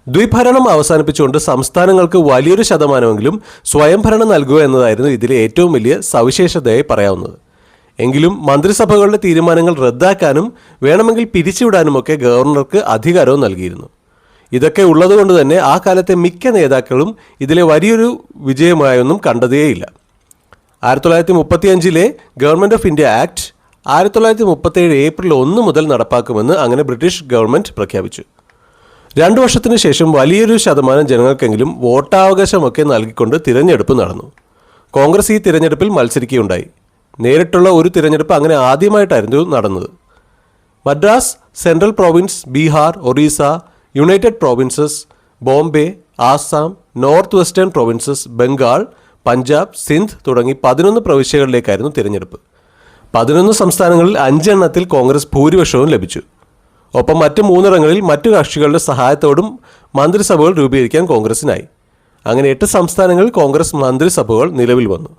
ദ്വിഭരണം അവസാനിപ്പിച്ചുകൊണ്ട് സംസ്ഥാനങ്ങൾക്ക് വലിയൊരു ശതമാനമെങ്കിലും സ്വയംഭരണം നൽകുക എന്നതായിരുന്നു ഇതിലെ ഏറ്റവും വലിയ സവിശേഷതയായി പറയാവുന്നത്. എങ്കിലും മന്ത്രിസഭകളുടെ തീരുമാനങ്ങൾ റദ്ദാക്കാനും വേണമെങ്കിൽ പിരിച്ചുവിടാനുമൊക്കെ ഗവർണർക്ക് അധികാരവും നൽകിയിരുന്നു. ഇതൊക്കെ ഉള്ളതുകൊണ്ട് തന്നെ ആ കാലത്തെ മിക്ക നേതാക്കളും ഇതിലെ വലിയൊരു വിജയമായൊന്നും കണ്ടതേയില്ല. 1935 government of India act 1937 April 1 മുതൽ നടപ്പാക്കുമെന്ന് അങ്ങനെ ബ്രിട്ടീഷ് ഗവൺമെൻറ് പ്രഖ്യാപിച്ചു. 2 വർഷത്തിന് ശേഷം വലിയൊരു ശതമാനം ജനങ്ങൾക്കെങ്കിലും വോട്ടവകാശമൊക്കെ നൽകിക്കൊണ്ട് തിരഞ്ഞെടുപ്പ് നടന്നു. കോൺഗ്രസ് ഈ തിരഞ്ഞെടുപ്പിൽ മത്സരിക്കുകയുണ്ടായി. നേരിട്ടുള്ള ഒരു തിരഞ്ഞെടുപ്പ് അങ്ങനെ ആദ്യമായിട്ടായിരുന്നു നടന്നത്. Madras, central province, Bihar, Orissa, United provinces, Bombay, Assam, north western provinces, Bengal, Punjab, Sindh തുടങ്ങി 11 പ്രവിശ്യകളിലേക്കായിരുന്നു തിരഞ്ഞെടുപ്പ്. 11 സംസ്ഥാനങ്ങളിൽ 5 എണ്ണത്തിൽ കോൺഗ്രസ് ഭൂരിപക്ഷവും ലഭിച്ചു. ഒപ്പം മറ്റ് 3 ഇടങ്ങളിൽ മറ്റു കക്ഷികളുടെ സഹായത്തോടും മന്ത്രിസഭകൾ രൂപീകരിക്കാൻ കോൺഗ്രസിനായി. അങ്ങനെ 8 സംസ്ഥാനങ്ങളിൽ കോൺഗ്രസ് മന്ത്രിസഭകൾ നിലവിൽ വന്നു.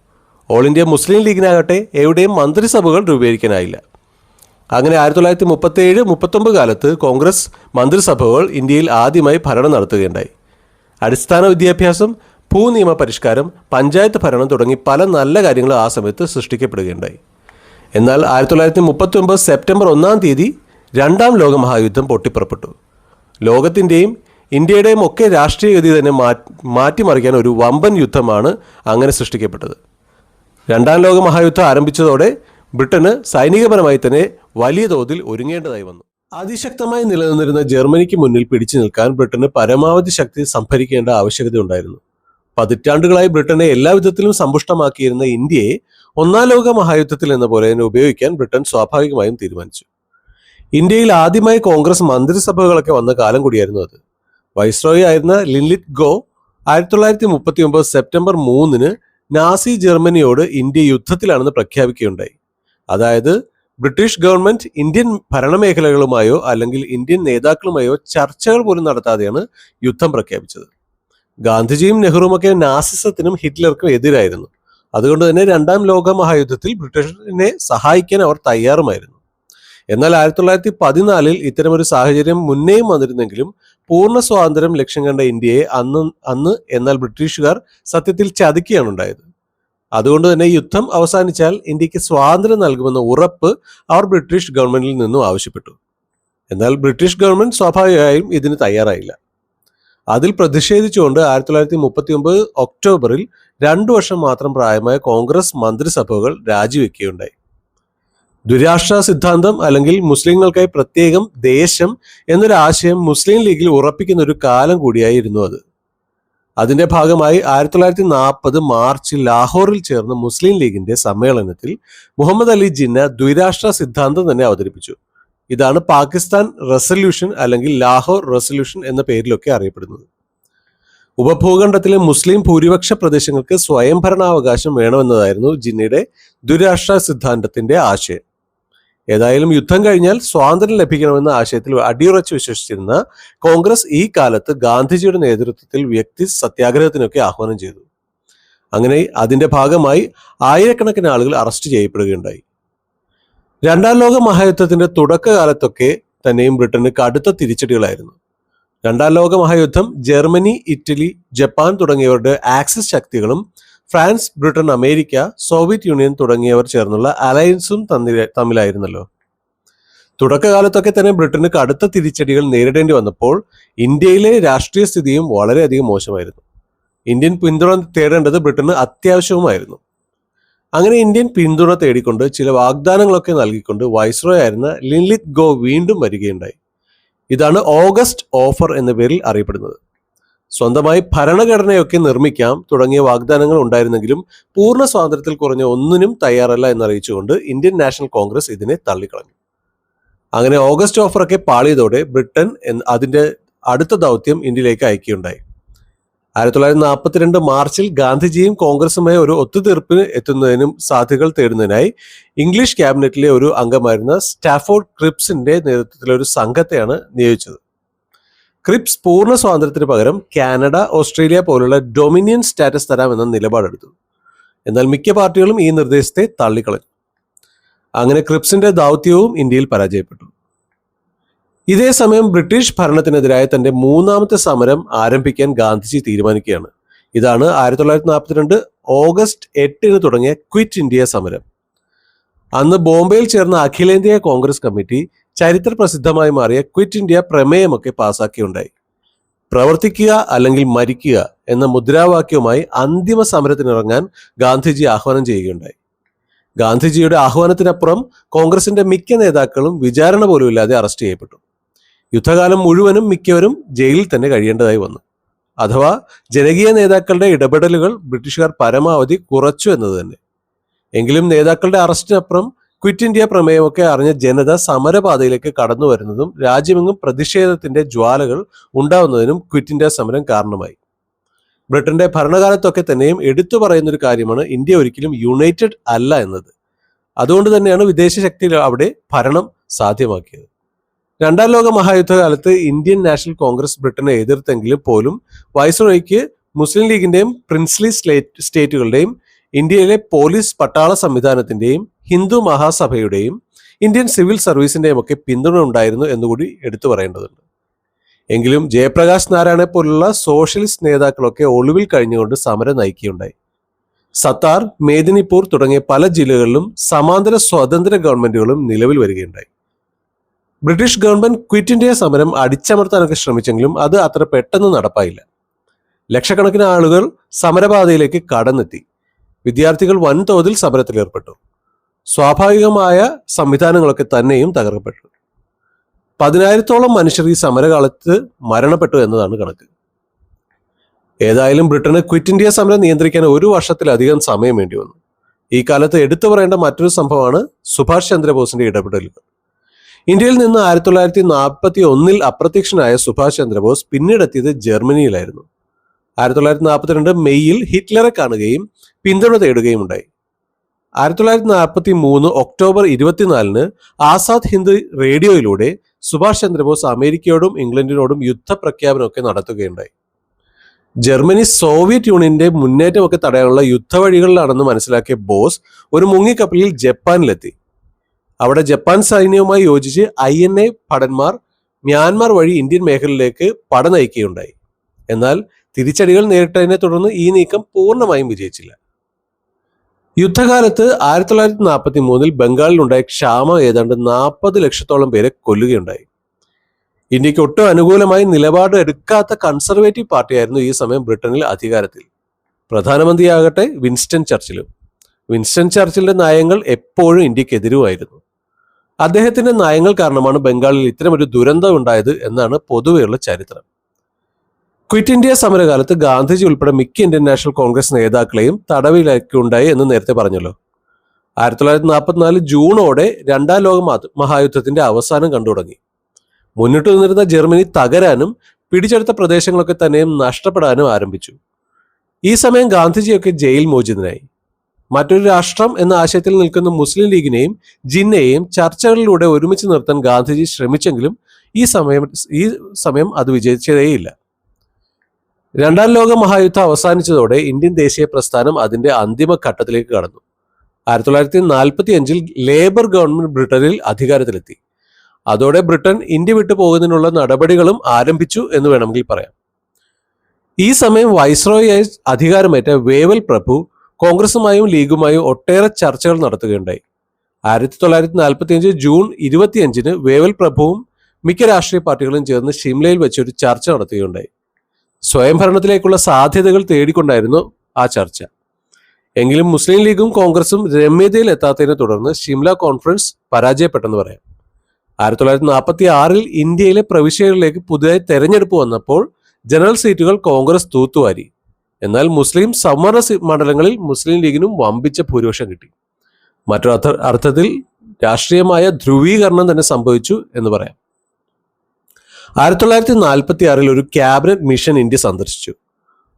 ഓൾ ഇന്ത്യ മുസ്ലിം ലീഗിനാകട്ടെ എവിടെയും മന്ത്രിസഭകൾ രൂപീകരിക്കാനായില്ല. അങ്ങനെ 1937-39 കാലത്ത് കോൺഗ്രസ് മന്ത്രിസഭകൾ ഇന്ത്യയിൽ ആദ്യമായി ഭരണം നടത്തുകയുണ്ടായി. അടിസ്ഥാന വിദ്യാഭ്യാസം, ഭൂനിയമ പരിഷ്കാരം, പഞ്ചായത്ത് ഭരണം തുടങ്ങി പല നല്ല കാര്യങ്ങൾ ആ സമയത്ത് സൃഷ്ടിക്കപ്പെടുകയുണ്ടായി. എന്നാൽ 1939 സെപ്റ്റംബർ 1 2ാം ലോകമഹായുദ്ധം പൊട്ടിപ്പുറപ്പെട്ടു. ലോകത്തിൻ്റെയും ഇന്ത്യയുടെയും ഒക്കെ രാഷ്ട്രീയഗതി തന്നെ മാറ്റിമറിക്കാൻ ഒരു വമ്പൻ യുദ്ധമാണ് അങ്ങനെ സൃഷ്ടിക്കപ്പെട്ടത്. 2ാം ലോകമഹായുദ്ധം ആരംഭിച്ചതോടെ ബ്രിട്ടന് സൈനികപരമായി തന്നെ വലിയ തോതിൽ ഒരുങ്ങേണ്ടതായി വന്നു. അതിശക്തമായി നിലനിന്നിരുന്ന ജർമ്മനിക്ക് മുന്നിൽ പിടിച്ചു നിൽക്കാൻ ബ്രിട്ടന് പരമാവധി ശക്തി സംഭരിക്കേണ്ട ആവശ്യകത ഉണ്ടായിരുന്നു. പതിറ്റാണ്ടുകളായി ബ്രിട്ടനെ എല്ലാവിധത്തിലും സമ്പുഷ്ടമാക്കിയിരുന്ന ഇന്ത്യയെ 1ാം ലോക മഹായുദ്ധത്തിൽ എന്ന പോലെ തന്നെ ഉപയോഗിക്കാൻ ബ്രിട്ടൻ സ്വാഭാവികമായും തീരുമാനിച്ചു. ഇന്ത്യയിൽ ആദ്യമായി കോൺഗ്രസ് മന്ത്രിസഭകളൊക്കെ വന്ന കാലം കൂടിയായിരുന്നു അത്. വൈസ്രോയി ആയിരുന്ന ലിൻലിത് ഗോ 1939 സെപ്റ്റംബർ 3 നാസി ജർമ്മനിയോട് ഇന്ത്യ യുദ്ധത്തിലാണെന്ന് പ്രഖ്യാപിക്കുകയുണ്ടായി. അതായത് ബ്രിട്ടീഷ് ഗവൺമെന്റ് ഇന്ത്യൻ ഭരണമേഖലകളുമായോ അല്ലെങ്കിൽ ഇന്ത്യൻ നേതാക്കളുമായോ ചർച്ചകൾ പോലും നടത്താതെയാണ് യുദ്ധം പ്രഖ്യാപിച്ചത്. ഗാന്ധിജിയും നെഹ്റുവുമൊക്കെ നാസിസത്തിനും ഹിറ്റ്ലർക്കും എതിരായിരുന്നു. അതുകൊണ്ട് തന്നെ 2ാം ലോക മഹായുദ്ധത്തിൽ ബ്രിട്ടീഷിനെ സഹായിക്കാൻ അവർ തയ്യാറുമായിരുന്നു. എന്നാൽ 1914 ഇത്തരമൊരു സാഹചര്യം മുന്നേയും വന്നിരുന്നെങ്കിലും പൂർണ്ണ സ്വാതന്ത്ര്യം ലക്ഷ്യം കണ്ട ഇന്ത്യയെ അന്ന് എന്നാൽ ബ്രിട്ടീഷുകാർ സത്യത്തിൽ ചതിക്കുകയാണ് ഉണ്ടായത്. അതുകൊണ്ട് തന്നെ യുദ്ധം അവസാനിച്ചാൽ ഇന്ത്യക്ക് സ്വാതന്ത്ര്യം നൽകുമെന്ന ഉറപ്പ് അവർ ബ്രിട്ടീഷ് ഗവൺമെന്റിൽ നിന്നും ആവശ്യപ്പെട്ടു. എന്നാൽ ബ്രിട്ടീഷ് ഗവൺമെന്റ് സ്വാഭാവികമായും ഇതിന് തയ്യാറായില്ല. അതിൽ പ്രതിഷേധിച്ചുകൊണ്ട് 1939 ഒക്ടോബറിൽ 2 വർഷം മാത്രം പ്രായമായ കോൺഗ്രസ് മന്ത്രിസഭകൾ രാജിവെക്കുകയുണ്ടായി. ദ്വിരാഷ്ട്ര സിദ്ധാന്തം അല്ലെങ്കിൽ മുസ്ലിങ്ങൾക്കായി പ്രത്യേകം ദേശം എന്നൊരു ആശയം മുസ്ലിം ലീഗിൽ ഉറപ്പിക്കുന്ന ഒരു കാലം കൂടിയായിരുന്നു അത്. അതിന്റെ ഭാഗമായി 1940 മാർച്ചിൽ ലാഹോറിൽ ചേർന്ന മുസ്ലിം ലീഗിന്റെ സമ്മേളനത്തിൽ മുഹമ്മദ് അലി ജിന്ന ദ്വിരാഷ്ട്ര സിദ്ധാന്തം തന്നെ അവതരിപ്പിച്ചു. ഇതാണ് പാകിസ്ഥാൻ റെസല്യൂഷൻ അല്ലെങ്കിൽ ലാഹോർ റെസല്യൂഷൻ എന്ന പേരിലൊക്കെ അറിയപ്പെടുന്നത്. ഉപഭൂഖണ്ഡത്തിലെ മുസ്ലിം ഭൂരിപക്ഷ പ്രദേശങ്ങൾക്ക് സ്വയം ഭരണാവകാശം വേണമെന്നതായിരുന്നു ജിന്നയുടെ ദ്വിരാഷ്ട്ര സിദ്ധാന്തത്തിന്റെ ആശയം. ഏതായാലും യുദ്ധം കഴിഞ്ഞാൽ സ്വാതന്ത്ര്യം ലഭിക്കണമെന്ന ആശയത്തിൽ അടിയുറച്ച് വിശ്വസിച്ചിരുന്ന കോൺഗ്രസ് ഈ കാലത്ത് ഗാന്ധിജിയുടെ നേതൃത്വത്തിൽ വ്യക്തി സത്യാഗ്രഹത്തിനൊക്കെ ആഹ്വാനം ചെയ്തു. അങ്ങനെ അതിന്റെ ഭാഗമായി ആയിരക്കണക്കിന് ആളുകൾ അറസ്റ്റ് ചെയ്യപ്പെടുകയുണ്ടായി. രണ്ടാം ലോക മഹായുദ്ധത്തിന്റെ തുടക്കകാലത്തൊക്കെ തന്നെയും ബ്രിട്ടന് കടുത്ത തിരിച്ചടികളായിരുന്നു. രണ്ടാം ലോക മഹായുദ്ധം ജർമ്മനി, ഇറ്റലി, ജപ്പാൻ തുടങ്ങിയവരുടെ ആക്സിസ് ശക്തികളും France, Britain, America, Soviet union തുടങ്ങിയവർ ചേർന്നുള്ള അലയൻസും തമ്മിലായിരുന്നല്ലോ. തുടക്കകാലത്തൊക്കെ തന്നെ ബ്രിട്ടന് കടുത്ത തിരിച്ചടികൾ നേരിടേണ്ടി വന്നപ്പോൾ ഇന്ത്യയിലെ രാഷ്ട്രീയ സ്ഥിതിയും വളരെയധികം മോശമായിരുന്നു. ഇന്ത്യൻ പിന്തുണ തേടേണ്ടത് ബ്രിട്ടന് അത്യാവശ്യവുമായിരുന്നു. അങ്ങനെ ഇന്ത്യൻ പിന്തുണ തേടിക്കൊണ്ട് ചില വാഗ്ദാനങ്ങളൊക്കെ നൽകിക്കൊണ്ട് വൈസ്രോയ് ആയിരുന്ന ലിൻലിത്ഗോ വീണ്ടും വരികയുണ്ടായി. ഇതാണ് ഓഗസ്റ്റ് ഓഫർ എന്ന പേരിൽ അറിയപ്പെടുന്നത്. സ്വന്തമായി ഭരണഘടനയൊക്കെ നിർമ്മിക്കാം തുടങ്ങിയ വാഗ്ദാനങ്ങൾ ഉണ്ടായിരുന്നെങ്കിലും പൂർണ്ണ സ്വാതന്ത്ര്യത്തിൽ കുറഞ്ഞ ഒന്നിനും തയ്യാറല്ല എന്നറിയിച്ചുകൊണ്ട് ഇന്ത്യൻ നാഷണൽ കോൺഗ്രസ് ഇതിനെ തള്ളിക്കളഞ്ഞു. അങ്ങനെ ഓഗസ്റ്റ് ഓഫറൊക്കെ പാളിയതോടെ ബ്രിട്ടൻ അതിന്റെ അടുത്ത ദൗത്യം ഇന്ത്യയിലേക്ക് അയക്കുകയുണ്ടായി. 1942 മാർച്ചിൽ ഗാന്ധിജിയും കോൺഗ്രസുമായി ഒരു ഒത്തുതീർപ്പിന് എത്തുന്നതിനും സാധ്യതകൾ തേടുന്നതിനായി ഇംഗ്ലീഷ് ക്യാബിനറ്റിലെ ഒരു അംഗമായിരുന്ന സ്റ്റാഫോർഡ് ക്രിപ്സിന്റെ നേതൃത്വത്തിലെ ഒരു സംഘത്തെയാണ് നിയോഗിച്ചത്. ക്രിപ്സ് പൂർണ്ണ സ്വാതന്ത്ര്യത്തിന് പകരം കാനഡ, ഓസ്ട്രേലിയ പോലുള്ള ഡൊമിനിയൻ സ്റ്റാറ്റസ് തരാമെന്ന നിലപാടെടുത്തു. എന്നാൽ മിക്ക പാർട്ടികളും ഈ നിർദ്ദേശത്തെ തള്ളിക്കളഞ്ഞു. അങ്ങനെ ക്രിപ്സിന്റെ ദൗത്യവും ഇന്ത്യയിൽ പരാജയപ്പെട്ടു. ഇതേ സമയം ബ്രിട്ടീഷ് ഭരണത്തിനെതിരായ തന്റെ മൂന്നാമത്തെ സമരം ആരംഭിക്കാൻ ഗാന്ധിജി തീരുമാനിക്കുകയാണ്. ഇതാണ് 1942 ഓഗസ്റ്റ് 8 തുടങ്ങിയ ക്വിറ്റ് ഇന്ത്യ സമരം. അന്ന് ബോംബെയിൽ ചേർന്ന അഖിലേന്ത്യാ കോൺഗ്രസ് കമ്മിറ്റി ചരിത്ര പ്രസിദ്ധമായി മാറിയ ക്വിറ്റ് ഇന്ത്യ പ്രമേയമൊക്കെ പാസാക്കിയുണ്ടായി. പ്രവർത്തിക്കുക അല്ലെങ്കിൽ മരിക്കുക എന്ന മുദ്രാവാക്യവുമായി അന്തിമ സമരത്തിനിറങ്ങാൻ ഗാന്ധിജി ആഹ്വാനം ചെയ്യുകയുണ്ടായി. ഗാന്ധിജിയുടെ ആഹ്വാനത്തിനപ്പുറം കോൺഗ്രസിന്റെ മിക്ക നേതാക്കളും വിചാരണ പോലും ഇല്ലാതെ അറസ്റ്റ് ചെയ്യപ്പെട്ടു. യുദ്ധകാലം മുഴുവനും മിക്കവരും ജയിലിൽ തന്നെ കഴിയേണ്ടതായി വന്നു. അഥവാ ജനകീയ നേതാക്കളുടെ ഇടപെടലുകൾ ബ്രിട്ടീഷുകാർ പരമാവധി കുറച്ചു എന്നത് തന്നെ. എങ്കിലും നേതാക്കളുടെ അറസ്റ്റിനപ്പുറം ക്വിറ്റ് ഇന്ത്യ പ്രമേയമൊക്കെ അറിഞ്ഞ ജനത സമരപാതയിലേക്ക് കടന്നു വരുന്നതും രാജ്യമെങ്ങും പ്രതിഷേധത്തിന്റെ ജ്വാലകൾ ഉണ്ടാവുന്നതിനും ക്വിറ്റ് ഇന്ത്യ സമരം കാരണമായി. ബ്രിട്ടന്റെ ഭരണകാലത്തൊക്കെ തന്നെയും എടുത്തു പറയുന്നൊരു കാര്യമാണ് ഇന്ത്യ ഒരിക്കലും യുണൈറ്റഡ് അല്ല എന്നത്. അതുകൊണ്ട് തന്നെയാണ് വിദേശ ശക്തികൾ അവിടെ ഭരണം സാധ്യമാക്കിയത്. രണ്ടാം ലോക മഹായുദ്ധകാലത്ത് ഇന്ത്യൻ നാഷണൽ കോൺഗ്രസ് ബ്രിട്ടനെ എതിർത്തെങ്കിലും പോലും വൈസ്രോയ്ക്ക് മുസ്ലിം ലീഗിന്റെയും പ്രിൻസ്ലി സ്റ്റേറ്റുകളുടെയും ഇന്ത്യയിലെ പോലീസ് പട്ടാള സംവിധാനത്തിന്റെയും ഹിന്ദു മഹാസഭയുടെയും ഇന്ത്യൻ സിവിൽ സർവീസിന്റെയും ഒക്കെ പിന്തുണ ഉണ്ടായിരുന്നു എന്നുകൂടി എടുത്തു പറയേണ്ടതുണ്ട്. എങ്കിലും ജയപ്രകാശ് നാരായണനെ പോലുള്ള സോഷ്യലിസ്റ്റ് നേതാക്കളൊക്കെ ഒളിവിൽ കഴിഞ്ഞുകൊണ്ട് സമരം നയിക്കുകയുണ്ടായി. സത്താർ, മേദിനിപൂർ തുടങ്ങിയ പല ജില്ലകളിലും സമാന്തര സ്വതന്ത്ര ഗവൺമെന്റുകളും നിലവിൽ വരികയുണ്ടായി. ബ്രിട്ടീഷ് ഗവൺമെന്റ് ക്വിറ്റ് ഇന്ത്യ സമരം അടിച്ചമർത്താനൊക്കെ ശ്രമിച്ചെങ്കിലും അത് അത്ര പെട്ടെന്ന് നടപ്പായില്ല. ലക്ഷക്കണക്കിന് ആളുകൾ സമരപാതയിലേക്ക് കടന്നെത്തി. വിദ്യാർത്ഥികൾ വൻതോതിൽ സമരത്തിലേർപ്പെട്ടു. സ്വാഭാവികമായ സംവിധാനങ്ങളൊക്കെ തന്നെയും തകർക്കപ്പെട്ടു. 10,000-ഓളം മനുഷ്യർ ഈ സമരകാലത്ത് മരണപ്പെട്ടു എന്നതാണ് കണക്ക്. ഏതായാലും ബ്രിട്ടന് ക്വിറ്റ് ഇന്ത്യ സമരം നിയന്ത്രിക്കാൻ 1 വർഷത്തിലധികം സമയം വേണ്ടി വന്നു. ഈ കാലത്ത് എടുത്തു പറയേണ്ട മറ്റൊരു സംഭവമാണ് സുഭാഷ് ചന്ദ്രബോസിന്റെ ഇടപെടലുകൾ. ഇന്ത്യയിൽ നിന്ന് 1941 അപ്രത്യക്ഷനായ സുഭാഷ് ചന്ദ്രബോസ് പിന്നീടെത്തിയത് ജർമ്മനിയിലായിരുന്നു. 1942 മെയ്യിൽ ഹിറ്റ്ലറെ കാണുകയും പിന്തുണ തേടുകയും ഉണ്ടായി. 1943 ഒക്ടോബർ 24 ആസാദ് ഹിന്ദ് റേഡിയോയിലൂടെ സുഭാഷ് ചന്ദ്രബോസ് അമേരിക്കയോടും ഇംഗ്ലണ്ടിനോടും യുദ്ധപ്രഖ്യാപനമൊക്കെ നടത്തുകയുണ്ടായി. ജർമ്മനി സോവിയറ്റ് യൂണിയന്റെ മുന്നേറ്റമൊക്കെ തടയാനുള്ള യുദ്ധവഴികളിലാണെന്ന് മനസ്സിലാക്കിയ ബോസ് ഒരു മുങ്ങിക്കപ്പലിൽ ജപ്പാനിലെത്തി. അവിടെ ജപ്പാൻ സൈന്യവുമായി യോജിച്ച് INA ഭടന്മാർ മ്യാൻമാർ വഴി ഇന്ത്യൻ മേഖലയിലേക്ക് പട നയിക്കുകയുണ്ടായി. എന്നാൽ തിരിച്ചടികൾ നേരിട്ടതിനെ തുടർന്ന് ഈ നീക്കം പൂർണ്ണമായും വിജയിച്ചില്ല. യുദ്ധകാലത്ത് 1943 ബംഗാളിലുണ്ടായ ക്ഷാമം ഏതാണ്ട് 40 ലക്ഷത്തോളം പേരെ കൊല്ലുകയുണ്ടായി. ഇന്ത്യക്ക് ഒട്ടും അനുകൂലമായി നിലപാട് എടുക്കാത്ത കൺസർവേറ്റീവ് പാർട്ടിയായിരുന്നു ഈ സമയം ബ്രിട്ടനിൽ അധികാരത്തിൽ. പ്രധാനമന്ത്രിയാകട്ടെ വിൻസ്റ്റൺ ചർച്ചിലും. വിൻസ്റ്റൺ ചർച്ചിലിന്റെ നയങ്ങൾ എപ്പോഴും ഇന്ത്യക്കെതിരുമായിരുന്നു. അദ്ദേഹത്തിന്റെ നയങ്ങൾ കാരണമാണ് ബംഗാളിൽ ഇത്തരമൊരു ദുരന്തം ഉണ്ടായത് എന്നാണ് പൊതുവെയുള്ള ചരിത്രം. ക്വിറ്റ് ഇന്ത്യ സമരകാലത്ത് ഗാന്ധിജി ഉൾപ്പെടെ മിക്ക ഇന്ത്യൻ നാഷണൽ കോൺഗ്രസ് നേതാക്കളെയും തടവിലാക്കിയുണ്ടായി എന്ന് നേരത്തെ പറഞ്ഞല്ലോ. 1944 ജൂണോടെ രണ്ടാം ലോക മഹായുദ്ധത്തിന്റെ അവസാനം കണ്ടു തുടങ്ങി. മുന്നിട്ട് നിന്നിരുന്ന ജർമ്മനി തകരാനും പിടിച്ചെടുത്ത പ്രദേശങ്ങളൊക്കെ തന്നെയും നഷ്ടപ്പെടാനും ആരംഭിച്ചു. ഈ സമയം ഗാന്ധിജിയൊക്കെ ജയിൽ മോചിതനായി. മറ്റൊരു രാഷ്ട്രം എന്ന ആശയത്തിൽ നിൽക്കുന്ന മുസ്ലിം ലീഗിനെയും ജിന്നയെയും ചർച്ചകളിലൂടെ ഒരുമിച്ച് നിർത്താൻ ഗാന്ധിജി ശ്രമിച്ചെങ്കിലും ഈ സമയം അത് വിജയിച്ചതേയില്ല. രണ്ടാം ലോക മഹായുദ്ധം അവസാനിച്ചതോടെ ഇന്ത്യൻ ദേശീയ പ്രസ്ഥാനം അതിന്റെ അന്തിമ ഘട്ടത്തിലേക്ക് കടന്നു. 1945 ലേബർ ഗവൺമെന്റ് ബ്രിട്ടനിൽ അധികാരത്തിലെത്തി. അതോടെ ബ്രിട്ടൻ ഇന്ത്യ വിട്ടു പോകുന്നതിനുള്ള നടപടികളും ആരംഭിച്ചു എന്ന് വേണമെങ്കിൽ പറയാം. ഈ സമയം വൈസ്രോയായി അധികാരമേറ്റ വേവൽ പ്രഭു കോൺഗ്രസുമായും ലീഗുമായും ഒട്ടേറെ ചർച്ചകൾ നടത്തുകയുണ്ടായി. 1945 ജൂൺ 25 വേവൽ പ്രഭുവും മിക്ക രാഷ്ട്രീയ പാർട്ടികളും ചേർന്ന് ഷിംലയിൽ വെച്ചൊരു ചർച്ച നടത്തുകയുണ്ടായി. സ്വയംഭരണത്തിലേക്കുള്ള സാധ്യതകൾ തേടിക്കൊണ്ടായിരുന്നു ആ ചർച്ച. എങ്കിലും മുസ്ലിം ലീഗും കോൺഗ്രസും രമ്യതയിൽ എത്താത്തതിനെ തുടർന്ന് ഷിംല കോൺഫറൻസ് പരാജയപ്പെട്ടെന്ന് പറയാം. 1946 ഇന്ത്യയിലെ പ്രവിശ്യകളിലേക്ക് പുതിയതായി തെരഞ്ഞെടുപ്പ് വന്നപ്പോൾ ജനറൽ സീറ്റുകൾ കോൺഗ്രസ് തൂത്തുവാരി. എന്നാൽ മുസ്ലിം സംവരണ മണ്ഡലങ്ങളിൽ മുസ്ലിം ലീഗിനും വമ്പിച്ച ഭൂരിപക്ഷം കിട്ടി. മറ്റൊരു അർത്ഥത്തിൽ രാഷ്ട്രീയമായ ധ്രുവീകരണം തന്നെ സംഭവിച്ചു എന്ന് പറയാം. 1946 ഒരു ക്യാബിനറ്റ് മിഷൻ ഇന്ത്യ സന്ദർശിച്ചു.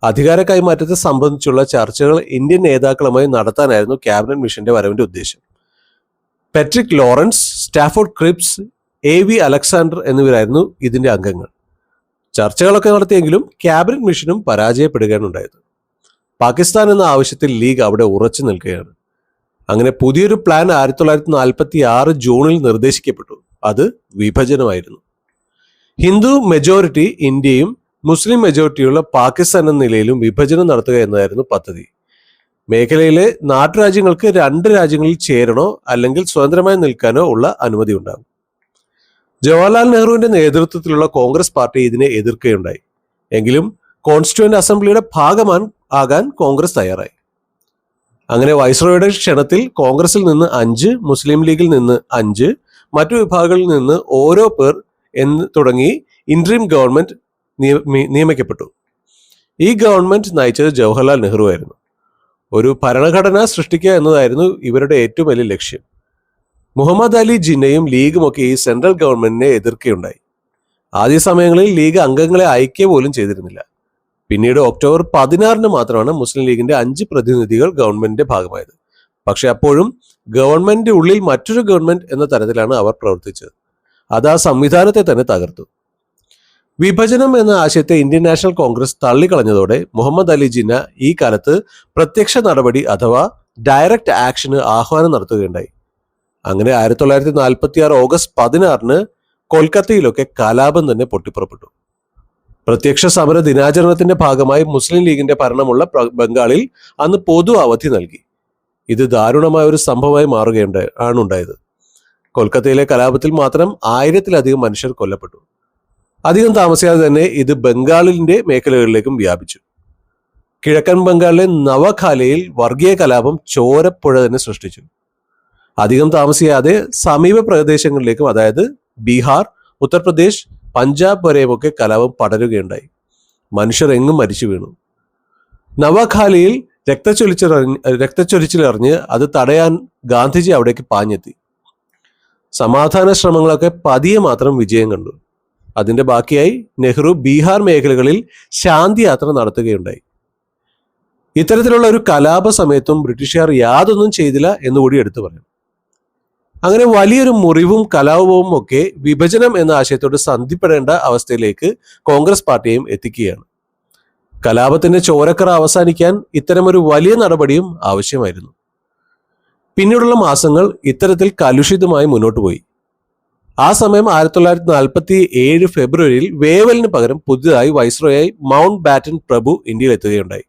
അധികാര കൈമാറ്റത്തെ സംബന്ധിച്ചുള്ള ചർച്ചകൾ ഇന്ത്യൻ നേതാക്കളുമായി നടത്താനായിരുന്നു ക്യാബിനറ്റ് മിഷന്റെ വരവിന്റെ ഉദ്ദേശം. പെട്രിക് Lawrence, Stafford Cripps, AV Alexander എന്നിവരായിരുന്നു ഇതിന്റെ അംഗങ്ങൾ. ചർച്ചകളൊക്കെ നടത്തിയെങ്കിലും ക്യാബിനറ്റ് മിഷനും പരാജയപ്പെടുകയാണ് ഉണ്ടായത്. പാകിസ്ഥാൻ എന്ന ആവശ്യത്തിൽ ലീഗ് അവിടെ ഉറച്ചു നിൽക്കുകയാണ്. അങ്ങനെ പുതിയൊരു പ്ലാൻ 1946 ജൂണിൽ നിർദ്ദേശിക്കപ്പെട്ടു. അത് വിഭജനമായിരുന്നു. ഹിന്ദു മെജോറിറ്റി ഇന്ത്യയും മുസ്ലിം മെജോറിറ്റിയുള്ള പാകിസ്ഥാൻ എന്ന നിലയിലും വിഭജനം നടത്തുക എന്നതായിരുന്നു പദ്ധതി. മേഖലയിലെ നാട്ടുരാജ്യങ്ങൾക്ക് 2 രാജ്യങ്ങളിൽ ചേരണോ അല്ലെങ്കിൽ സ്വതന്ത്രമായി നിൽക്കാനോ ഉള്ള അനുമതി ഉണ്ടാകും. ജവഹർലാൽ നെഹ്റുവിന്റെ നേതൃത്വത്തിലുള്ള കോൺഗ്രസ് പാർട്ടി ഇതിനെ എതിർക്കുകയുണ്ടായി. എങ്കിലും കോൺസ്റ്റിറ്റ്യൂവന്റ് അസംബ്ലിയുടെ ഭാഗമാകാൻ കോൺഗ്രസ് തയ്യാറായി. അങ്ങനെ വൈസ്രോയുടെ ക്ഷണത്തിൽ കോൺഗ്രസിൽ നിന്ന് 5, മുസ്ലിം ലീഗിൽ നിന്ന് 5, മറ്റു വിഭാഗങ്ങളിൽ നിന്ന് ഓരോ പേർ എന്ന് തുടങ്ങി ഇന്ററിം ഗവൺമെന്റ് നിയമിക്കപ്പെട്ടു. ഈ ഗവൺമെന്റ് നയിച്ചത് ജവഹർലാൽ നെഹ്റു ആയിരുന്നു. ഒരു ഭരണഘടന സൃഷ്ടിക്കുക എന്നതായിരുന്നു ഇവരുടെ ഏറ്റവും വലിയ ലക്ഷ്യം. മുഹമ്മദ് അലി ജിന്നയും ലീഗും ഒക്കെ ഈ സെൻട്രൽ ഗവൺമെന്റിനെ എതിർക്കുകയുണ്ടായി. ആദ്യ സമയങ്ങളിൽ ലീഗ് അംഗങ്ങളെ അയക്കുക പോലും ചെയ്തിരുന്നില്ല. പിന്നീട് ഒക്ടോബർ 16 മാത്രമാണ് മുസ്ലിം ലീഗിന്റെ 5 പ്രതിനിധികൾ ഗവൺമെന്റിന്റെ ഭാഗമായത്. പക്ഷെ അപ്പോഴും ഗവൺമെന്റിന്റെ ഉള്ളിൽ മറ്റൊരു ഗവൺമെന്റ് എന്ന തരത്തിലാണ് അവർ പ്രവർത്തിച്ചത്. അത് ആ സംവിധാനത്തെ തന്നെ തകർത്തു. വിഭജനം എന്ന ആശയത്തെ ഇന്ത്യൻ നാഷണൽ കോൺഗ്രസ് തള്ളിക്കളഞ്ഞതോടെ മുഹമ്മദ് അലി ജിന്ന ഈ കാലത്ത് പ്രത്യക്ഷ നടപടി അഥവാ ഡയറക്റ്റ് ആക്ഷന് ആഹ്വാനം നടത്തുകയുണ്ടായി. അങ്ങനെ 1946 ഓഗസ്റ്റ് 16 കൊൽക്കത്തയിലൊക്കെ കലാപം തന്നെ പൊട്ടിപ്പുറപ്പെട്ടു. പ്രത്യക്ഷ സമര ദിനാചരണത്തിന്റെ ഭാഗമായി മുസ്ലിം ലീഗിന്റെ ഭരണമുള്ള ബംഗാളിൽ അന്ന് പൊതു അവധി നൽകി. ഇത് ദാരുണമായ ഒരു സംഭവമായി മാറുകയുണ്ടായത്. കൊൽക്കത്തയിലെ കലാപത്തിൽ മാത്രം 1000-ലധികം മനുഷ്യർ കൊല്ലപ്പെട്ടു. അധികം താമസിയാതെ തന്നെ ഇത് ബംഗാളിന്റെ മേഖലകളിലേക്കും വ്യാപിച്ചു. കിഴക്കൻ ബംഗാളിലെ നവഖാലയിൽ വർഗീയ കലാപം ചോരപ്പുഴ തന്നെ സൃഷ്ടിച്ചു. അധികം താമസിയാതെ സമീപ പ്രദേശങ്ങളിലേക്കും, അതായത് ബീഹാർ, ഉത്തർപ്രദേശ്, പഞ്ചാബ് വരെയുമൊക്കെ കലാപം പടരുകയുണ്ടായി. മനുഷ്യർ എങ്ങും മരിച്ചു വീണു. നവഖാലിയിൽ രക്തച്ചൊരിച്ചിലറിഞ്ഞ് അത് തടയാൻ ഗാന്ധിജി അവിടേക്ക് പാഞ്ഞെത്തി. സമാധാന ശ്രമങ്ങളൊക്കെ പതിയെ മാത്രം വിജയം കണ്ടു. അതിന്റെ ബാക്കിയായി നെഹ്റു ബീഹാർ മേഖലകളിൽ ശാന്തി യാത്ര നടത്തുകയുണ്ടായി. ഇത്തരത്തിലുള്ള ഒരു കലാപ സമയത്തും ബ്രിട്ടീഷുകാർ യാതൊന്നും ചെയ്തില്ല എന്നുകൂടി എടുത്തു പറയും. അങ്ങനെ വലിയൊരു മുറിവും കലാപവും ഒക്കെ വിഭജനം എന്ന ആശയത്തോട് സന്ധിപ്പെടേണ്ട അവസ്ഥയിലേക്ക് കോൺഗ്രസ് പാർട്ടിയെയും എത്തിക്കുകയാണ്. കലാപത്തിന്റെ ചോരക്കറ അവസാനിക്കാൻ ഇത്തരമൊരു വലിയ നടപടിയും ആവശ്യമായിരുന്നു. പിന്നീടുള്ള മാസങ്ങൾ ഇത്തരത്തിൽ കലുഷിതമായി മുന്നോട്ട് പോയി. ആ സമയം 1947 ഫെബ്രുവരിയിൽ വേവലിന് പകരം പുതിയതായി വൈസ്രോയായി മൗണ്ട് ബാറ്റൻ പ്രഭു ഇന്ത്യയിൽ എത്തുകയുണ്ടായി.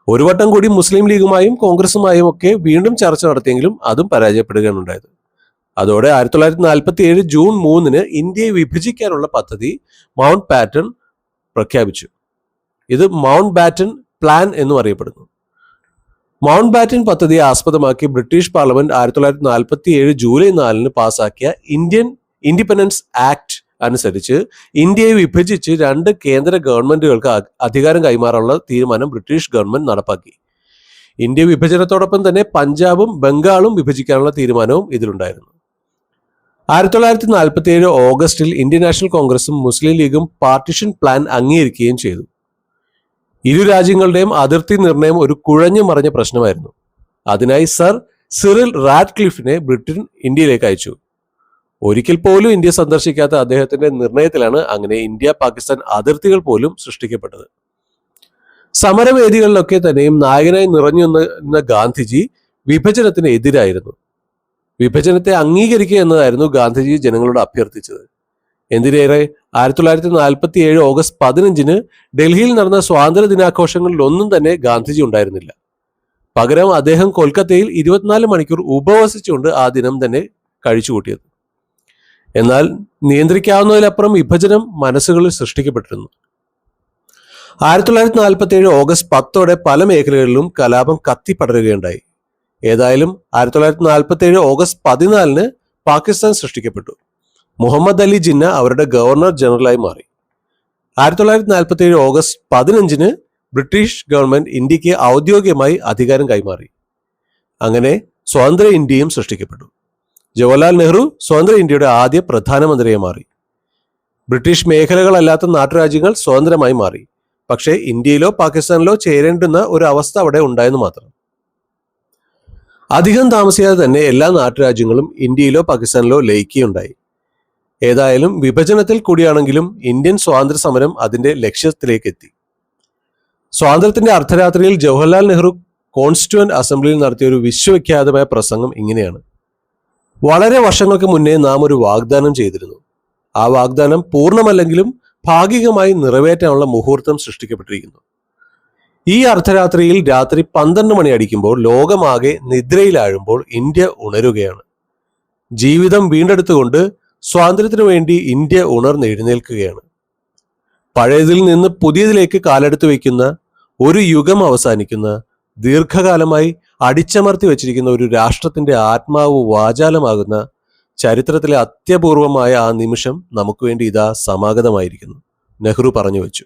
ഒരു വട്ടം കൂടി മുസ്ലിം ലീഗുമായും കോൺഗ്രസുമായും ഒക്കെ വീണ്ടും ചർച്ച നടത്തിയെങ്കിലും അതും പരാജയപ്പെടുകയാണ് ഉണ്ടായത്. അതോടെ 1947 ജൂൺ 3 ഇന്ത്യയെ വിഭജിക്കാനുള്ള പദ്ധതി മൗണ്ട് ബാറ്റൺ പ്രഖ്യാപിച്ചു. ഇത് മൗണ്ട് ബാറ്റൺ പ്ലാൻ എന്നും അറിയപ്പെടുന്നു. മൗണ്ട് ബാറ്റൺ പദ്ധതിയെ ആസ്പദമാക്കി ബ്രിട്ടീഷ് പാർലമെന്റ് 1947 ജൂലൈ 4 പാസാക്കിയ ഇന്ത്യൻ ഇൻഡിപെൻഡൻസ് ആക്ട് അനുസരിച്ച് ഇന്ത്യയെ വിഭജിച്ച് 2 കേന്ദ്ര ഗവൺമെന്റുകൾക്ക് അധികാരം കൈമാറാനുള്ള തീരുമാനം ബ്രിട്ടീഷ് ഗവൺമെന്റ് നടപ്പാക്കി. ഇന്ത്യ വിഭജനത്തോടൊപ്പം തന്നെ പഞ്ചാബും ബംഗാളും വിഭജിക്കാനുള്ള തീരുമാനവും ഇതിലുണ്ടായിരുന്നു. 1947 ഓഗസ്റ്റിൽ ഇന്ത്യൻ നാഷണൽ കോൺഗ്രസും മുസ്ലിം ലീഗും പാർട്ടിഷൻ പ്ലാൻ അംഗീകരിക്കുകയും ചെയ്തു. ഇരു രാജ്യങ്ങളുടെയും അതിർത്തി നിർണയം ഒരു കുഴഞ്ഞു മറിഞ്ഞ പ്രശ്നമായിരുന്നു. അതിനായി സർ സിറിൽ റാഡ്ക്ലിഫിനെ ബ്രിട്ടൻ ഇന്ത്യയിലേക്ക് അയച്ചു. ഒരിക്കൽ പോലും ഇന്ത്യ സന്ദർശിക്കാത്ത അദ്ദേഹത്തിന്റെ നിർണയത്തിലാണ് അങ്ങനെ ഇന്ത്യ പാകിസ്ഥാൻ അതിർത്തികൾ പോലും സൃഷ്ടിക്കപ്പെട്ടത്. സമരവേദികളിലൊക്കെ തന്നെയും നായകനായി നിറഞ്ഞു നിന്ന ഗാന്ധിജി വിഭജനത്തിന് എതിരായിരുന്നു. വിഭജനത്തെ അംഗീകരിക്കുക എന്നതായിരുന്നു ഗാന്ധിജി ജനങ്ങളോട് അഭ്യർത്ഥിച്ചത്. എന്തിനേറെ 1947 ഓഗസ്റ്റ് 15 ഡൽഹിയിൽ നടന്ന സ്വാതന്ത്ര്യ ദിനാഘോഷങ്ങളിൽ ഒന്നും തന്നെ ഗാന്ധിജി ഉണ്ടായിരുന്നില്ല. പകരം അദ്ദേഹം കൊൽക്കത്തയിൽ 24 മണിക്കൂർ ഉപവസിച്ചുകൊണ്ട് ആ ദിനം തന്നെ കഴിച്ചുകൂട്ടിയത്. എന്നാൽ നിയന്ത്രിക്കാവുന്നതിലപ്പുറം വിഭജനം മനസ്സുകളിൽ സൃഷ്ടിക്കപ്പെട്ടിരുന്നു. 1947 ഓഗസ്റ്റ് 10 പല മേഖലകളിലും കലാപം കത്തിപ്പടരുകയുണ്ടായി. ഏതായാലും 1947 ഓഗസ്റ്റ് 14 പാകിസ്ഥാൻ സൃഷ്ടിക്കപ്പെട്ടു. മുഹമ്മദ് അലി ജിന്ന അവരുടെ ഗവർണർ ജനറലായി മാറി. 1947 ഓഗസ്റ്റ് 15 ബ്രിട്ടീഷ് ഗവൺമെന്റ് ഇന്ത്യക്ക് ഔദ്യോഗികമായി അധികാരം കൈമാറി. അങ്ങനെ സ്വതന്ത്ര ഇന്ത്യയും സൃഷ്ടിക്കപ്പെട്ടു. ജവഹർലാൽ നെഹ്റു സ്വതന്ത്ര ഇന്ത്യയുടെ ആദ്യ പ്രധാനമന്ത്രിയായി മാറി. ബ്രിട്ടീഷ് മേഖലകളല്ലാത്ത നാട്ടുരാജ്യങ്ങൾ സ്വതന്ത്രമായി മാറി. പക്ഷേ ഇന്ത്യയിലോ പാകിസ്ഥാനിലോ ചേരേണ്ടുന്ന ഒരു അവസ്ഥ അവിടെ ഉണ്ടായെന്ന് മാത്രം. അധികം താമസിയാതെ തന്നെ എല്ലാ നാട്ടുരാജ്യങ്ങളും ഇന്ത്യയിലോ പാകിസ്ഥാനിലോ ലയിക്കുകയുണ്ടായി. ഏതായാലും വിഭജനത്തിൽ കൂടിയാണെങ്കിലും ഇന്ത്യൻ സ്വാതന്ത്ര്യ സമരം അതിന്റെ ലക്ഷ്യത്തിലേക്ക് എത്തി. സ്വാതന്ത്ര്യത്തിന്റെ അർദ്ധരാത്രിയിൽ ജവഹർലാൽ നെഹ്റു കോൺസ്റ്റിറ്റ്യൂവന്റ് അസംബ്ലിയിൽ നടത്തിയ ഒരു വിശ്വവിഖ്യാതമായ പ്രസംഗം ഇങ്ങനെയാണ്: വളരെ വർഷങ്ങൾക്ക് മുന്നേ നാം ഒരു വാഗ്ദാനം ചെയ്തിരുന്നു. ആ വാഗ്ദാനം പൂർണ്ണമല്ലെങ്കിലും ഭാഗികമായി നിറവേറ്റാനുള്ള മുഹൂർത്തം സൃഷ്ടിക്കപ്പെട്ടിരിക്കുന്നു. ഈ അർദ്ധരാത്രിയിൽ രാത്രി 12 മണി അടിക്കുമ്പോൾ ലോകമാകെ നിദ്രയിലാഴുമ്പോൾ ഇന്ത്യ ഉണരുകയാണ്. ജീവിതം വീണ്ടെടുത്തുകൊണ്ട് സ്വാതന്ത്ര്യത്തിനു വേണ്ടി ഇന്ത്യ ഉണർന്നെഴുന്നേൽക്കുകയാണ്. പഴയതിൽ നിന്ന് പുതിയതിലേക്ക് കാലെടുത്തു വയ്ക്കുന്ന, ഒരു യുഗം അവസാനിക്കുന്ന, ദീർഘകാലമായി അടിച്ചമർത്തി വച്ചിരിക്കുന്ന ഒരു രാഷ്ട്രത്തിന്റെ ആത്മാവ് വാചാലമാകുന്ന ചരിത്രത്തിലെ അത്യപൂർവമായ ആ നിമിഷം നമുക്ക് വേണ്ടി ഇതാ സമാഗതമായിരിക്കുന്നു, നെഹ്റു പറഞ്ഞു വെച്ചു.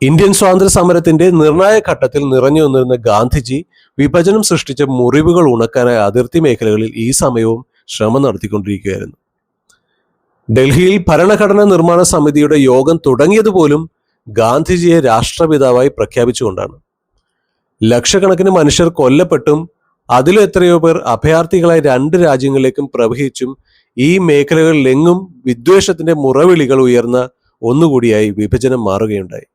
ഇന്ത്യൻ സ്വാതന്ത്ര്യ സമരത്തിന്റെ നിർണായക ഘട്ടത്തിൽ നിറഞ്ഞു വന്നിരുന്ന ഗാന്ധിജി വിഭജനം സൃഷ്ടിച്ച മുറിവുകൾ ഉണക്കാനായി അതിർത്തി മേഖലകളിൽ ഈ സമയവും ശ്രമം നടത്തിക്കൊണ്ടിരിക്കുകയായിരുന്നു. ഡൽഹിയിൽ ഭരണഘടനാ നിർമ്മാണ സമിതിയുടെ യോഗം തുടങ്ങിയതുപോലും ഗാന്ധിജിയെ രാഷ്ട്രപിതാവായി പ്രഖ്യാപിച്ചുകൊണ്ടാണ്. ലക്ഷക്കണക്കിന് മനുഷ്യർ കൊല്ലപ്പെട്ടും അതിലും എത്രയോ പേർ അഭയാർത്ഥികളായി 2 രാജ്യങ്ങളിലേക്കും പ്രവഹിച്ചും ഈ മേഖലകളിലെങ്ങും വിദ്വേഷത്തിന്റെ മുറവിളികൾ ഉയർന്ന ഒന്നുകൂടിയായി വിഭജനം മാറുകയുണ്ടായി.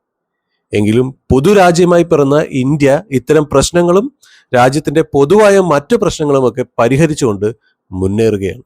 എങ്കിലും പൊതുരാജ്യമായി പിറന്ന ഇന്ത്യ ഇത്തരം പ്രശ്നങ്ങളും രാജ്യത്തിന്റെ പൊതുവായ മറ്റു പ്രശ്നങ്ങളുമൊക്കെ പരിഹരിച്ചുകൊണ്ട് മുന്നേറുകയാണ്.